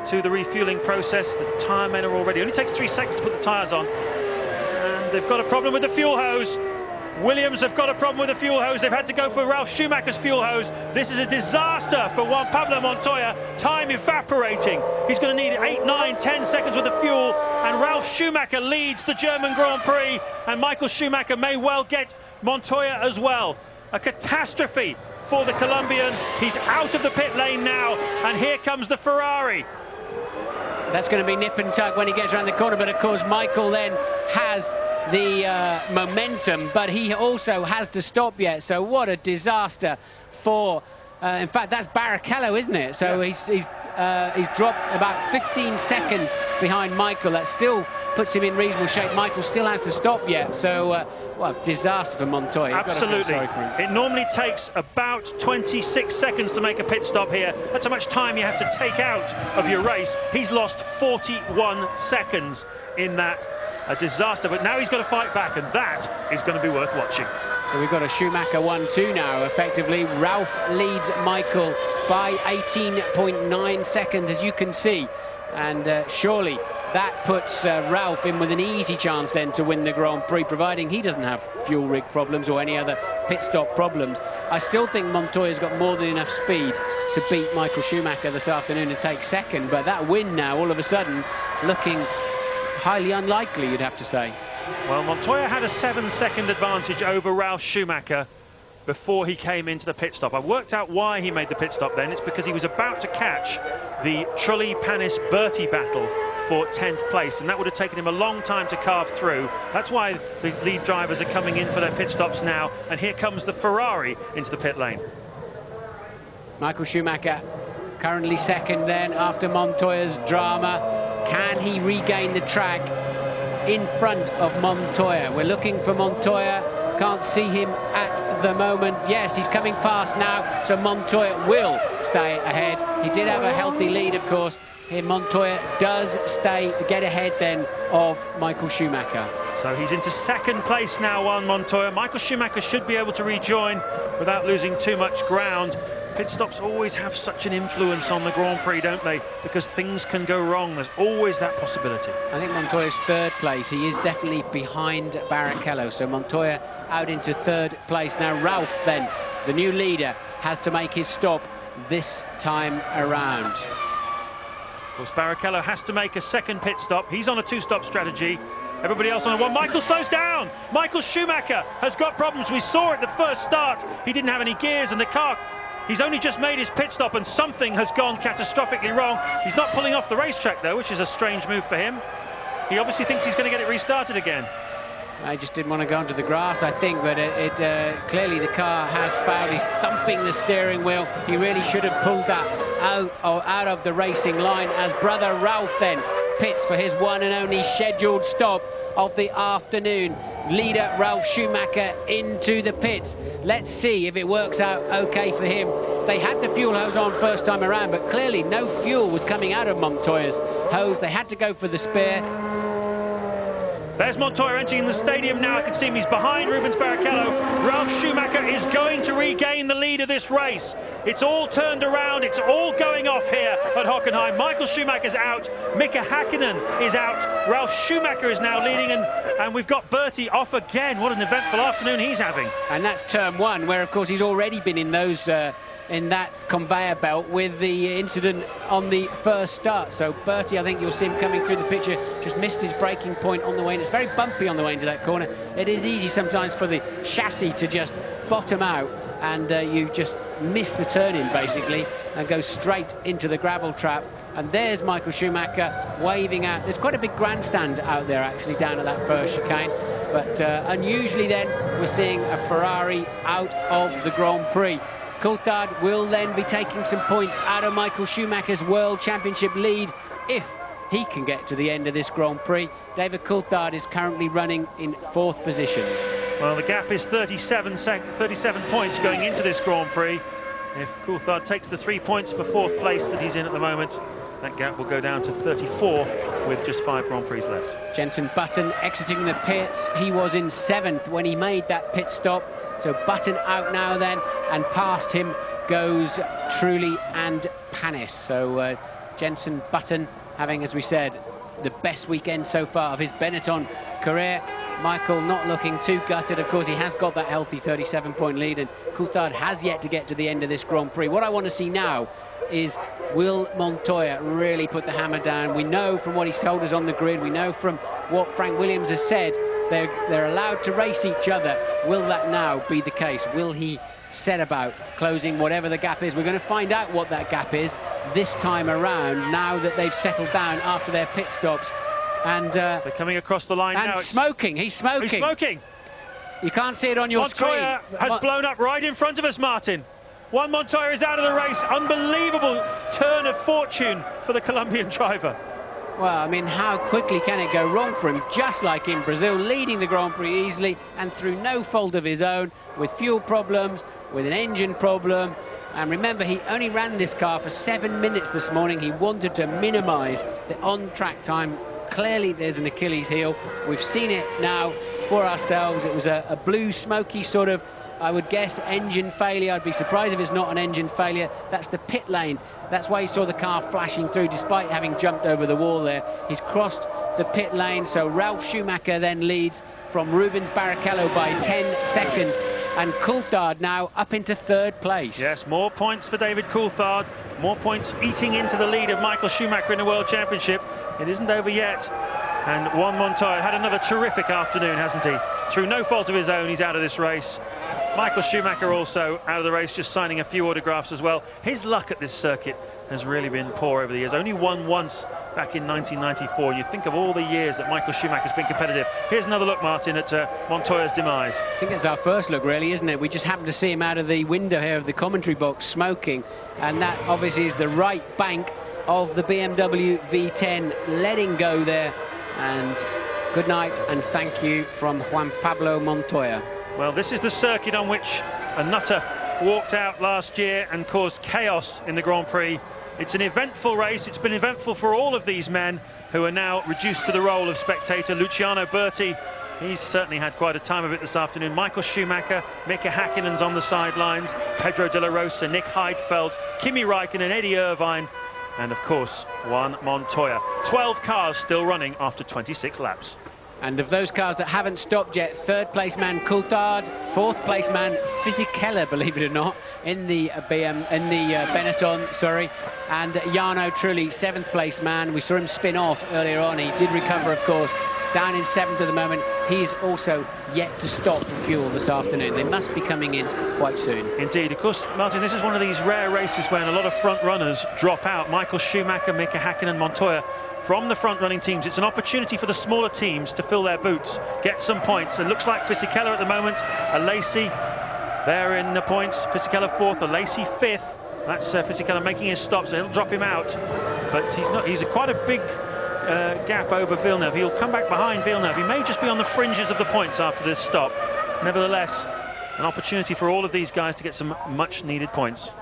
to the refueling process. The tyre men are already. It only takes 3 seconds to put the tyres on. And they've got a problem with the fuel hose. Williams have got a problem with the fuel hose. They've had to go for Ralf Schumacher's fuel hose. This is a disaster for Juan Pablo Montoya. Time evaporating. He's going to need 8, 9, 10 seconds with the fuel. And Ralf Schumacher leads the German Grand Prix. And Michael Schumacher may well get Montoya as well. A catastrophe for the Colombian. He's out of the pit lane now. And here comes the Ferrari. That's going to be nip and tuck when he gets around the corner. But of course, Michael then has the momentum, but he also has to stop yet. So what a disaster for in fact, that's Barrichello, isn't it? So yeah. He's dropped about 15 seconds behind Michael. That still puts him in reasonable shape. Michael still has to stop yet. So well, disaster for Montoya. Absolutely. It normally takes about 26 seconds to make a pit stop here. That's how much time you have to take out of your race. He's lost 41 seconds in that. A disaster, but now he's got to fight back, and that is going to be worth watching. So we've got a Schumacher 1-2 now, effectively. Ralf leads Michael by 18.9 seconds, as you can see. And surely that puts Ralf in with an easy chance then to win the Grand Prix, providing he doesn't have fuel rig problems or any other pit stop problems. I still think Montoya's got more than enough speed to beat Michael Schumacher this afternoon and take second, but that win now, all of a sudden, looking highly unlikely, you'd have to say. Well, Montoya had a 7-second advantage over Ralf Schumacher before he came into the pit stop. I worked out why he made the pit stop then. It's because he was about to catch the Trulli Panis Berti battle for 10th place, and that would have taken him a long time to carve through. That's why the lead drivers are coming in for their pit stops now, and here comes the Ferrari into the pit lane. Michael Schumacher currently second then after Montoya's drama. Can he regain the track in front of Montoya? We're looking for Montoya. Can't see him at the moment. Yes, he's coming past now, so Montoya will stay ahead. He did have a healthy lead, of course. Here Montoya does get ahead then of Michael Schumacher. So he's into second place now, Juan Montoya. Michael Schumacher should be able to rejoin without losing too much ground. Pit stops always have such an influence on the Grand Prix, don't they? Because things can go wrong. There's always that possibility. I think Montoya's third place. He is definitely behind Barrichello. So Montoya out into third place. Now Ralph, then, the new leader, has to make his stop this time around. Of course, Barrichello has to make a second pit stop. He's on a two-stop strategy. Everybody else on a one. Michael slows down. Michael Schumacher has got problems. We saw it the first start. He didn't have any gears and the car... He's only just made his pit stop and something has gone catastrophically wrong. He's not pulling off the racetrack, though, which is a strange move for him. He obviously thinks he's going to get it restarted again. I just didn't want to go onto the grass, I think, but clearly the car has failed. He's thumping the steering wheel. He really should have pulled that out of the racing line as brother Ralph then pits for his one and only scheduled stop of the afternoon. Leader Ralf Schumacher into the pits. Let's see if it works out okay for him. They had the fuel hose on first time around, but clearly no fuel was coming out of Montoya's hose. They had to go for the spare. There's Montoya entering the stadium now. I can see him. He's behind Rubens Barrichello. Ralf Schumacher is going to regain the lead of this race. It's all turned around. It's all going off here at Hockenheim. Michael Schumacher's out. Mika Hakkinen is out. Ralf Schumacher is now leading, and we've got Bertie off again. What an eventful afternoon he's having. And that's turn one, where, of course, he's already been in those... in that conveyor belt with the incident on the first start. So Bertie, I think you'll see him coming through the picture, just missed his braking point on the way in. It's very bumpy on the way into that corner. It is easy sometimes for the chassis to just bottom out and you just miss the turn-in basically and go straight into the gravel trap. And there's Michael Schumacher waving out. There's quite a big grandstand out there actually down at that first chicane. But unusually then we're seeing a Ferrari out of the Grand Prix. Coulthard will then be taking some points out of Michael Schumacher's World Championship lead if he can get to the end of this Grand Prix. David Coulthard is currently running in fourth position. Well, the gap is 37 points going into this Grand Prix. If Coulthard takes the 3 points for fourth place that he's in at the moment, that gap will go down to 34 with just 5 Grand Prix left. Jenson Button exiting the pits. He was in 7th when he made that pit stop. So Button out now then, and past him goes Trulli and Panis. So Jenson Button having, as we said, the best weekend so far of his Benetton career. Michael not looking too gutted. Of course, he has got that healthy 37-point lead, and Coulthard has yet to get to the end of this Grand Prix. What I want to see now is, will Montoya really put the hammer down? We know from what he's told us on the grid, we know from what Frank Williams has said, they're allowed to race each other. Will that now be the case? Will he set about closing whatever the gap is? We're going to find out what that gap is this time around, now that they've settled down after their pit stops. And they're coming across the line now. Smoking. He's smoking. He's smoking. You can't see it on your screen. Montoya has blown up right in front of us, Martin. Juan Montoya is out of the race. Unbelievable turn of fortune for the Colombian driver. Well, I mean, how quickly can it go wrong for him? Just like in Brazil, leading the Grand Prix easily and through no fault of his own, with fuel problems, with an engine problem. And remember, he only ran this car for 7 minutes this morning. He wanted to minimise the on-track time. Clearly, there's an Achilles heel. We've seen it now for ourselves. It was a blue, smoky sort of, I would guess, engine failure. I'd be surprised if it's not an engine failure. That's the pit lane. That's why you saw the car flashing through, despite having jumped over the wall there. He's crossed the pit lane, so Ralf Schumacher then leads from Rubens Barrichello by 10 seconds. And Coulthard now up into third place. Yes, more points for David Coulthard. More points eating into the lead of Michael Schumacher in the World Championship. It isn't over yet. And Juan Montoya had another terrific afternoon, hasn't he? Through no fault of his own, he's out of this race. Michael Schumacher also out of the race, just signing a few autographs as well. His luck at this circuit has really been poor over the years. Only won once back in 1994. You think of all the years that Michael Schumacher's been competitive. Here's another look, Martin, at Montoya's demise. I think it's our first look, really, isn't it? We just happened to see him out of the window here of the commentary box smoking, and that obviously is the right bank of the BMW V10 letting go there. And good night and thank you from Juan Pablo Montoya. Well, this is the circuit on which a nutter walked out last year and caused chaos in the Grand Prix. It's an eventful race. It's been eventful for all of these men who are now reduced to the role of spectator. Luciano Berti, he's certainly had quite a time of it this afternoon. Michael Schumacher, Mika Häkkinen's on the sidelines, Pedro de la Rosa, Nick Heidfeld, Kimi Räikkönen, Eddie Irvine, and of course Juan Montoya. 12 cars still running after 26 laps. And of those cars that haven't stopped yet, third place man Coulthard, fourth place man Fisichella, believe it or not, in the Benetton, sorry, and Jarno Trulli, seventh place man. We saw him spin off earlier on. He did recover, of course, down in seventh at the moment. He's also yet to stop for fuel this afternoon. They must be coming in quite soon. Indeed. Of course, Martin, this is one of these rare races when a lot of front runners drop out. Michael Schumacher, Mika Häkkinen, Montoya. From the front-running teams, it's an opportunity for the smaller teams to fill their boots, get some points. It looks like Fisichella at the moment, Alesi there in the points. Fisichella fourth, Alesi fifth. That's Fisichella making his stop, so he'll drop him out. But he's not. He's quite a big gap over Villeneuve. He'll come back behind Villeneuve. He may just be on the fringes of the points after this stop. Nevertheless, an opportunity for all of these guys to get some much-needed points.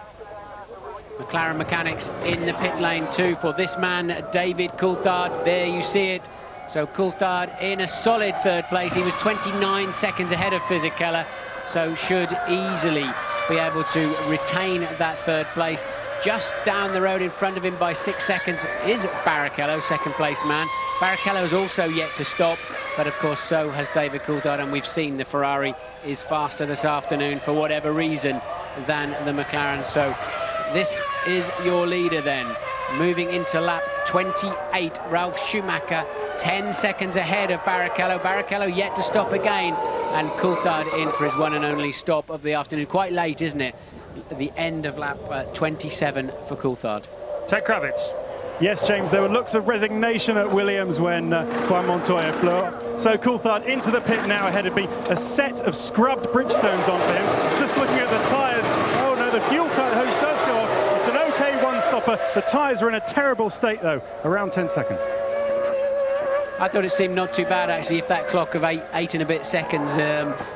McLaren mechanics in the pit lane too for this man, David Coulthard. There you see it. So Coulthard in a solid third place. He was 29 seconds ahead of Fisichella, so should easily be able to retain that third place. Just down the road in front of him by 6 seconds is Barrichello, second place man. Barrichello is also yet to stop, but of course so has David Coulthard, and we've seen the Ferrari is faster this afternoon for whatever reason than the McLaren. So this is your leader then. Moving into lap 28, Ralf Schumacher, 10 seconds ahead of Barrichello. Barrichello yet to stop again, and Coulthard in for his one and only stop of the afternoon. Quite late, isn't it? At the end of lap 27 for Coulthard. Ted Kravitz. Yes, James, there were looks of resignation at Williams when Juan Montoya flew up. So Coulthard into the pit now ahead of me. A set of scrubbed Bridgestones on for him. Just looking at the tyres. Oh no, the fuel tank hose does go off. It's an okay one-stopper. The tyres are in a terrible state though, around 10 seconds. I thought it seemed not too bad actually. If that clock of eight and a bit seconds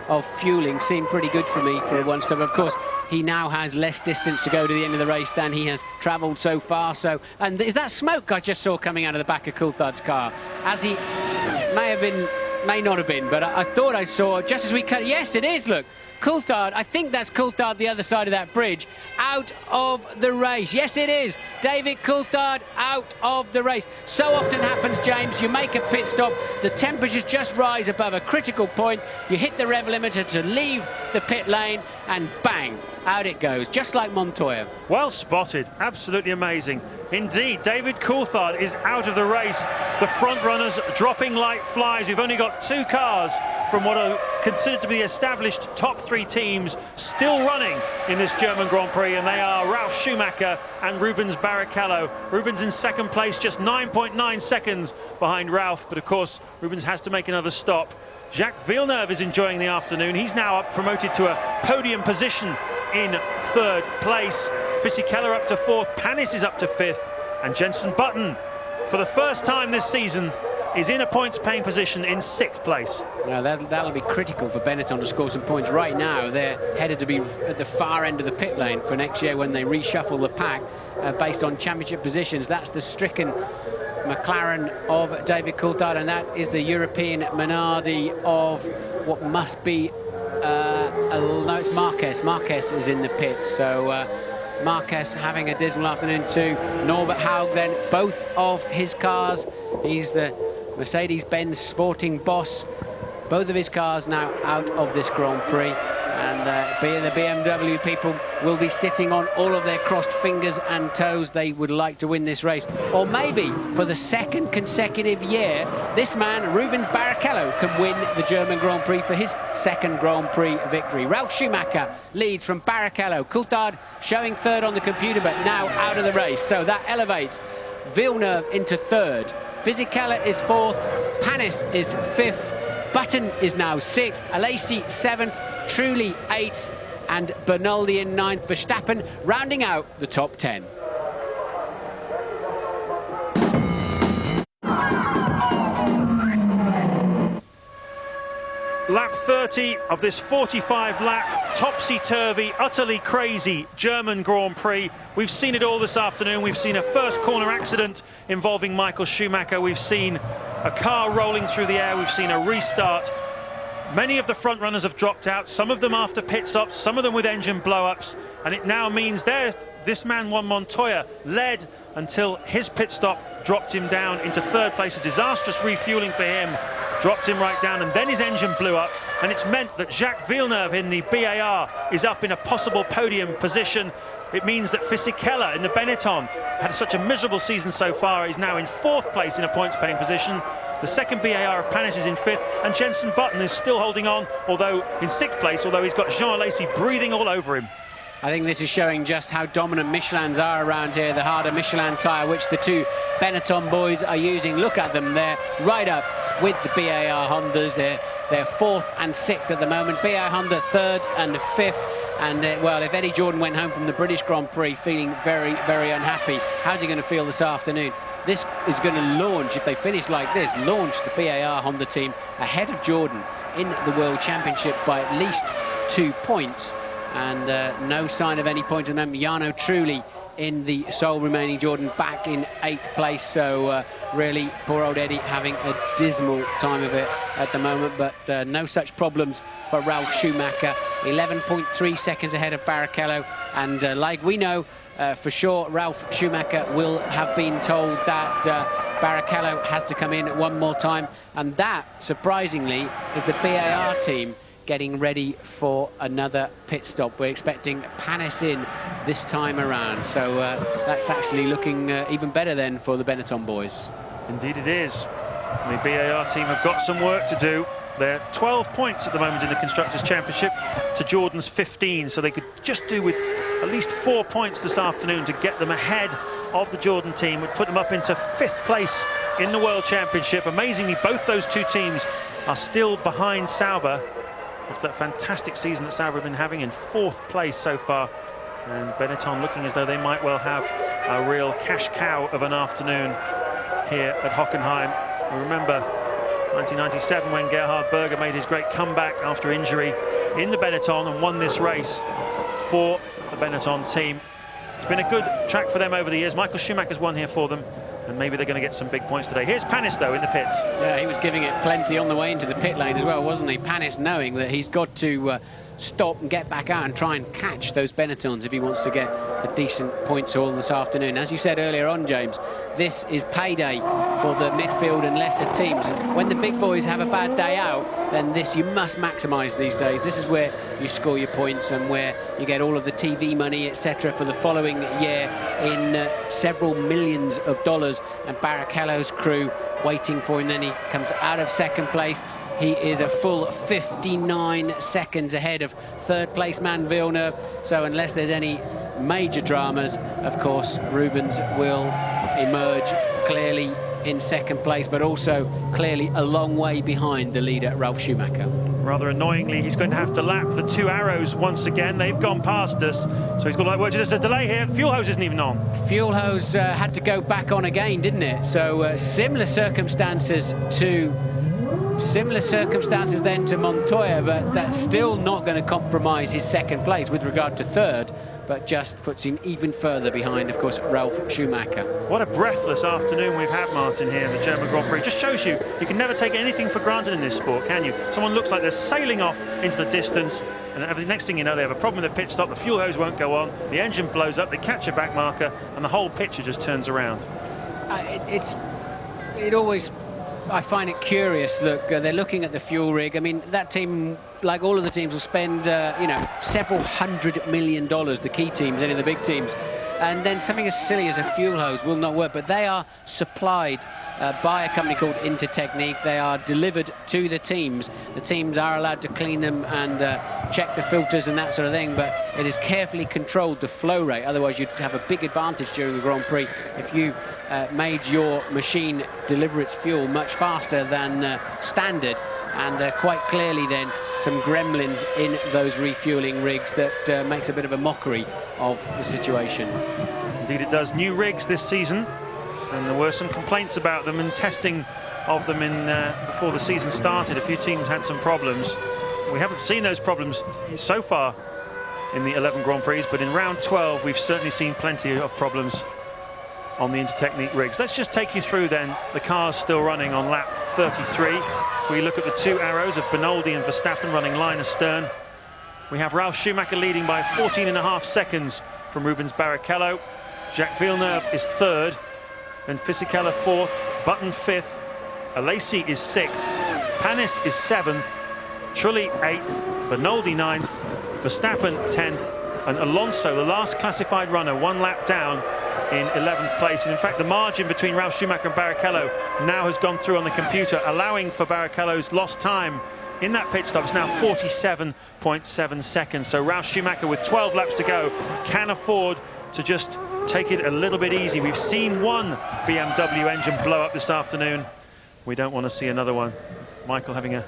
of fueling seemed pretty good for me for a one-stop. Of course, he now has less distance to go to the end of the race than he has travelled so far. So, and is that smoke I just saw coming out of the back of Coulthard's car? As he may have been, may not have been, but I thought I saw just as we cut. Yes, it is. Look. Coulthard, I think that's Coulthard the other side of that bridge, out of the race. Yes, it is. David Coulthard out of the race. So often happens, James, you make a pit stop, the temperatures just rise above a critical point, you hit the rev limiter to leave the pit lane, and bang, out it goes, just like Montoya. Well spotted, absolutely amazing. Indeed, David Coulthard is out of the race. The front runners dropping like flies. We've only got two cars from what are considered to be the established top three teams still running in this German Grand Prix, and they are Ralf Schumacher and Rubens Barrichello. Rubens in second place, just 9.9 seconds behind Ralf, but of course Rubens has to make another stop. Jacques Villeneuve is enjoying the afternoon. He's now up, promoted to a podium position in third place. Fisichella up to fourth, Panis is up to fifth, and Jenson Button, for the first time this season, is in a points-paying position in sixth place. Now that'll be critical for Benetton to score some points. Right now, they're headed to be at the far end of the pit lane for next year when they reshuffle the pack based on championship positions. That's the stricken McLaren of David Coulthard, and that is the European Minardi of what must be no, it's Marquez. Marquez is in the pit, so Marquez having a dismal afternoon too. Norbert Haug then, both of his cars, he's the Mercedes-Benz Sporting boss, both of his cars now out of this Grand Prix, And being the BMW people will be sitting on all of their crossed fingers and toes. They would like to win this race. Or maybe for the second consecutive year, this man, Rubens Barrichello, can win the German Grand Prix for his second Grand Prix victory. Ralf Schumacher leads from Barrichello. Coulthard showing third on the computer, but now out of the race. So that elevates Villeneuve into third. Fisichella is fourth. Panis is fifth. Button is now sixth. Alesi seventh. Trulli 8th and Bernaldi in 9th. Verstappen rounding out the top 10. Lap 30 of this 45-lap, topsy-turvy, utterly crazy German Grand Prix. We've seen it all this afternoon. We've seen a first corner accident involving Michael Schumacher. We've seen a car rolling through the air. We've seen a restart. Many of the front runners have dropped out, some of them after pit stops, some of them with engine blow-ups, and it now means this man, Juan Montoya, led until his pit stop dropped him down into third place. A disastrous refueling for him, dropped him right down, and then his engine blew up, and it's meant that Jacques Villeneuve in the BAR is up in a possible podium position. It means that Fisichella in the Benetton had such a miserable season so far, is now in fourth place in a points-paying position. The second BAR of Panis is in fifth, and Jenson Button is still holding on, although in sixth place, although he's got Jean Alesi breathing all over him. I think this is showing just how dominant Michelins are around here. The harder Michelin tyre, which the two Benetton boys are using. Look at them, they're right up with the BAR Hondas. They're fourth and sixth at the moment. BAR Honda third and fifth. And, well, if Eddie Jordan went home from the British Grand Prix feeling very, very unhappy, how's he going to feel this afternoon? This is going to launch, if they finish like this, launch the BAR Honda team ahead of Jordan in the World Championship by at least 2 points. And no sign of any points at the moment. Jarno Trulli in the sole remaining Jordan back in 8th place. So really, poor old Eddie having a dismal time of it at the moment. But no such problems for Ralf Schumacher. 11.3 seconds ahead of Barrichello. And like we know, for sure, Ralf Schumacher will have been told that Barrichello has to come in one more time. And that, surprisingly, is the BAR team getting ready for another pit stop. We're expecting Panis in this time around. So that's actually looking even better then for the Benetton boys. Indeed it is. The BAR team have got some work to do. They're 12 points at the moment in the Constructors' Championship to Jordan's 15, so they could just do with at least 4 points this afternoon to get them ahead of the Jordan team, would put them up into 5th place in the World Championship. Amazingly, both those two teams are still behind Sauber after that fantastic season that Sauber have been having, in 4th place so far. And Benetton looking as though they might well have a real cash cow of an afternoon here at Hockenheim. We remember 1997 when Gerhard Berger made his great comeback after injury in the Benetton and won this race for the Benetton team. It's been a good track for them over the years. Michael Schumacher's won here for them, and maybe they're going to get some big points today. Here's Panis, though, in the pits. Yeah, he was giving it plenty on the way into the pit lane as well, wasn't he? Panis knowing that he's got to stop and get back out and try and catch those Benettons if he wants to get a decent points haul this afternoon. As you said earlier on, James, this is payday for the midfield and lesser teams. When the big boys have a bad day out, then you must maximise these days. This is where you score your points and where you get all of the TV money, etc., for the following year in several millions of dollars. And Barrichello's crew waiting for him. Then he comes out of 2nd place. He is a full 59 seconds ahead of 3rd place man Villeneuve. So unless there's any major dramas, of course, Rubens will emerge clearly in 2nd place, but also clearly a long way behind the leader, Ralf Schumacher. Rather annoyingly, he's going to have to lap the 2 Arrows once again. They've gone past us, so he's got to, well, there's a delay here. Fuel hose isn't even on. Fuel hose had to go back on again, didn't it? So similar circumstances then to Montoya, but that's still not going to compromise his 2nd place with regard to 3rd, but just puts him even further behind, of course, Ralf Schumacher. What a breathless afternoon we've had, Martin, here in the German Grand Prix. Just shows you can never take anything for granted in this sport, can you? Someone looks like they're sailing off into the distance, and the next thing you know, they have a problem with the pit stop, the fuel hose won't go on, the engine blows up, they catch a back marker, and the whole picture just turns around. It always, I find it curious. Look, they're looking at the fuel rig. I mean, that team like all of the teams, will spend, you know, several $100 million, the key teams, any of the big teams. And then something as silly as a fuel hose will not work. But they are supplied by a company called Intertechnic. They are delivered to the teams. The teams are allowed to clean them and check the filters and that sort of thing, but it is carefully controlled, the flow rate. Otherwise, you'd have a big advantage during the Grand Prix if you made your machine deliver its fuel much faster than standard. And quite clearly then some gremlins in those refueling rigs that makes a bit of a mockery of the situation. Indeed it does. New rigs this season, and there were some complaints about them and testing of them before the season started. A few teams had some problems. We haven't seen those problems so far in the 11 Grand Prix, but in round 12 we've certainly seen plenty of problems on the Intertechnic rigs. Let's just take you through then the cars still running on lap 33. We look at the two arrows of Benoldi and Verstappen running line astern. We have Ralf Schumacher leading by 14.5 seconds from Rubens Barrichello. Jacques Villeneuve is third, then Fisichella fourth, Button fifth, Alesi is sixth, Panis is seventh, Trulli eighth, Benoldi ninth, Verstappen 10th, and Alonso, the last classified runner, one lap down in 11th place. And in fact, the margin between Ralf Schumacher and Barrichello now has gone through on the computer, allowing for Barrichello's lost time in that pit stop. It's now 47.7 seconds. So Ralf Schumacher, with 12 laps to go, can afford to just take it a little bit easy. We've seen one BMW engine blow up this afternoon. We don't want to see another one. Michael having a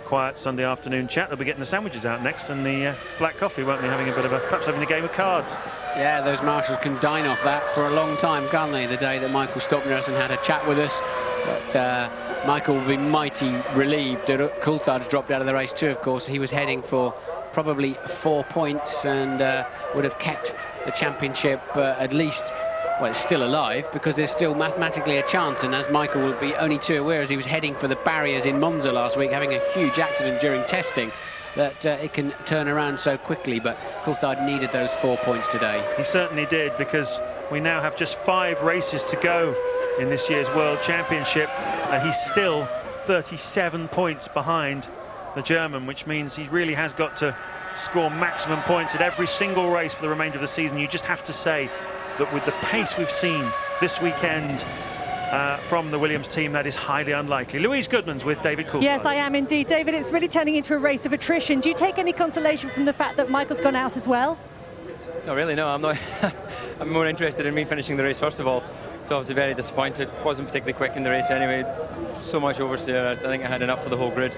quiet Sunday afternoon chat. They'll be getting the sandwiches out next and the black coffee, won't they? Having a bit of perhaps having a game of cards. Yeah, those marshals can dine off that for a long time, can't they? The day that Michael stopped near us and had a chat with us. But Michael will be mighty relieved that Coulthard's dropped out of the race too, of course. He was heading for probably 4 points and would have kept the championship at least. Well, it's still alive because there's still mathematically a chance, and as Michael will be only too aware, as he was heading for the barriers in Monza last week, having a huge accident during testing, that it can turn around so quickly. But Coulthard needed those 4 points today. He certainly did, because we now have just 5 races to go in this year's World Championship, and he's still 37 points behind the German, which means he really has got to score maximum points at every single race for the remainder of the season. You just have to say that with the pace we've seen this weekend from the Williams team, that is highly unlikely. Louise Goodman's with David Coulthard. Yes, I am indeed. David, it's really turning into a race of attrition. Do you take any consolation from the fact that Michael's gone out as well? Not really, no. I'm not. I'm more interested in me finishing the race, first of all. So obviously very disappointed. Wasn't particularly quick in the race anyway. So much oversteer. I think I had enough for the whole grid.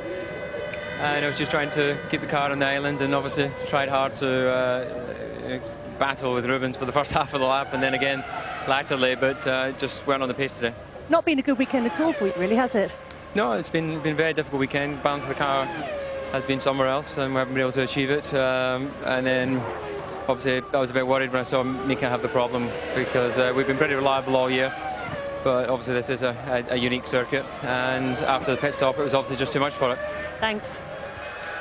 And I was just trying to keep the car on the island, and obviously tried hard to battle with Rubens for the first half of the lap, and then again latterly, but just weren't on the pace today. Not been a good weekend at all for you, really, has it? No, it's been a very difficult weekend. Balance of the car has been somewhere else, and we haven't been able to achieve it. And then obviously I was a bit worried when I saw Mika have the problem, because we've been pretty reliable all year, but obviously this is a unique circuit, and after the pit stop it was obviously just too much for it. Thanks.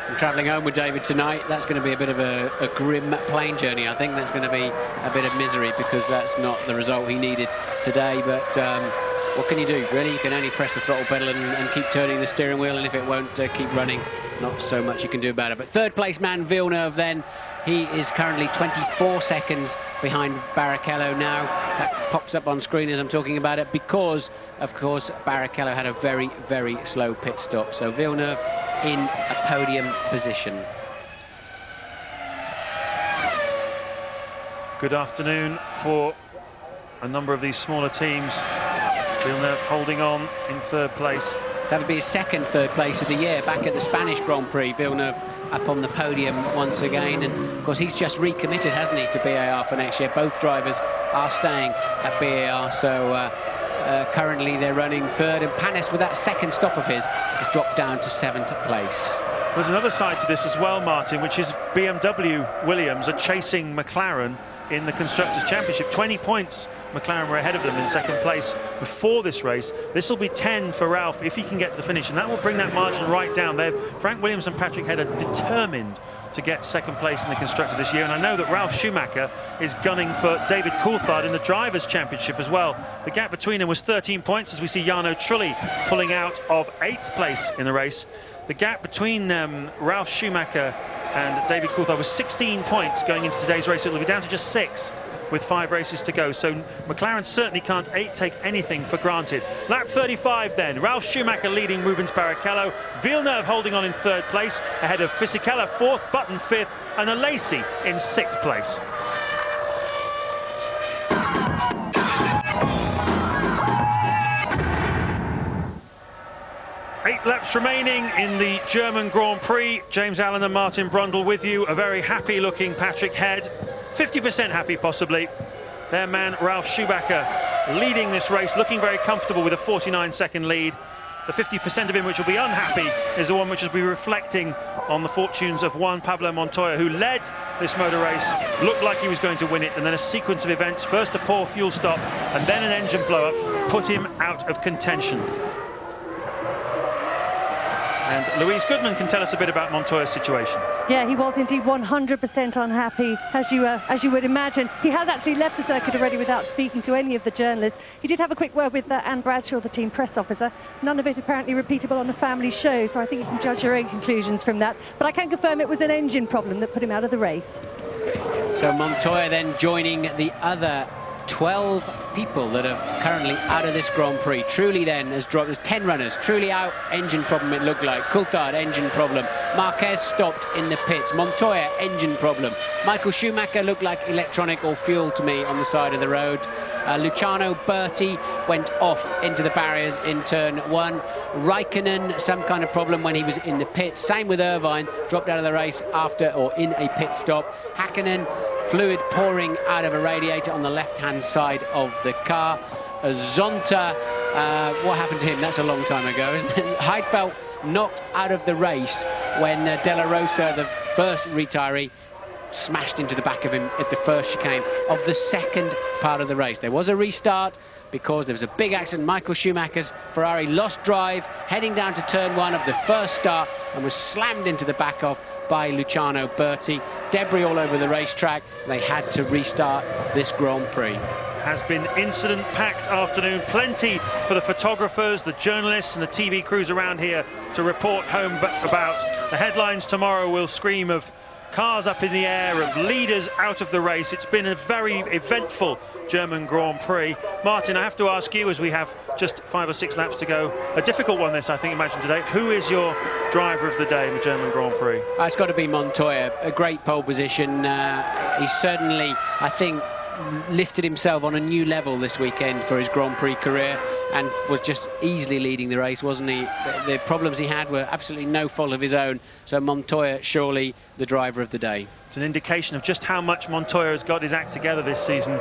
I'm travelling home with David tonight. That's going to be a bit of a grim plane journey. I think that's going to be a bit of misery, because that's not the result he needed today. But what can you do, really? You can only press the throttle pedal and keep turning the steering wheel, and if it won't keep running, not so much you can do about it. But third place man Villeneuve then, he is currently 24 seconds behind Barrichello now. That pops up on screen as I'm talking about it, because, of course, Barrichello had a very, very slow pit stop. So Villeneuve in a podium position. Good afternoon for a number of these smaller teams. Villeneuve holding on in third place. That'll be his second third place of the year, back at the Spanish Grand Prix. Villeneuve up on the podium once again, and of course he's just recommitted, hasn't he, to BAR for next year. Both drivers are staying at BAR, so currently they're running third, and Panis, with that second stop of his, has dropped down to 7th place. There's another side to this as well, Martin, which is BMW Williams are chasing McLaren in the Constructors' Championship. 20 points McLaren were ahead of them in second place before this race. This will be 10 for Ralph if he can get to the finish, and that will bring that margin right down. Frank Williams and Patrick Head are determined to get second place in the Constructors this year, and I know that Ralf Schumacher is gunning for David Coulthard in the Drivers' Championship as well. The gap between them was 13 points, as we see Jarno Trulli pulling out of 8th place in the race. The gap between Ralf Schumacher and David Coulthard was 16 points going into today's race. It will be down to just 6 with 5 races to go. So McLaren certainly can't take anything for granted. Lap 35 then. Ralf Schumacher leading Rubens Barrichello. Villeneuve holding on in 3rd place ahead of Fisichella 4th, Button 5th, and Alesi in 6th place. Eight laps remaining in the German Grand Prix. James Allen and Martin Brundle with you. A very happy looking Patrick Head. 50% happy possibly. Their man Ralf Schumacher leading this race, looking very comfortable with a 49-second lead. The 50% of him which will be unhappy is the one which will be reflecting on the fortunes of Juan Pablo Montoya, who led this motor race, looked like he was going to win it, and then a sequence of events, first a poor fuel stop and then an engine blow-up, put him out of contention. And Louise Goodman can tell us a bit about Montoya's situation. Yeah, he was indeed 100% unhappy, as you would imagine. He had actually left the circuit already without speaking to any of the journalists. He did have a quick word with Anne Bradshaw, the team press officer. None of it apparently repeatable on a family show, so I think you can judge your own conclusions from that. But I can confirm it was an engine problem that put him out of the race. So Montoya then joining the other 12 people that are currently out of this Grand Prix. Trulli then has dropped. There's 10 runners. Trulli out, engine problem it looked like. Coulthard, engine problem. Marquez stopped in the pits. Montoya, engine problem. Michael Schumacher looked like electronic or fuel to me on the side of the road. Luciano Berti went off into the barriers in turn 1. Raikkonen, some kind of problem when he was in the pits. Same with Irvine, dropped out of the race after or in a pit stop. Hakkinen, fluid pouring out of a radiator on the left-hand side of the car. Zonta, what happened to him? That's a long time ago, isn't it? Heidfeld knocked out of the race when De La Rosa, the first retiree, smashed into the back of him at the first chicane of the second part of the race. There was a restart because there was a big accident. Michael Schumacher's Ferrari lost drive, heading down to turn 1 of the first start and was slammed into the back of by Luciano Berti. Debris all over the racetrack. They had to restart this Grand Prix. Has been incident-packed afternoon. Plenty for the photographers, the journalists and the TV crews around here to report home about. The headlines tomorrow will scream of cars up in the air, of leaders out of the race. It's been a very eventful German Grand Prix. Martin, I have to ask you, as we have just 5 or 6 laps to go, a difficult one this, I think, imagine today. Who is your driver of the day in the German Grand Prix? It's got to be Montoya. A great pole position. He's certainly, I think, lifted himself on a new level this weekend for his Grand Prix career and was just easily leading the race, wasn't he? The problems he had were absolutely no fault of his own. So Montoya, surely the driver of the day. It's an indication of just how much Montoya has got his act together this season,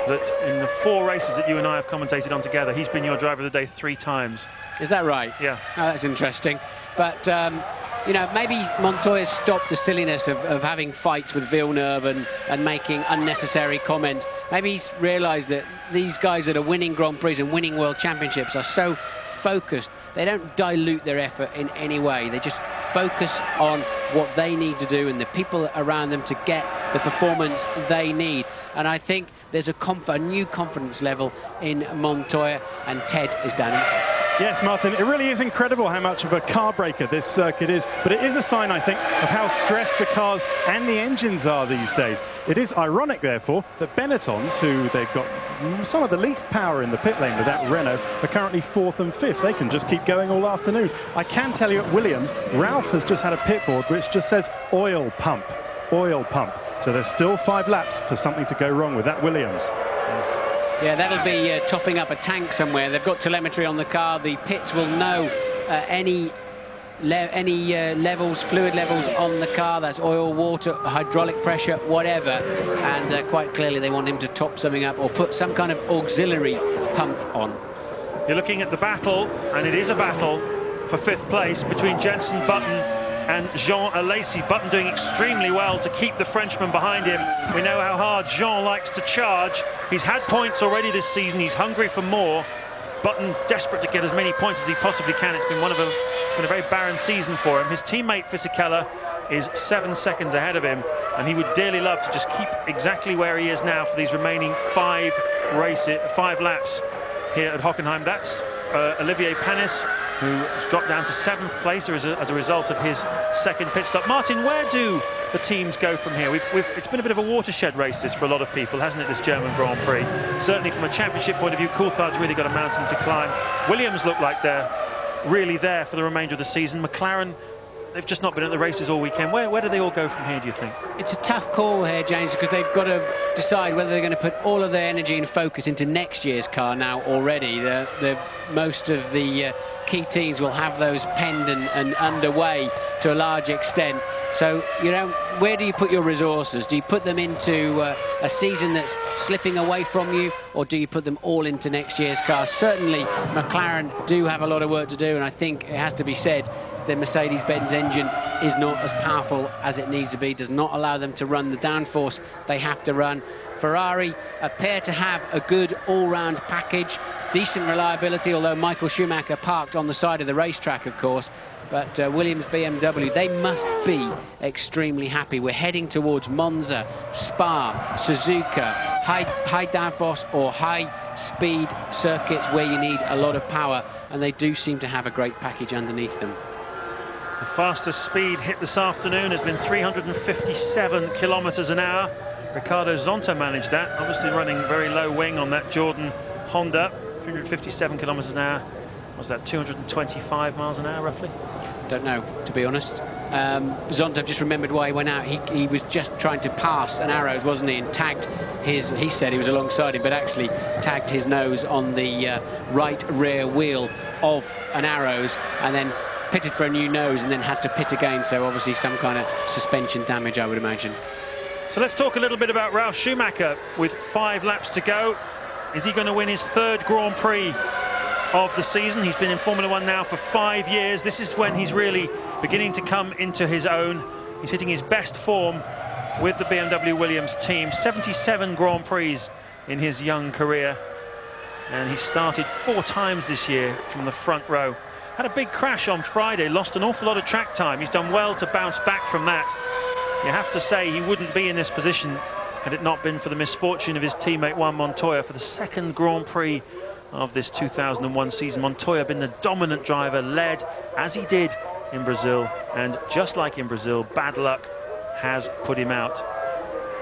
that in the 4 races that you and I have commentated on together, he's been your driver of the day 3 times. Is that right? Yeah. Oh, that's interesting. But, you know, maybe Montoya stopped the silliness of having fights with Villeneuve and making unnecessary comments. Maybe he's realised that these guys that are winning Grand Prix and winning World Championships are so focused. They don't dilute their effort in any way. They just focus on what they need to do and the people around them to get the performance they need. And I think there's a new confidence level in Montoya, and Ted is down in the pits. Yes, Martin, it really is incredible how much of a car breaker this circuit is, but it is a sign, I think, of how stressed the cars and the engines are these days. It is ironic, therefore, that Benettons, who they've got some of the least power in the pit lane with that Renault, are currently 4th and 5th. They can just keep going all afternoon. I can tell you at Williams, Ralf has just had a pit board which just says oil pump, oil pump. So there's still 5 laps for something to go wrong with that Williams. Yeah, that'll be topping up a tank somewhere. They've got telemetry on the car. The pits will know any levels, fluid levels on the car. That's oil, water, hydraulic pressure, whatever. And quite clearly they want him to top something up or put some kind of auxiliary pump on. You're looking at the battle, and it is a battle for 5th place between Jenson Button and Jean Alesi. Button doing extremely well to keep the Frenchman behind him. We know how hard Jean likes to charge. He's had points already this season. He's hungry for more. Button desperate to get as many points as he possibly can. It's been a very barren season for him. His teammate Fisichella is 7 seconds ahead of him, and he would dearly love to just keep exactly where he is now for these remaining 5 laps here at Hockenheim. That's Olivier Panis who's dropped down to 7th place as a result of his second pit stop. Martin, where do the teams go from here? It's been a bit of a watershed race this for a lot of people, hasn't it, this German Grand Prix? Certainly from a championship point of view, Coulthard's really got a mountain to climb. Williams look like they're really there for the remainder of the season. McLaren, they've just not been at the races all weekend. Where do they all go from here, do you think? It's a tough call here, James, because they've got to decide whether they're going to put all of their energy and focus into next year's car now already. Most of the key teams will have those penned and underway to a large extent. So, you know, where do you put your resources? Do you put them into a season that's slipping away from you, or do you put them all into next year's car? Certainly, McLaren do have a lot of work to do, and I think it has to be said, the Mercedes-Benz engine is not as powerful as it needs to be, does not allow them to run the downforce they have to run. Ferrari appear to have a good all-round package, decent reliability, although Michael Schumacher parked on the side of the racetrack, of course. But Williams, BMW, they must be extremely happy. We're heading towards Monza, Spa, Suzuka, high downforce or high-speed circuits where you need a lot of power, and they do seem to have a great package underneath them. The fastest speed hit this afternoon has been 357 kilometers an hour. Ricardo Zonta managed that, obviously running very low wing on that Jordan Honda. 357 kilometers an hour. Was that 225 miles an hour, roughly? Don't know, to be honest. Zonta, I've just remembered why he went out. He was just trying to pass an Arrows, wasn't he? And tagged his, he said he was alongside him, but actually tagged his nose on the right rear wheel of an Arrows, and then pitted for a new nose and then had to pit again. So obviously some kind of suspension damage, I would imagine. So let's talk a little bit about Ralf Schumacher with 5 laps to go. Is he going to win his 3rd Grand Prix of the season? He's been in Formula 1 now for 5 years. This is when he's really beginning to come into his own. He's hitting his best form with the BMW Williams team. 77 Grand Prix in his young career. And he started 4 times this year from the front row. Had a big crash on Friday, lost an awful lot of track time. He's done well to bounce back from that. You have to say he wouldn't be in this position had it not been for the misfortune of his teammate Juan Montoya for the 2nd Grand Prix of this 2001 season. Montoya been the dominant driver, led as he did in Brazil, and just like in Brazil, bad luck has put him out.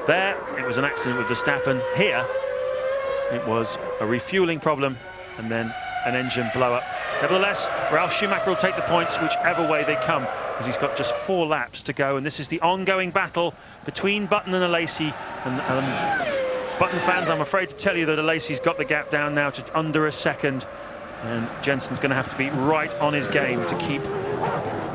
There, it was an accident with Verstappen. Here, it was a refueling problem and then an engine blow-up. Nevertheless, Ralf Schumacher will take the points whichever way they come, because he's got just 4 laps to go, and this is the ongoing battle between Button and Alesi. And Button fans, I'm afraid to tell you that Alesi's got the gap down now to under a second, and Jensen's going to have to be right on his game to keep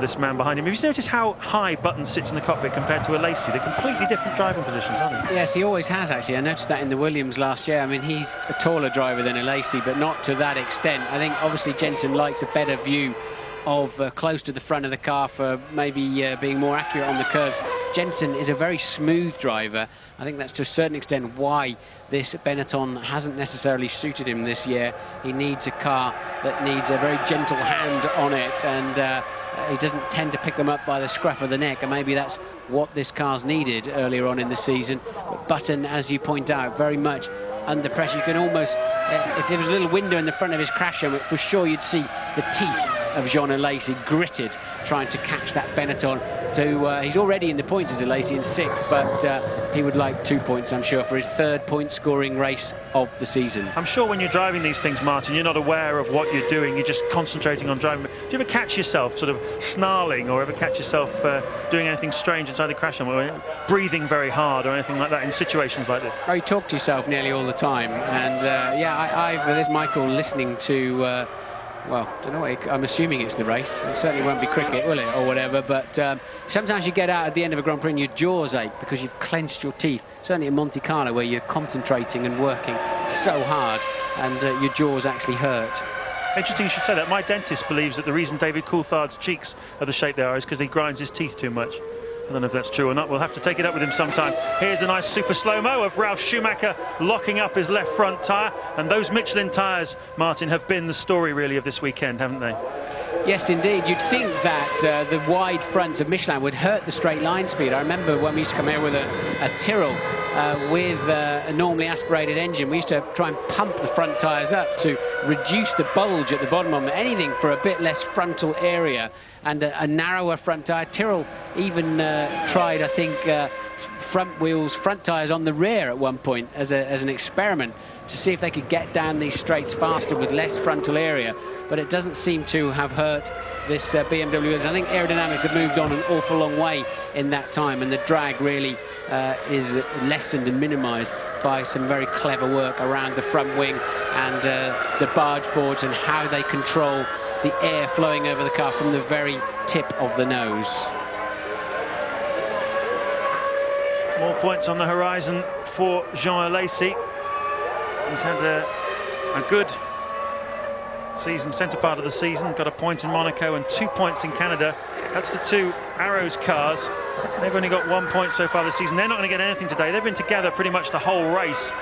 this man behind him. Have you noticed how high Button sits in the cockpit compared to Alesi? They're completely different driving positions, aren't they? Yes, he always has, actually. I noticed that in the Williams last year. I mean, he's a taller driver than Alesi, but not to that extent. I think, obviously, Jensen likes a better view of close to the front of the car for maybe being more accurate on the curves. Jensen is a very smooth driver. I think that's to a certain extent why this Benetton hasn't necessarily suited him this year. He needs a car that needs a very gentle hand on it, and he doesn't tend to pick them up by the scruff of the neck, and maybe that's what this car's needed earlier on in the season. But Button, as you point out, very much under pressure. You can almost, if there was a little window in the front of his crash helmet, for sure you'd see the teeth of Jean Alesi gritted, trying to catch that Benetton. He's already in the points as Alesi in 6th, but he would like 2 points, I'm sure, for his 3rd point-scoring race of the season. I'm sure when you're driving these things, Martin, you're not aware of what you're doing. You're just concentrating on driving. Do you ever catch yourself sort of snarling, or ever catch yourself doing anything strange inside the crash helmet, or breathing very hard or anything like that in situations like this? Oh, you talk to yourself nearly all the time, and yeah, there's Michael listening to well, don't know what I'm assuming it's the race. It certainly won't be cricket, will it, or whatever, but sometimes you get out at the end of a Grand Prix and your jaws ache because you've clenched your teeth. Certainly in Monte Carlo, where you're concentrating and working so hard, and your jaws actually hurt. Interesting you should say that. My dentist believes that the reason David Coulthard's cheeks are the shape they are is because he grinds his teeth too much. I don't know if that's true or not. We'll have to take it up with him sometime. Here's a nice super slow-mo of Ralf Schumacher locking up his left front tyre. And those Michelin tyres, Martin, have been the story, really, of this weekend, haven't they? Yes, indeed. You'd think that the wide fronts of Michelin would hurt the straight line speed. I remember when we used to come here with a Tyrrell with a normally aspirated engine. We used to try and pump the front tyres up to reduce the bulge at the bottom of them, anything for a bit less frontal area and a narrower front tyre. Tyrrell even tried, I think, front tyres on the rear at one point as an experiment to see if they could get down these straights faster with less frontal area, but it doesn't seem to have hurt this BMW. I think aerodynamics have moved on an awful long way in that time, and the drag really is lessened and minimised by some very clever work around the front wing and the barge boards and how they control the air flowing over the car from the very tip of the nose. More points on the horizon for Jean Alesi. He's had a good season, centre part of the season, got a point in Monaco and 2 points in Canada. That's the two Arrows cars. They've only got 1 point so far this season. They're not going to get anything today. They've been together pretty much the whole race.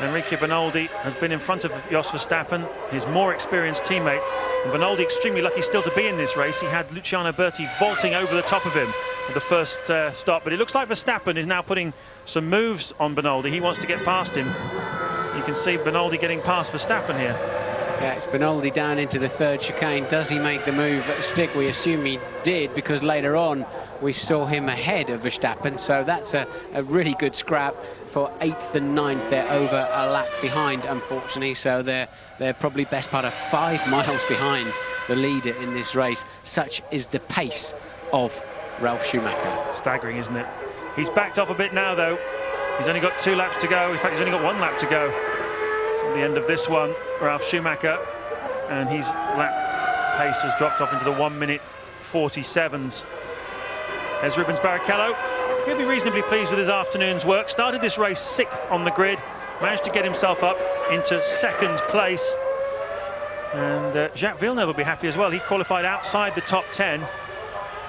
Enrique Bernoldi has been in front of Jos Verstappen, his more experienced teammate. And Bernoldi extremely lucky still to be in this race. He had Luciano Berti vaulting over the top of him at the first stop. But it looks like Verstappen is now putting some moves on Bernoldi. He wants to get past him. You can see Bernoldi getting past Verstappen here. Yeah, it's Bernoldi down into the third chicane. Does he make the move stick? We assume he did, because later on we saw him ahead of Verstappen. So that's a really good scrap for 8th and 9th. They're over a lap behind, unfortunately. So they're probably best part of 5 miles behind the leader in this race. Such is the pace of Ralf Schumacher. Staggering, isn't it? He's backed off a bit now, though. He's only got 2 laps to go. In fact, he's only got 1 lap to go at the end of this one, Ralf Schumacher, and his lap pace has dropped off into the 1 minute 47s. There's Rubens Barrichello. He'll be reasonably pleased with his afternoon's work. Started this race 6th on the grid, managed to get himself up into 2nd place. And Jacques Villeneuve will be happy as well. He qualified outside the top 10.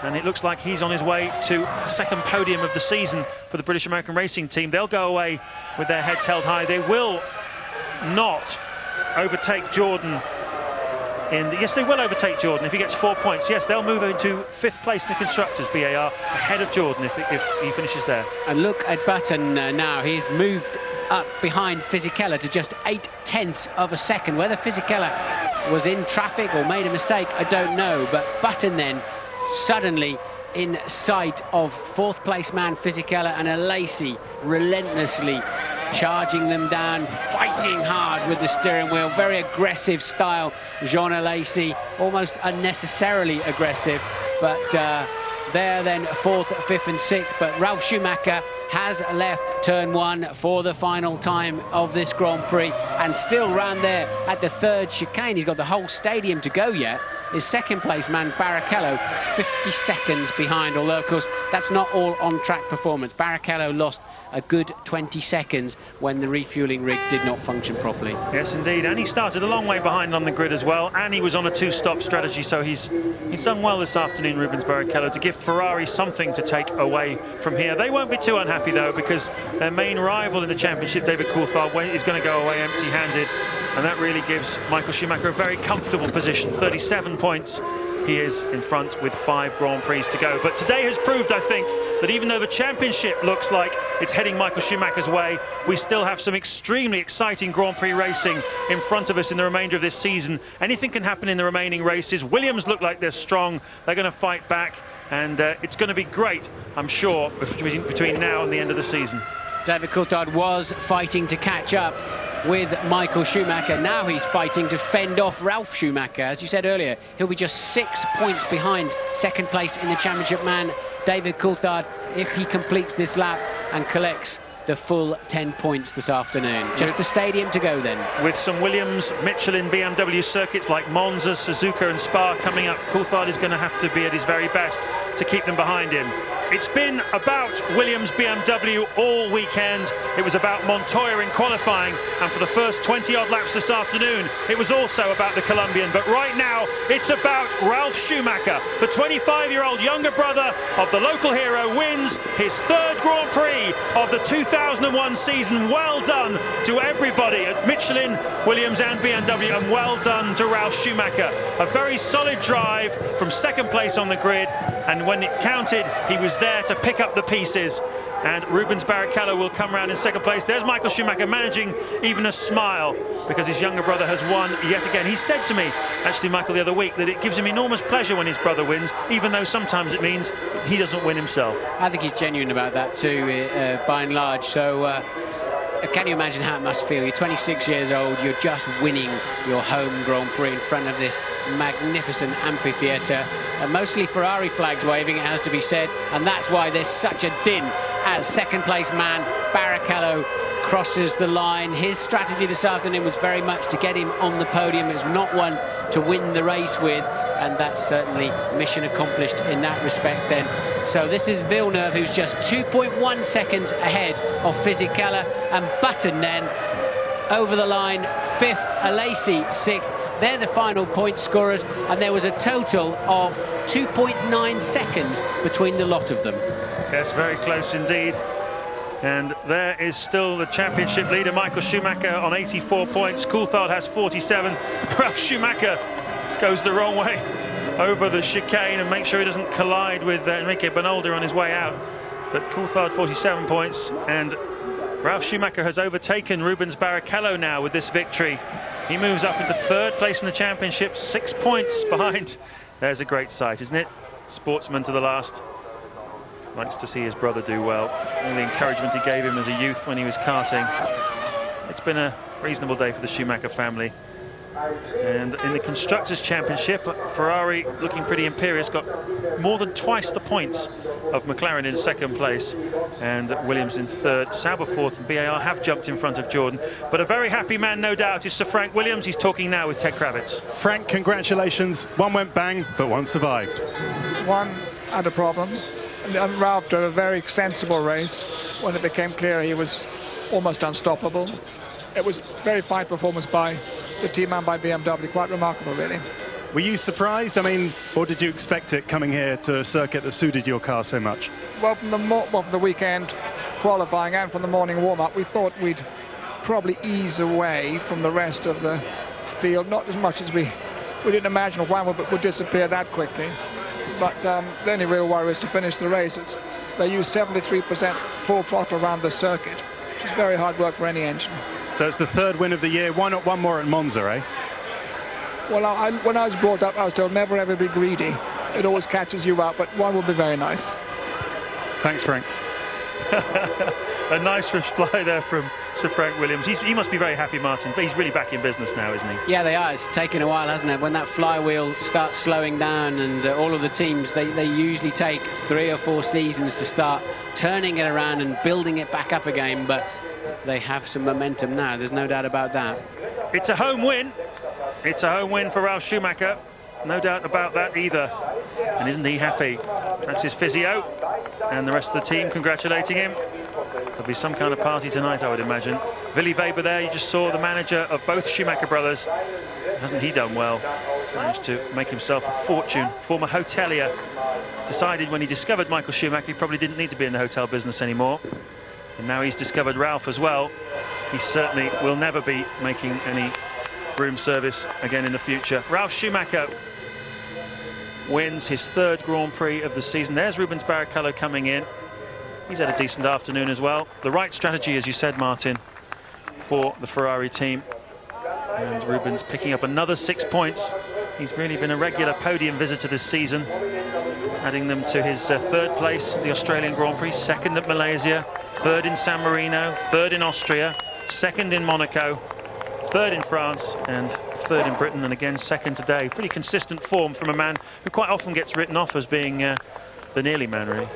And it looks like he's on his way to 2nd podium of the season for the British American Racing Team. They'll go away with their heads held high. They will not overtake Jordan. Yes, they will overtake Jordan if he gets 4 points. Yes, they'll move into 5th place in the Constructors, BAR, ahead of Jordan if he finishes there. And look at Button now. He's moved up behind Fisichella to just 0.8 of a second. Whether Fisichella was in traffic or made a mistake, I don't know. But Button then suddenly in sight of 4th place man Fisichella, and Alesi relentlessly charging them down, fighting hard with the steering wheel. Very aggressive style, Jean Alesi, almost unnecessarily aggressive. But there then 4th, 5th and 6th. But Ralf Schumacher has left turn 1 for the final time of this Grand Prix, and still round there at the 3rd chicane. He's got the whole stadium to go yet. His 2nd place man Barrichello 50 seconds behind, although of course that's not all on track performance. Barrichello lost a good 20 seconds when the refueling rig did not function properly. Yes, indeed, and he started a long way behind on the grid as well, and he was on a 2-stop strategy, so he's done well this afternoon, Rubens Barrichello, to give Ferrari something to take away from here. They won't be too unhappy though, because their main rival in the championship, David Coulthard, is going to go away empty-handed, and that really gives Michael Schumacher a very comfortable position. 37 points. He is in front with 5 Grand Prix to go. But today has proved, I think, that even though the championship looks like it's heading Michael Schumacher's way, we still have some extremely exciting Grand Prix racing in front of us in the remainder of this season. Anything can happen in the remaining races. Williams look like they're strong. They're going to fight back, and it's going to be great, I'm sure, between now and the end of the season. David Coulthard was fighting to catch up with Michael Schumacher. Now he's fighting to fend off Ralf Schumacher. As you said earlier, he'll be just 6 points behind 2nd place in the championship man David Coulthard if he completes this lap and collects the full 10 points this afternoon. Just the stadium to go then. With some Williams, Michelin, BMW circuits like Monza, Suzuka and Spa coming up, Coulthard is going to have to be at his very best to keep them behind him. It's been about Williams, BMW all weekend. It was about Montoya in qualifying, and for the first 20-odd laps this afternoon, it was also about the Colombian. But right now, it's about Ralf Schumacher. The 25-year-old younger brother of the local hero wins his 3rd Grand Prix of the 2001 season. Well done to everybody at Michelin, Williams and BMW, and well done to Ralf Schumacher. A very solid drive from 2nd place on the grid, and when it counted, he was there to pick up the pieces. and Rubens Barrichello will come around in second place. There's Michael Schumacher managing even a smile because his younger brother has won yet again. He said to me, actually, Michael, the other week, that it gives him enormous pleasure when his brother wins, even though sometimes it means he doesn't win himself. I think he's genuine about that too, by and large. So can you imagine how it must feel? You're 26 years old, you're just winning your home Grand Prix in front of this magnificent amphitheatre. Mostly Ferrari flags waving, it has to be said, and that's why there's such a din as second place man Barrichello crosses the line. His strategy this afternoon was very much to get him on the podium. It was not one to win the race with, and that's certainly mission accomplished in that respect then. So this is Villeneuve, who's just 2.1 seconds ahead of Fisichella, and Button then over the line, 5th, Alesi 6th. They're the final point scorers, and there was a total of 2.9 seconds between the lot of them. Yes, very close indeed. And there is still the championship leader, Michael Schumacher, on 84 points. Coulthard has 47. Ralf Schumacher goes the wrong way over the chicane and makes sure he doesn't collide with Enrique Bonolda on his way out. But Coulthard 47 points, and Ralf Schumacher has overtaken Rubens Barrichello now with this victory. He moves up into 3rd place in the championship, 6 points behind. There's a great sight, isn't it? Sportsman to the last. Likes to see his brother do well. All the encouragement he gave him as a youth when he was karting. It's been a reasonable day for the Schumacher family. And in the Constructors' Championship, Ferrari, looking pretty imperious, got more than twice the points of McLaren in 2nd place and Williams in 3rd. Sauber 4th, and BAR have jumped in front of Jordan. But a very happy man, no doubt, is Sir Frank Williams. He's talking now with Ted Kravitz. Frank, congratulations. One went bang, but one survived. One had a problem. And Ralf drove a very sensible race when it became clear he was almost unstoppable. It was very fine performance by the team and by BMW, quite remarkable really. Were you surprised? I mean, or did you expect it coming here to a circuit that suited your car so much? Well, from the weekend qualifying and from the morning warm-up, we thought we'd probably ease away from the rest of the field, not as much as we didn't imagine one would disappear that quickly. But the only real worry is to finish the race. They use 73% full throttle around the circuit, which is very hard work for any engine. So it's the 3rd win of the year. Why not one more at Monza, eh? Well, when I was brought up, I was told never ever be greedy. It always catches you up, but one would be very nice. Thanks, Frank. A nice reply there from Sir Frank Williams. He must be very happy, Martin, but he's really back in business now, isn't he? Yeah, they are. It's taken a while, hasn't it? When that flywheel starts slowing down, and all of the teams, they usually take 3 or 4 seasons to start turning it around and building it back up again, but they have some momentum now, there's no doubt about that. It's a home win. It's a home win for Ralf Schumacher. No doubt about that either. And isn't he happy? That's his physio and the rest of the team congratulating him. There'll be some kind of party tonight, I would imagine. Willy Weber there, you just saw the manager of both Schumacher brothers. Hasn't he done well? Managed to make himself a fortune. Former hotelier. Decided when he discovered Michael Schumacher he probably didn't need to be in the hotel business anymore. And now he's discovered Ralf as well. He certainly will never be making any room service again in the future. Ralf Schumacher wins his 3rd Grand Prix of the season. There's Rubens Barrichello coming in. He's had a decent afternoon as well. The right strategy, as you said, Martin, for the Ferrari team. And Rubens picking up another 6 points. He's really been a regular podium visitor this season, adding them to his 3rd place, the Australian Grand Prix, 2nd at Malaysia, 3rd in San Marino, 3rd in Austria, 2nd in Monaco, 3rd in France, and 3rd in Britain, and again 2nd today. Pretty consistent form from a man who quite often gets written off as being the nearly man, really.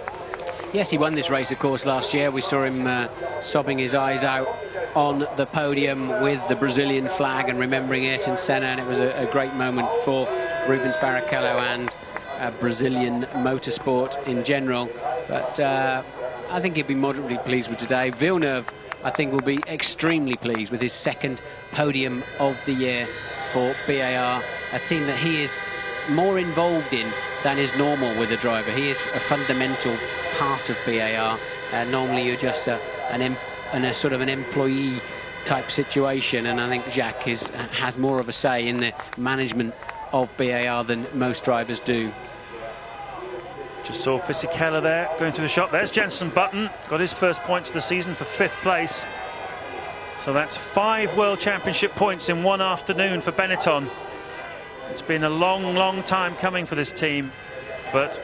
Yes, he won this race, of course, last year. We saw him sobbing his eyes out on the podium with the Brazilian flag and remembering Ayrton Senna, and it was a great moment for Rubens Barrichello and Brazilian motorsport in general. But I think he'd be moderately pleased with today. Villeneuve, I think, will be extremely pleased with his 2nd podium of the year for BAR, a team that he is more involved in than is normal with a driver. He is a fundamental part of BAR. Normally you're just in a sort of an employee type situation, and I think Jacques has more of a say in the management of BAR than most drivers do. Just saw Fisichella there going through the shot. There's Jenson Button, got his first points of the season for 5th place. So that's 5 World Championship points in one afternoon for Benetton. It's been a long, long time coming for this team, but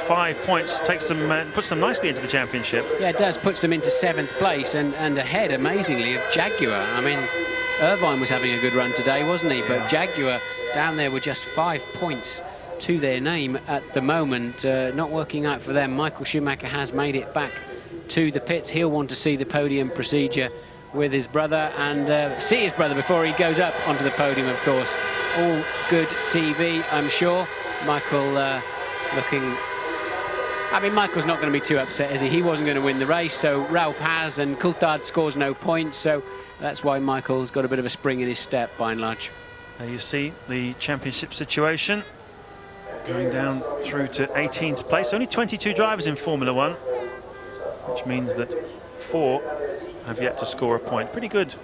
5 points takes them, puts them nicely into the championship. Yeah, it does, puts them into 7th place and ahead, amazingly, of Jaguar. I mean, Irvine was having a good run today, wasn't he? But Jaguar down there were just 5 points to their name at the moment. Not working out for them. Michael Schumacher has made it back to the pits. He'll want to see the podium procedure with his brother and see his brother before he goes up onto the podium, of course. All good TV, I'm sure. Michael looking... I mean, Michael's not going to be too upset, is he? He wasn't going to win the race, so Ralph has, and Coulthard scores no points, so that's why Michael's got a bit of a spring in his step, by and large. There you see the championship situation. Going down through to 18th place. Only 22 drivers in Formula 1, which means that 4 have yet to score a point. Pretty good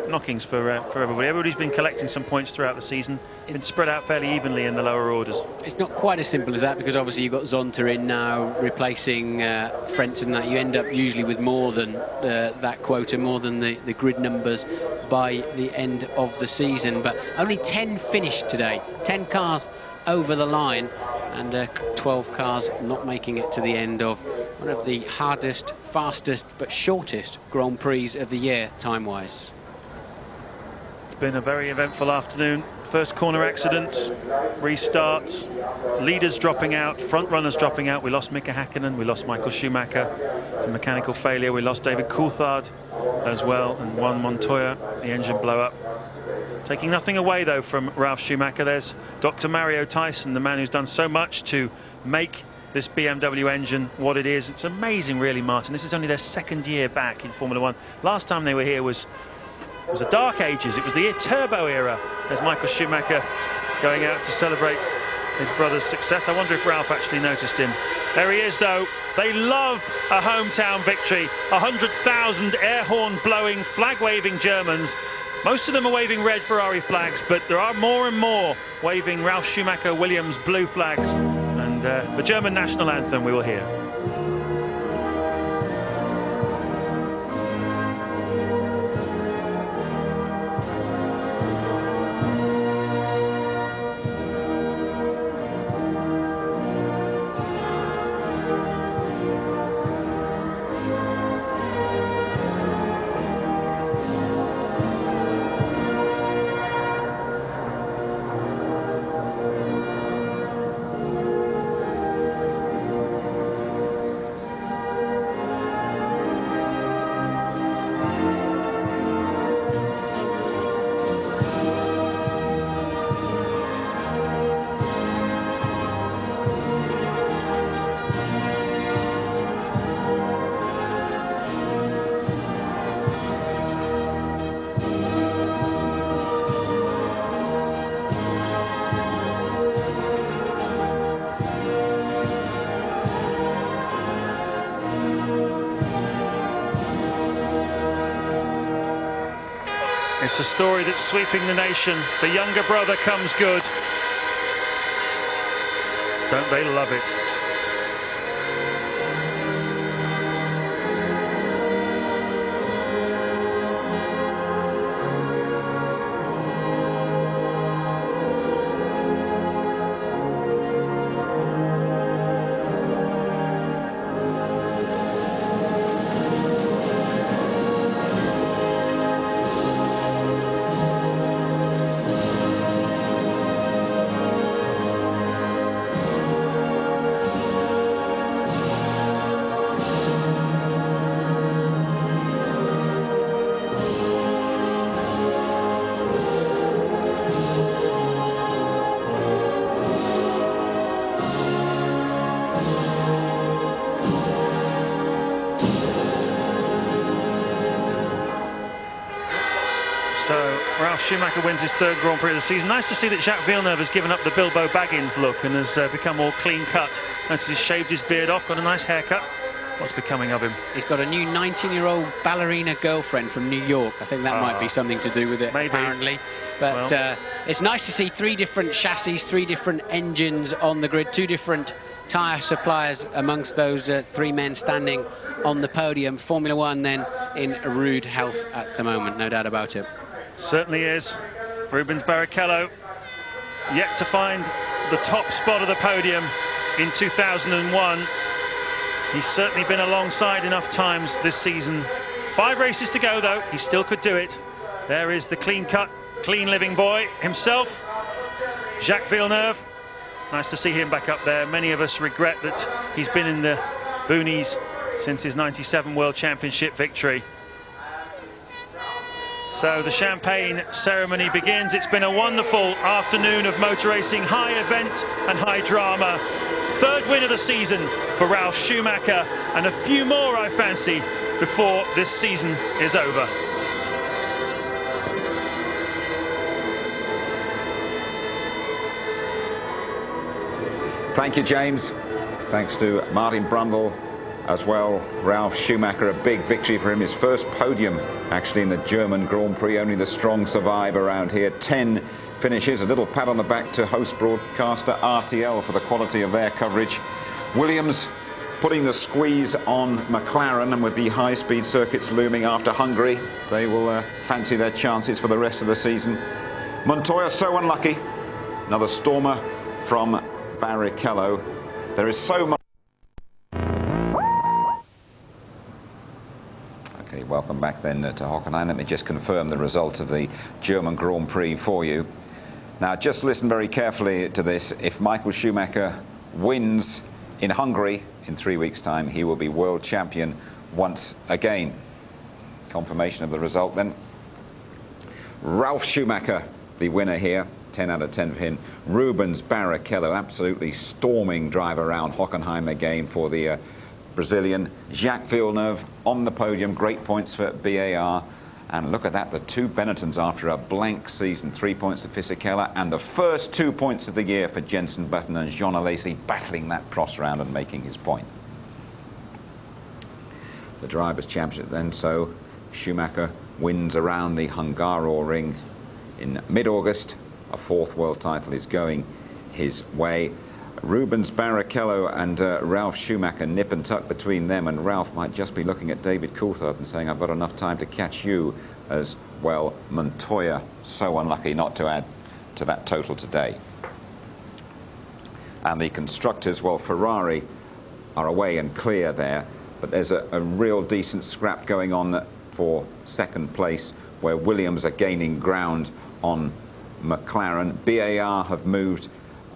knockings for everybody. Everybody's been collecting some points throughout the season. Been spread out fairly evenly in the lower orders. It's not quite as simple as that, because obviously you've got Zonta in now replacing Frentzen, and that you end up usually with more than that quota, more than the grid numbers by the end of the season. But only 10 finished today, 10 cars over the line, and 12 cars not making it to the end of one of the hardest, fastest but shortest Grand Prix of the year time-wise. It's been a very eventful afternoon. First corner accidents, restarts, leaders dropping out, front runners dropping out. We lost Mika Häkkinen, we lost Michael Schumacher to mechanical failure. We lost David Coulthard as well, and Juan Montoya, the engine blow up. Taking nothing away, though, from Ralf Schumacher. There's Dr. Mario Tyson, the man who's done so much to make this BMW engine what it is. It's amazing, really, Martin. This is only their 2nd year back in Formula 1. Last time they were here was the dark ages. It was the turbo era. There's Michael Schumacher going out to celebrate his brother's success. I wonder if Ralph actually noticed him. There he is, though. They love a hometown victory. 100,000 air horn blowing, flag waving Germans. Most of them are waving red Ferrari flags, but there are more and more waving Ralf Schumacher Williams blue flags. And the German national anthem we will hear. It's a story that's sweeping the nation. The younger brother comes good. Don't they love it? Schumacher wins his 3rd Grand Prix of the season. Nice to see that Jacques Villeneuve has given up the Bilbo Baggins look and has become more clean cut. Notice he's shaved his beard off, got a nice haircut. What's becoming of him? He's got a new 19-year-old ballerina girlfriend from New York. I think that might be something to do with it, maybe. Apparently. But well, it's nice to see 3 different chassis, 3 different engines on the grid, 2 different tyre suppliers amongst those 3 men standing on the podium. Formula One then in rude health at the moment, no doubt about it. Certainly is. Rubens Barrichello yet to find the top spot of the podium in 2001. He's certainly been alongside enough times this season. 5 races to go though, he still could do it. There is the clean-cut, clean-living boy himself, Jacques Villeneuve. Nice to see him back up there. Many of us regret that he's been in the boonies since his '97 World Championship victory. So the champagne ceremony begins. It's been a wonderful afternoon of motor racing, high event and high drama. 3rd win of the season for Ralf Schumacher, and a few more, I fancy, before this season is over. Thank you, James. Thanks to Martin Brundle as well. Ralf Schumacher, a big victory for him. His first podium, actually, in the German Grand Prix. Only the strong survive around here. 10 finishes. A little pat on the back to host broadcaster RTL for the quality of their coverage. Williams putting the squeeze on McLaren, and with the high-speed circuits looming after Hungary, they will fancy their chances for the rest of the season. Montoya so unlucky. Another stormer from Barrichello. There is so much. Okay, welcome back then to Hockenheim. Let me just confirm the result of the German Grand Prix for you. Now, just listen very carefully to this. If Michael Schumacher wins in Hungary in 3 weeks' time, he will be world champion once again. Confirmation of the result then. Ralf Schumacher, the winner here. 10 out of 10 for him. Rubens Barrichello, absolutely storming drive around Hockenheim again for the Brazilian. Jacques Villeneuve on the podium, great points for BAR. And look at that, the 2 Benettons after a blank season. 3 points to Fisichella, and the first 2 points of the year for Jenson Button, and Jean Alesi battling that cross round and making his point. The Drivers' Championship then, so Schumacher wins around the Hungaroring in mid-August. A 4th world title is going his way. Rubens Barrichello and Ralf Schumacher nip and tuck between them, and Ralf might just be looking at David Coulthard and saying, I've got enough time to catch you as well. Montoya so unlucky not to add to that total today. And the constructors, well, Ferrari are away and clear there, but there's a real decent scrap going on for 2nd place, where Williams are gaining ground on McLaren. BAR have moved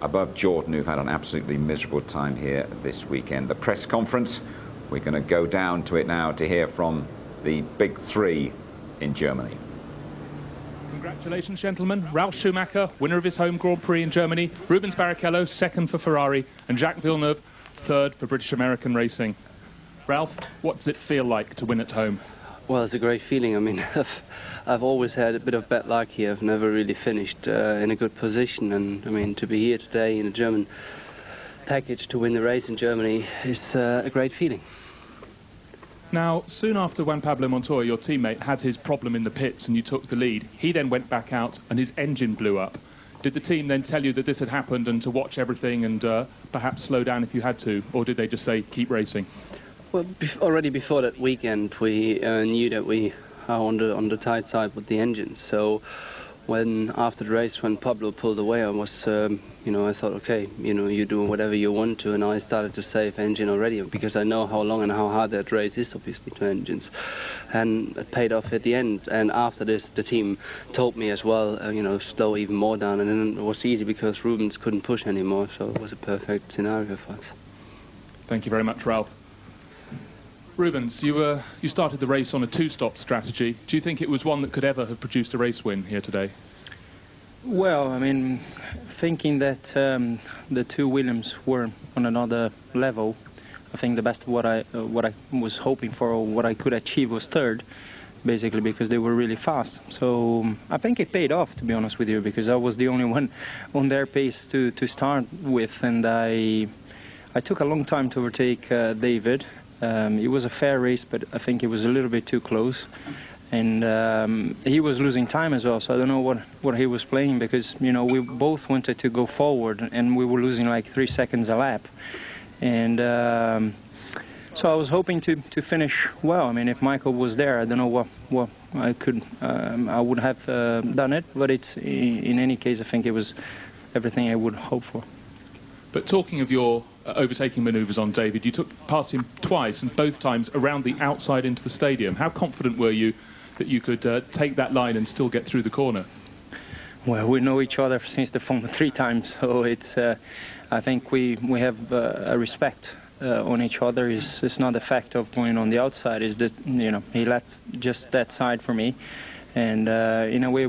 above Jordan, who've had an absolutely miserable time here this weekend. The press conference, we're going to go down to it now to hear from the big 3 in Germany. Congratulations, gentlemen. Ralf Schumacher, winner of his home Grand Prix in Germany. Rubens Barrichello, 2nd for Ferrari. And Jacques Villeneuve, 3rd for British American Racing. Ralf, what does it feel like to win at home? Well, it's a great feeling. I mean, I've always had a bit of bad luck here. I've never really finished in a good position, and I mean, to be here today in a German package to win the race in Germany is a great feeling. Now, soon after Juan Pablo Montoya, your teammate, had his problem in the pits and you took the lead, he then went back out and his engine blew up. Did the team then tell you that this had happened and to watch everything and perhaps slow down if you had to, or did they just say, keep racing? Well, already before that weekend, we knew that we are on the tight side with the engines. So when after the race, when Pablo pulled away, I was, you know, I thought, okay, you know, you do whatever you want to, and I started to save engine already because I know how long and how hard that race is, obviously, to engines, and it paid off at the end. And after this, the team told me as well, you know, slow even more down, and then it was easy because Rubens couldn't push anymore, so it was a perfect scenario for us. Thank you very much, Ralf. Rubens, you started the race on a 2-stop strategy. Do you think it was one that could ever have produced a race win here today? Well, I mean, thinking that the 2 Williams were on another level, I think the best of what I was hoping for, or what I could achieve, was 3rd, basically, because they were really fast. So I think it paid off, to be honest with you, because I was the only one on their pace to start with, and I took a long time to overtake David. It was a fair race, but I think it was a little bit too close, and he was losing time as well, so I don't know what he was playing, because, you know, we both wanted to go forward and we were losing like 3 seconds a lap, And so I was hoping to finish well. I mean, if Michael was there, I don't know what I could, I would have done it. But it's, in any case, I think it was everything I would hope for. But talking of your overtaking manoeuvres on David, you took past him twice, and both times around the outside into the stadium. How confident were you that you could take that line and still get through the corner? Well, we know each other since the Formula 3 times, so it's. I think we have a respect on each other. It's not the fact of going on the outside. It's that, you know, he left just that side for me, and in a way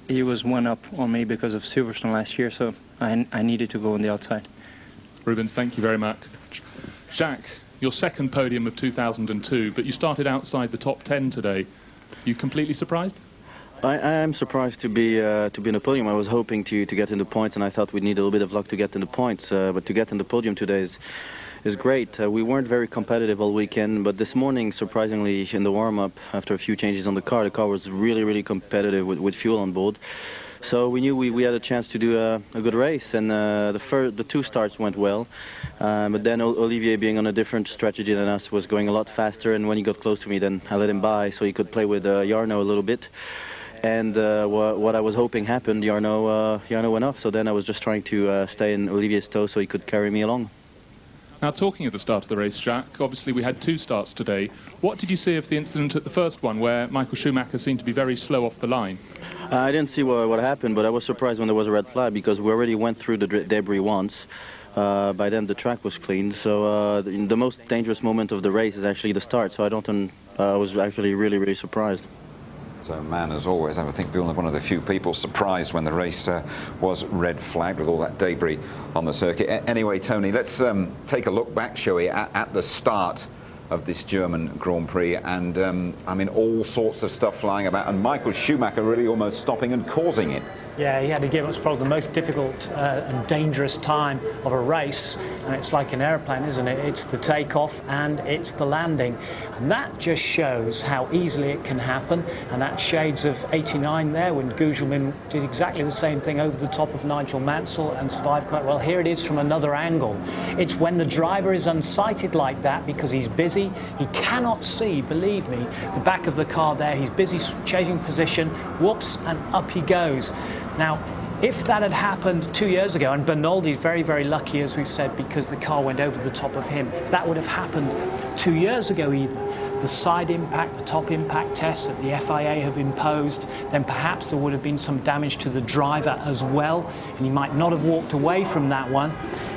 he was one up on me because of Silverstone last year, so I needed to go on the outside. Rubens, thank you very much. Jacques, your second podium of 2002, but you started outside the top 10 today. You completely surprised? I am surprised to be in the podium. I was hoping to get in the points, and I thought we'd need a little bit of luck to get in the points. But to get in the podium today is great. We weren't very competitive all weekend, but this morning, surprisingly, in the warm-up, after a few changes on the car was really, really competitive with fuel on board. So we knew we had a chance to do a good race, and the two starts went well. But then Olivier, being on a different strategy than us, was going a lot faster, and when he got close to me, then I let him by so he could play with Jarno a little bit. And what I was hoping happened. Jarno went off, so then I was just trying to stay in Olivier's toe so he could carry me along. Now, talking of the start of the race, Jacques, obviously we had two starts today. What did you see of the incident at the first one, where Michael Schumacher seemed to be very slow off the line? I didn't see what happened, but I was surprised when there was a red flag, because we already went through the debris once. By then the track was cleaned, so the most dangerous moment of the race is actually the start, so I was actually really, really surprised. So, man, as always, I think Villeneuve, one of the few people surprised when the race was red flagged with all that debris on the circuit. Anyway, Tony, let's take a look back, shall we, at the start of this German Grand Prix, and I mean, all sorts of stuff flying about, and Michael Schumacher really almost stopping and causing it. Yeah, he had to give us probably the most difficult and dangerous time of a race, and it's like an airplane, isn't it? It's the takeoff and it's the landing, and that just shows how easily it can happen. And that shades of '89 there, when Gugelmin did exactly the same thing over the top of Nigel Mansell and survived quite well. Here it is from another angle. It's when the driver is unsighted like that because he's busy, he cannot see, believe me, the back of the car there. He's busy changing position, whoops, and up he goes. Now, if that had happened 2 years ago, and Bernoldi's very, very lucky, as we've said, because the car went over the top of him, if that would have happened 2 years ago even, the side impact, the top impact tests that the FIA have imposed, then perhaps there would have been some damage to the driver as well, and he might not have walked away from that one.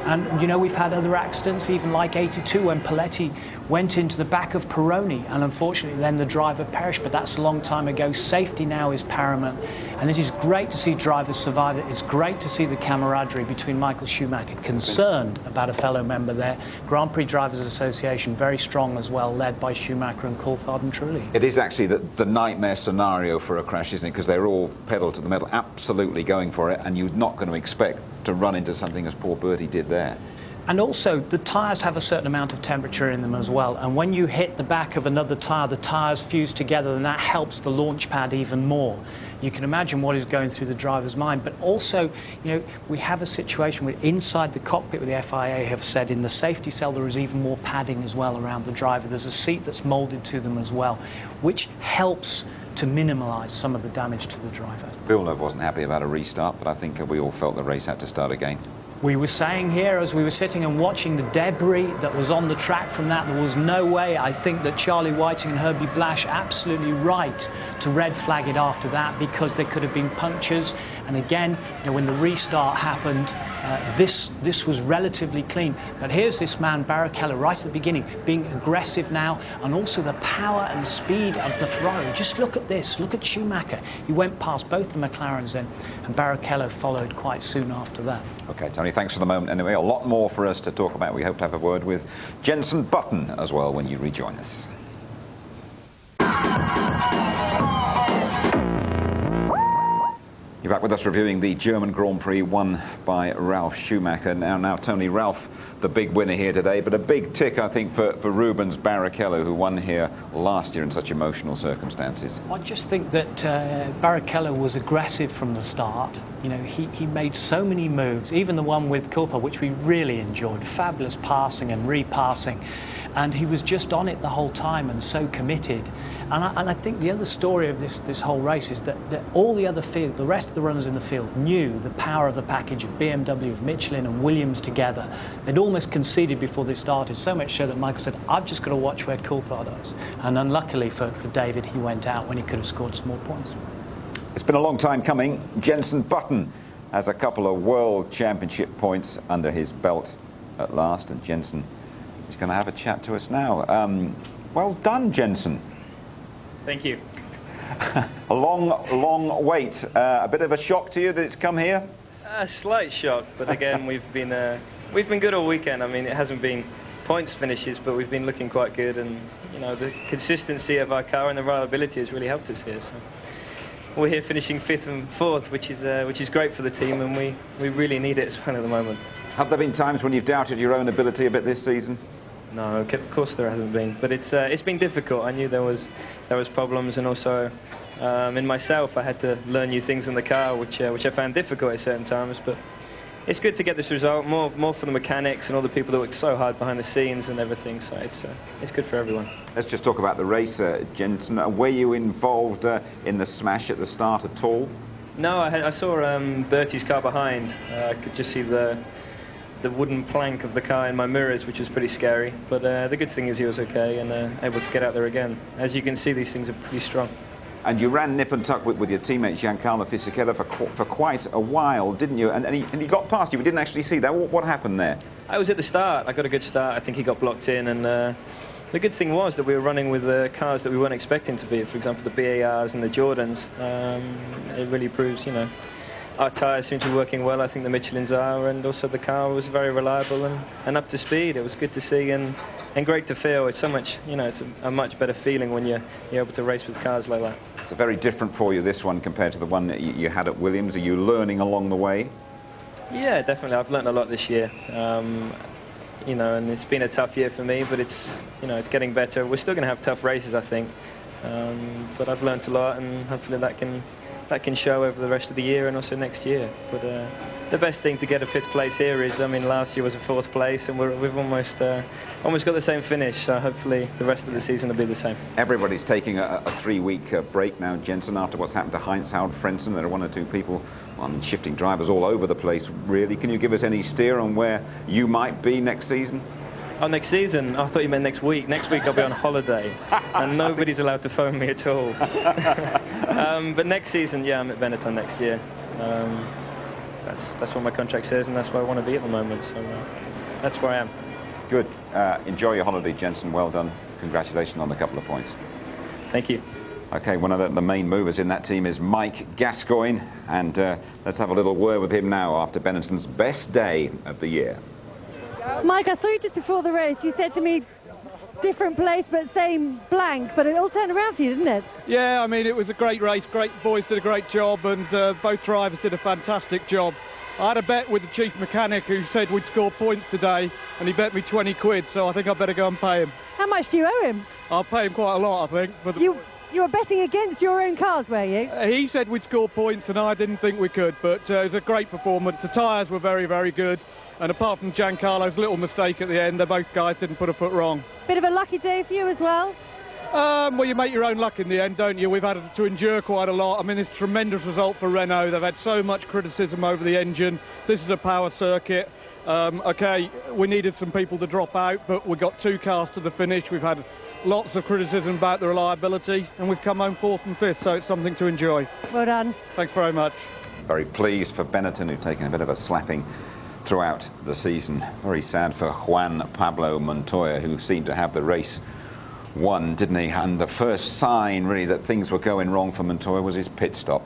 And, you know, we've had other accidents, even like '82, when Paletti went into the back of Pironi, and unfortunately then the driver perished, but that's a long time ago. Safety now is paramount, and it is great to see drivers survive it. It's great to see the camaraderie between Michael Schumacher, concerned about a fellow member there. Grand Prix Drivers Association, very strong as well, led by Schumacher and Coulthard and Trulli. It is actually the nightmare scenario for a crash, isn't it? Because they're all pedal to the metal, absolutely going for it, and you're not going to expect to run into something as poor Bertie did there. And also, the tyres have a certain amount of temperature in them as well. And when you hit the back of another tyre, the tyres fuse together, and that helps the launch pad even more. You can imagine what is going through the driver's mind. But also, you know, we have a situation where inside the cockpit, where the FIA have said in the safety cell there is even more padding as well around the driver. There's a seat that's moulded to them as well, which helps to minimise some of the damage to the driver. Villeneuve wasn't happy about a restart, but I think we all felt the race had to start again. We were saying here, as we were sitting and watching the debris that was on the track from that, there was no way. I think that Charlie Whiting and Herbie Blash absolutely right to red flag it after that, because there could have been punctures. And again, you know, when the restart happened, this was relatively clean. But here's this man, Barrichello, right at the beginning, being aggressive now, and also the power and speed of the Ferrari. Just look at this. Look at Schumacher. He went past both the McLarens then, and Barrichello followed quite soon after that. OK, Tony, thanks for the moment. Anyway, a lot more for us to talk about. We hope to have a word with Jenson Button as well when you rejoin us. You're back with us reviewing the German Grand Prix won by Ralf Schumacher. Now, Tony, Ralf the big winner here today, but a big tick, I think, for Rubens Barrichello, who won here last year in such emotional circumstances. I just think that Barrichello was aggressive from the start. You know, he made so many moves, even the one with Coulthard, which we really enjoyed. Fabulous passing and repassing. And he was just on it the whole time and so committed. And I think the other story of this whole race is that all the rest of the runners in the field knew the power of the package of BMW, of Michelin and Williams together. They'd almost conceded before they started, so much so that Michael said, I've just got to watch where Coulthard is. And unluckily for David, he went out when he could have scored some more points. It's been a long time coming. Jenson Button has a couple of World Championship points under his belt at last, and Jenson is going to have a chat to us now. Well done, Jenson. Thank you. A long wait. A bit of a shock to you that it's come here? A slight shock, but again, we've been good all weekend. I mean, it hasn't been points finishes, but we've been looking quite good, and you know, the consistency of our car and the reliability has really helped us here. So we're here finishing 5th and 4th, which is great for the team, and we really need it as well at the moment. Have there been times when you've doubted your own ability a bit this season? No, of course there hasn't been, but it's been difficult. I knew there was problems, and also in myself I had to learn new things in the car, which I found difficult at certain times. But it's good to get this result, more for the mechanics and all the people that work so hard behind the scenes and everything. So it's good for everyone. Let's just talk about the race, Jenson. Were you involved in the smash at the start at all? No, I saw Bertie's car behind. I could just see the wooden plank of the car in my mirrors, which was pretty scary. But the good thing is he was okay and able to get out there again. As you can see, these things are pretty strong. And you ran nip and tuck with your teammate Giancarlo Fisichella for quite a while, didn't you? And he got past you. We didn't actually see that. What happened there? I was at the start. I got a good start. I think he got blocked in, and the good thing was that we were running with cars that we weren't expecting to be. For example, the BARs and the Jordans. It really proves, you know, our tyres seem to be working well. I think the Michelins are, and also the car was very reliable and up to speed. It was good to see and great to feel. It's so much, you know, it's a much better feeling when you're able to race with cars like that. It's very different for you, this one, compared to the one that you had at Williams. Are you learning along the way? Yeah, definitely. I've learned a lot this year. You know, and it's been a tough year for me, but it's, you know, it's getting better. We're still going to have tough races, I think, but I've learned a lot, and hopefully that can show over the rest of the year and also next year. But the best thing to get a 5th place here is, I mean, last year was a 4th place, and we've almost got the same finish. So hopefully the rest of the season will be the same. Everybody's taking a 3-week break now, Jenson, after what's happened to Heinz Harald Frentzen. There are 1 or 2 people on shifting drivers all over the place, really. Can you give us any steer on where you might be next season? Oh, next season? I thought you meant next week. Next week I'll be on holiday, and nobody's allowed to phone me at all. But next season, yeah, I'm at Benetton next year. That's what my contract says, and that's where I want to be at the moment. So that's where I am. Good. Enjoy your holiday, Jenson. Well done. Congratulations on the couple of points. Thank you. Okay, one of the main movers in that team is Mike Gascoigne, and let's have a little word with him now after Benetton's best day of the year. Mike, I saw you just before the race. You said to me, different place but same blank, but it all turned around for you, didn't it? Yeah, I mean, it was a great race. Great boys did a great job, and both drivers did a fantastic job. I had a bet with the chief mechanic who said we'd score points today, and he bet me 20 quid, so I think I better go and pay him. How much do you owe him? I'll pay him quite a lot, I think. For You were betting against your own cars, were you? He said we'd score points, and I didn't think we could, but it was a great performance. The tyres were very, very good, and apart from Giancarlo's little mistake at the end, both guys didn't put a foot wrong. Bit of a lucky day for you as well? Well, you make your own luck in the end, don't you? We've had to endure quite a lot. I mean, it's a tremendous result for Renault. They've had so much criticism over the engine. This is a power circuit. OK, we needed some people to drop out, but we got 2 cars to the finish. We've had lots of criticism about the reliability, and we've come home 4th and 5th, so it's something to enjoy. Well done. Thanks very much. Very pleased for Benetton, who've taken a bit of a slapping throughout the season. Very sad for Juan Pablo Montoya, who seemed to have the race won, didn't he? And the first sign, really, that things were going wrong for Montoya was his pit stop.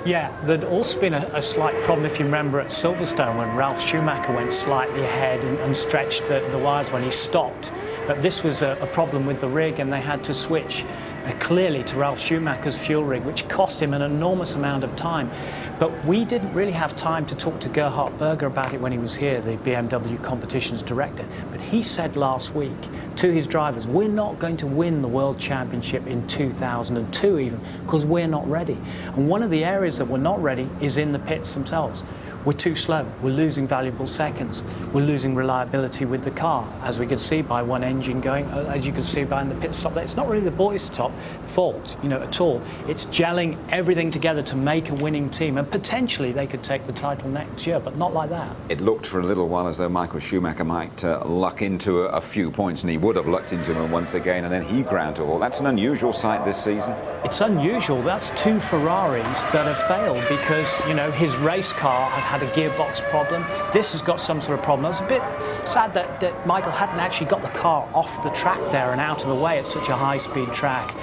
Yeah, there'd also been a slight problem, if you remember, at Silverstone when Ralf Schumacher went slightly ahead and stretched the wires when he stopped. But this was a problem with the rig, and they had to switch clearly to Ralf Schumacher's fuel rig, which cost him an enormous amount of time. But we didn't really have time to talk to Gerhard Berger about it when he was here, the BMW competitions director. But he said last week to his drivers, we're not going to win the World Championship in 2002 even, because we're not ready. And one of the areas that we're not ready is in the pits themselves. We're too slow, we're losing valuable seconds, we're losing reliability with the car, as we can see by one engine going, as you can see by in the pit stop there. It's not really the boys' top fault, you know, at all. It's gelling everything together to make a winning team, and potentially they could take the title next year, but not like that. It looked for a little while as though Michael Schumacher might luck into a few points, and he would have lucked into them once again, and then he ground to a halt. That's an unusual sight this season. It's unusual. That's two Ferraris that have failed because, you know, his race car had a gearbox problem. This has got some sort of problem. I was a bit sad that Michael hadn't actually got the car off the track there and out of the way at such a high-speed track.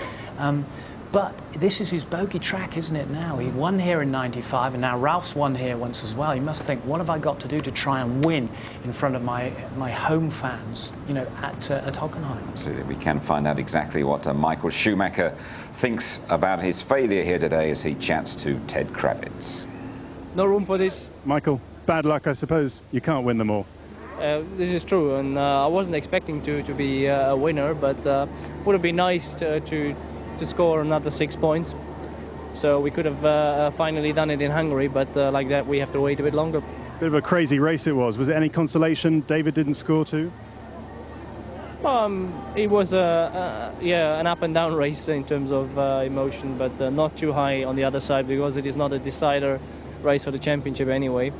But this is his bogey track, isn't it now? He won here in '95, and now Ralph's won here once as well. You must think, what have I got to do to try and win in front of my home fans, you know, at Hockenheim? Absolutely. We can find out exactly what Michael Schumacher thinks about his failure here today as he chats to Ted Kravitz. No room for this. Michael, bad luck, I suppose. You can't win them all. This is true, and I wasn't expecting to be a winner, but would have been nice to score another 6 points. So we could have finally done it in Hungary, but like that we have to wait a bit longer. Bit of a crazy race it was. Was it any consolation David didn't score too? It was an up and down race in terms of emotion, but not too high on the other side because it is not a decider race for the championship anyway.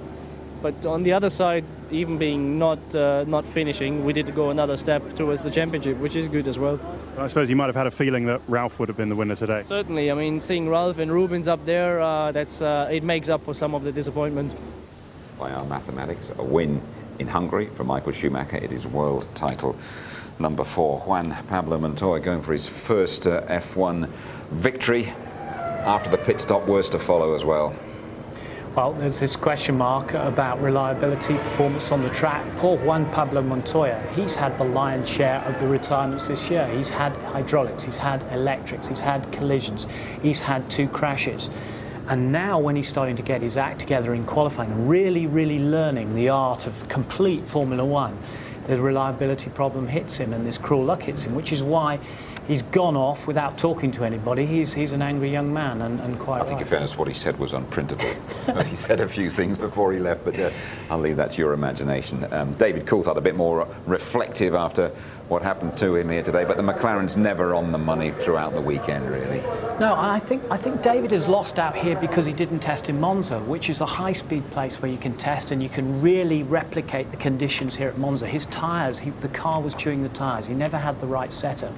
But on the other side, even being not finishing, we did go another step towards the championship, which is good as well. I suppose you might have had a feeling that Ralf would have been the winner today. Certainly. I mean, seeing Ralf and Rubens up there, it makes up for some of the disappointment. By our mathematics, a win in Hungary for Michael Schumacher. It is world title number 4. Juan Pablo Montoya going for his first F1 victory after the pit stop was to follow as well. Well, there's this question mark about reliability, performance on the track. Poor Juan Pablo Montoya, he's had the lion's share of the retirements this year. He's had hydraulics, he's had electrics, he's had collisions, he's had 2 crashes. And now when he's starting to get his act together in qualifying, really, really learning the art of complete Formula One, the reliability problem hits him and this cruel luck hits him, which is why he's gone off without talking to anybody. He's an angry young man, and quite I think, in fairness, what he said was unprintable. He said a few things before he left, but I'll leave that to your imagination. David Coulthard a bit more reflective after what happened to him here today, but the McLaren's never on the money throughout the weekend, really. No, I think David has lost out here because he didn't test in Monza, which is a high-speed place where you can test and you can really replicate the conditions here at Monza. His tyres, the car was chewing the tyres. He never had the right setup.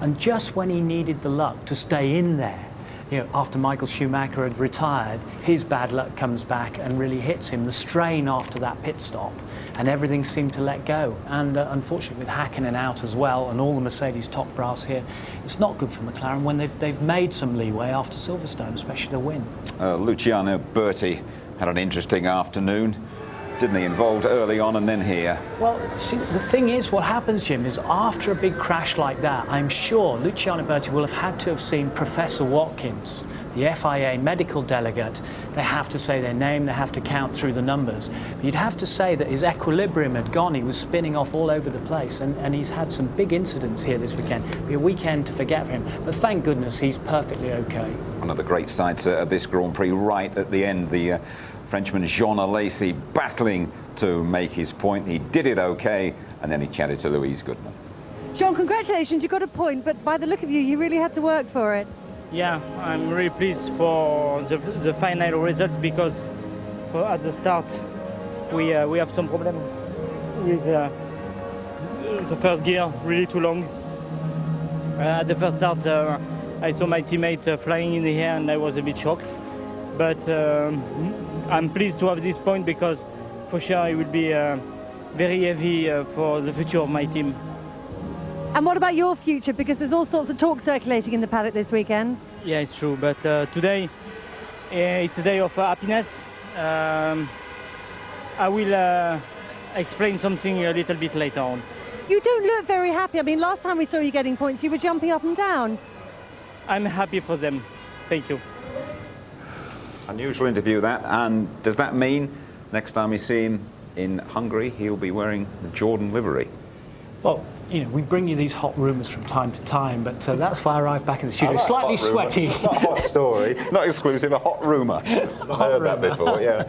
And just when he needed the luck to stay in there, you know, after Michael Schumacher had retired, his bad luck comes back and really hits him. The strain after that pit stop, and everything seemed to let go. And unfortunately, with Hakkinen out as well, and all the Mercedes top brass here, it's not good for McLaren when they've made some leeway after Silverstone, especially the win. Luciano Berti had an interesting afternoon. Didn't he? Involved early on and then here. Well, see, the thing is, what happens, Jim, is after a big crash like that, I'm sure Luciano Berti will have had to have seen Professor Watkins, the FIA medical delegate. They have to say their name, they have to count through the numbers. But you'd have to say that his equilibrium had gone. He was spinning off all over the place, and he's had some big incidents here this weekend. It'll be a weekend to forget for him, but thank goodness he's perfectly okay. One of the great sights of this Grand Prix right at the end, the Frenchman Jean Alesi battling to make his point. He did it okay, and then he chatted to Louise Goodman. Jean, congratulations, you got a point, but by the look of you, you really had to work for it. Yeah, I'm really pleased for the final result because at the start we have some problem with the first gear, really too long. At the first start I saw my teammate flying in the air and I was a bit shocked. But I'm pleased to have this point because for sure it will be very heavy for the future of my team. And what about your future? Because there's all sorts of talk circulating in the paddock this weekend. Yeah, it's true. But today it's a day of happiness. I will explain something a little bit later on. You don't look very happy. I mean, last time we saw you getting points, you were jumping up and down. I'm happy for them. Thank you. Unusual interview that, and does that mean next time we see him in Hungary he'll be wearing the Jordan livery? Well, you know, we bring you these hot rumours from time to time, but that's why I arrived back in the studio. Slightly sweaty. Not a hot story, not exclusive, a hot rumour. I've heard that before, yeah.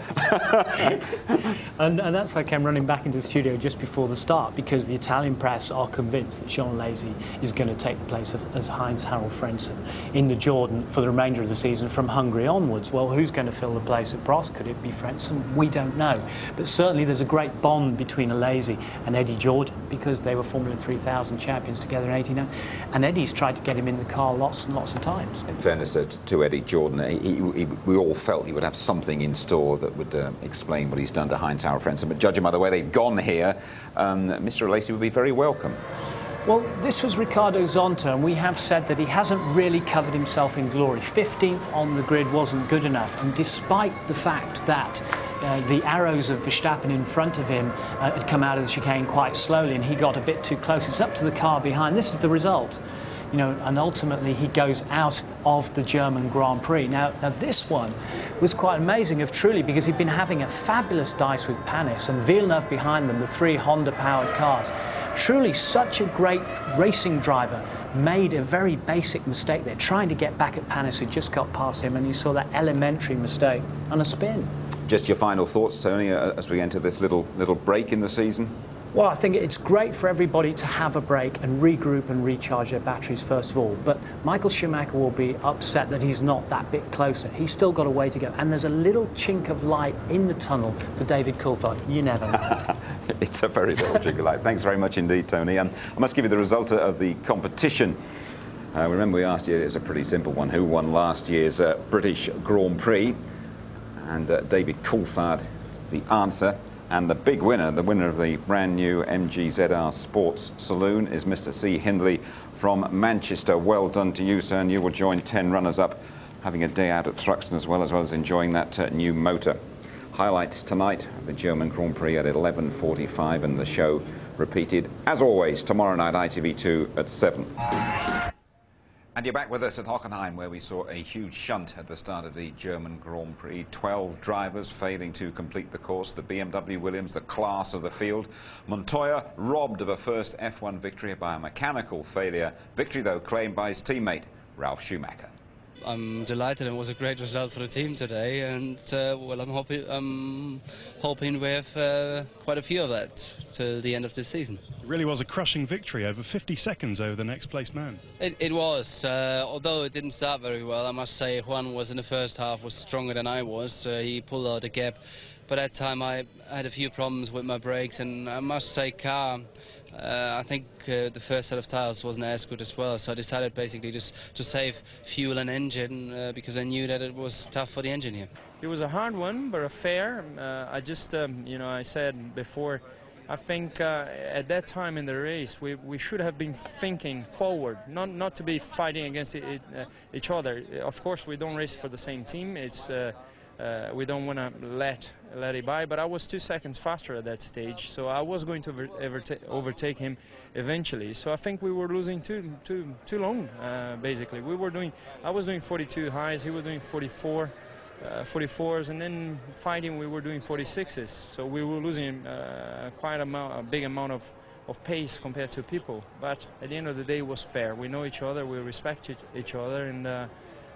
and that's why I came running back into the studio just before the start, because the Italian press are convinced that Jean Alesi is going to take the place of Heinz-Harald Frentzen in the Jordan for the remainder of the season from Hungary onwards. Well, who's going to fill the place of Prost? Could it be Frentzen? We don't know. But certainly there's a great bond between Alesi and Eddie Jordan, because they were Formula 3000 champions together in '89, and Eddie's tried to get him in the car lots and lots of times. In fairness to Eddie Jordan, we all felt he would have something in store that would explain what he's done to Heinz-Harald Frentzen, but judging by the way they've gone here, Mr. Alesi would be very welcome. Well, this was Ricardo Zonta, and we have said that he hasn't really covered himself in glory. 15th on the grid wasn't good enough, and despite the fact that the arrows of Verstappen in front of him had come out of the chicane quite slowly, and he got a bit too close. It's up to the car behind. This is the result. You know, and ultimately he goes out of the German Grand Prix. Now this one was quite amazing of Trulli, because he'd been having a fabulous dice with Panis and Villeneuve behind them, the 3 Honda-powered cars. Trulli, such a great racing driver, made a very basic mistake there, trying to get back at Panis, who just got past him, and you saw that elementary mistake on a spin. Just your final thoughts, Tony, as we enter this little break in the season? Well, I think it's great for everybody to have a break and regroup and recharge their batteries first of all. But Michael Schumacher will be upset that he's not that bit closer. He's still got a way to go. And there's a little chink of light in the tunnel for David Coulthard. You never know. It's a very little chink of light. Thanks very much indeed, Tony. I must give you the result of the competition. Remember we asked you, it was a pretty simple one, who won last year's British Grand Prix? And David Coulthard, the answer. And the big winner, the winner of the brand new MG ZR Sports Saloon, is Mr. C. Hindley from Manchester. Well done to you, sir, and you will join 10 runners-up, having a day out at Thruxton as well as enjoying that new motor. Highlights tonight of the German Grand Prix at 11:45, and the show repeated, as always, tomorrow night, ITV2 at 7. And you're back with us at Hockenheim, where we saw a huge shunt at the start of the German Grand Prix. 12 drivers failing to complete the course. The BMW Williams, the class of the field. Montoya robbed of a first F1 victory by a mechanical failure. Victory, though, claimed by his teammate, Ralf Schumacher. I'm delighted. It was a great result for the team today, and well, I'm hoping we have quite a few of that till the end of the season. It really was a crushing victory, over 50 seconds over the next place man. It was, although it didn't start very well. I must say Juan was in the first half was stronger than I was. He pulled out a gap. By that time I had a few problems with my brakes, and I must say car, I think the first set of tires wasn't as good as well, so I decided basically just to save fuel and engine because I knew that it was tough for the engine here. It was a hard one, but a fair. I just, you know, I said before, I think at that time in the race we should have been thinking forward, not to be fighting against each other. Of course, we don't race for the same team. It's we don't want to let it by, but I was 2 seconds faster at that stage, so I was going to overtake him eventually. So I think we were losing too long, basically. I was doing 42 highs, he was doing 44s, and then fighting we were doing 46s. So we were losing quite a big amount of pace compared to people. But at the end of the day, it was fair. We know each other, we respect each other, and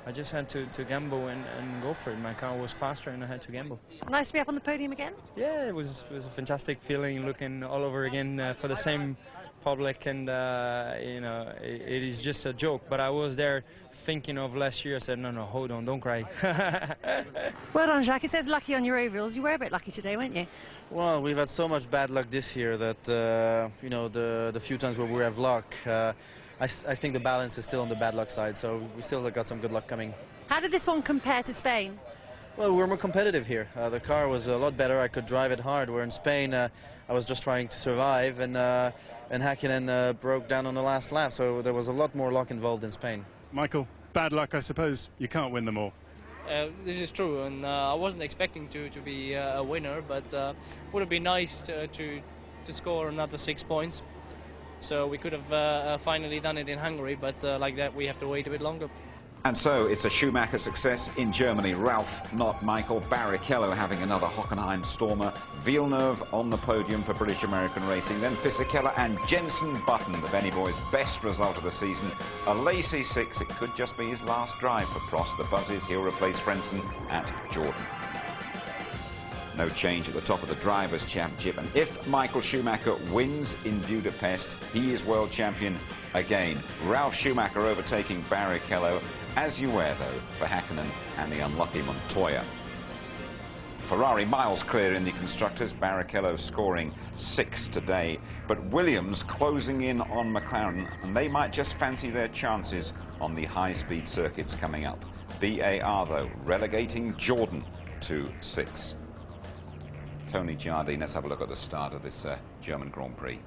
I just had to gamble and go for it. My car was faster and I had to gamble. Nice to be up on the podium again? Yeah, it was a fantastic feeling, looking all over again for the same public, and you know, it is just a joke, but I was there thinking of last year. I said, no, hold on, don't cry. Well done, Jacques. It says lucky on your overalls. You were a bit lucky today, weren't you? Well, we've had so much bad luck this year that, you know, the few times where we have luck, I think the balance is still on the bad luck side, so we still got some good luck coming. How did this one compare to Spain? Well, we were more competitive here. The car was a lot better. I could drive it hard, where in Spain I was just trying to survive, and Häkkinen broke down on the last lap, so there was a lot more luck involved in Spain. Michael, bad luck, I suppose. You can't win them all. This is true, and I wasn't expecting to be a winner, but would have been nice to score another 6 points. So we could have finally done it in Hungary, but like that we have to wait a bit longer. And so it's a Schumacher success in Germany. Ralph, not Michael. Barrichello having another Hockenheim stormer. Villeneuve on the podium for British American Racing. Then Fisichella and Jenson Button, the Benny boy's best result of the season. A Lacey 6. It could just be his last drive for Prost. The buzz is he'll replace Frentzen at Jordan. No change at the top of the Drivers' Championship. And if Michael Schumacher wins in Budapest, he is world champion again. Ralf Schumacher overtaking Barrichello. As you were, though, for Häkkinen and the unlucky Montoya. Ferrari miles clear in the Constructors. Barrichello scoring 6 today. But Williams closing in on McLaren, and they might just fancy their chances on the high-speed circuits coming up. BAR, though, relegating Jordan to 6. Tony Jardine, let's have a look at the start of this German Grand Prix.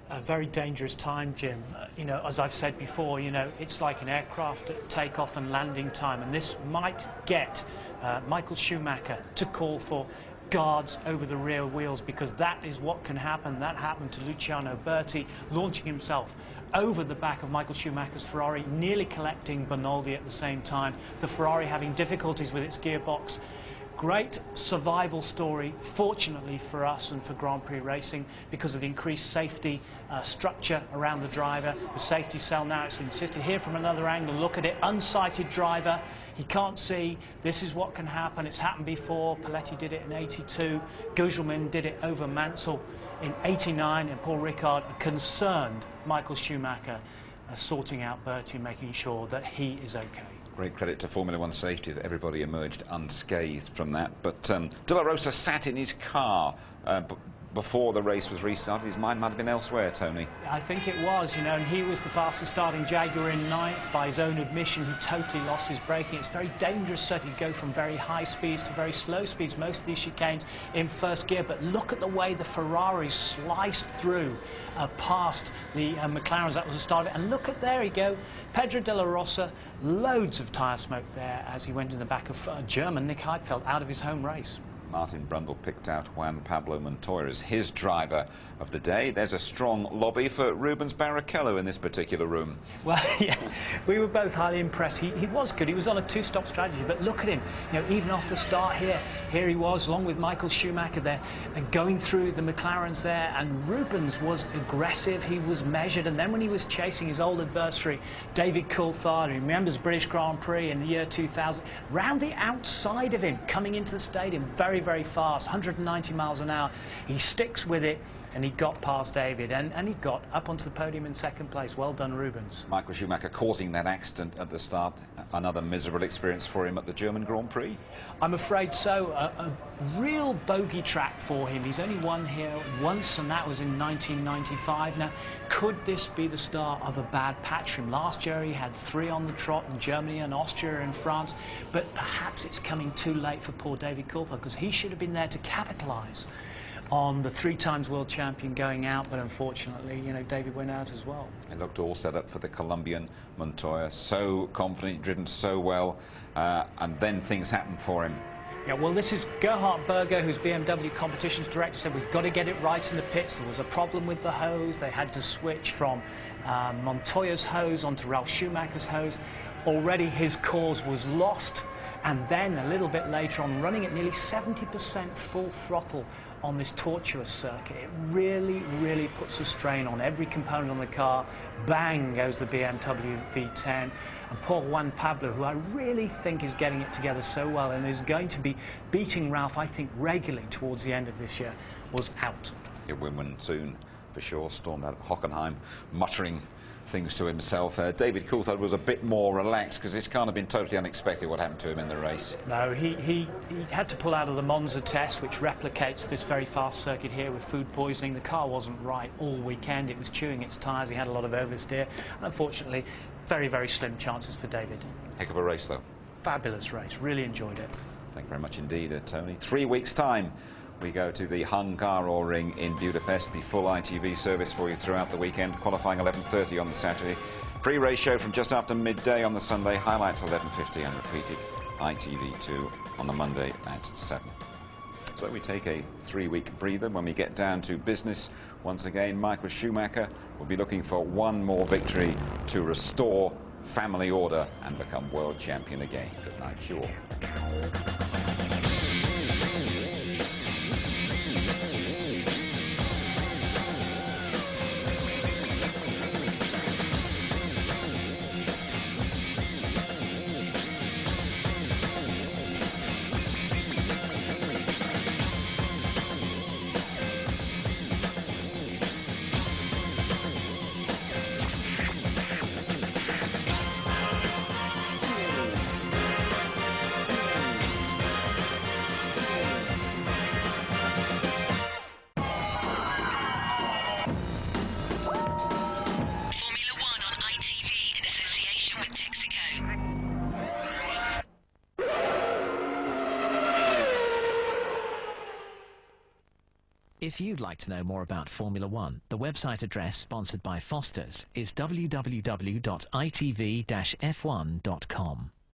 A very dangerous time, Jim. You know, as I've said before, you know, it's like an aircraft at takeoff and landing time, and this might get Michael Schumacher to call for guards over the rear wheels, because that is what can happen. That happened to Luciano Berti, launching himself over the back of Michael Schumacher's Ferrari, nearly collecting Bonaldi at the same time. The Ferrari having difficulties with its gearbox. Great survival story, fortunately for us and for Grand Prix racing, because of the increased safety structure around the driver. The safety cell now, it's insisted here from another angle. Look at it, unsighted driver. He can't see. This is what can happen. It's happened before. Paletti did it in '82. Gugelmin did it over Mansell in '89. And Paul Ricard, a concerned Michael Schumacher, sorting out Bertie and making sure that he is okay. Great credit to Formula One safety that everybody emerged unscathed from that. But De La Rosa sat in his car before the race was restarted. His mind might have been elsewhere, Tony. I think it was, you know, and he was the fastest starting Jaguar in 9th. By his own admission, he totally lost his braking. It's very dangerous, so you go from very high speeds to very slow speeds, most of these chicanes in first gear. But look at the way the Ferraris sliced through past the McLarens. That was the start of it. And look at, there you go, Pedro de la Rosa, loads of tyre smoke there as he went in the back of German Nick Heidfeld out of his home race. Martin Brundle picked out Juan Pablo Montoya as his driver of the day. There's a strong lobby for Rubens Barrichello in this particular room. Well, yeah, we were both highly impressed. He was good. He was on a two-stop strategy, but look at him. You know, even off the start here he was, along with Michael Schumacher there, and going through the McLarens there, and Rubens was aggressive, he was measured, and then when he was chasing his old adversary, David Coulthard, who remembers British Grand Prix in the year 2000, round the outside of him, coming into the stadium, very, very fast, 190 miles an hour. He sticks with it, and he got past David, and he got up onto the podium in 2nd place. Well done, Rubens. Michael Schumacher causing that accident at the start. Another miserable experience for him at the German Grand Prix. I'm afraid so. A real bogey track for him. He's only won here once, and that was in 1995. Now, could this be the start of a bad patch for him? Last year he had 3 on the trot in Germany and Austria and France, but perhaps it's coming too late for poor David Coulthard, because he should have been there to capitalise on the 3-times world champion going out, but unfortunately, you know, David went out as well. It looked all set up for the Colombian Montoya, so confident, driven so well, and then things happened for him. Yeah, well, this is Gerhard Berger, who's BMW competitions director, said we've got to get it right in the pits. There was a problem with the hose. They had to switch from Montoya's hose onto Ralf Schumacher's hose. Already his cause was lost, and then a little bit later on, running at nearly 70% full throttle on this tortuous circuit, it really, really puts a strain on every component on the car. Bang goes the BMW V10. And poor Juan Pablo, who I really think is getting it together so well and is going to be beating Ralf, I think, regularly towards the end of this year, was out. He'll win soon, for sure. Stormed out of Hockenheim, muttering things to himself. David Coulthard was a bit more relaxed, because this can't have been totally unexpected what happened to him in the race. No, he had to pull out of the Monza test, which replicates this very fast circuit here with food poisoning. The car wasn't right all weekend. It was chewing its tyres. He had a lot of oversteer. And unfortunately, very, very slim chances for David. Heck of a race, though. Fabulous race. Really enjoyed it. Thank you very much indeed, Tony. 3 weeks' time, we go to the Hungaroring in Budapest. The full ITV service for you throughout the weekend. Qualifying 11:30 on the Saturday. Pre-race show from just after midday on the Sunday. Highlights 11:50 and repeated ITV2 on the Monday at 7. So we take a 3-week breather. When we get down to business, once again, Michael Schumacher will be looking for one more victory to restore family order and become world champion again. Good night to you all. If you'd like to know more about Formula One, the website address sponsored by Foster's is www.itv-f1.com.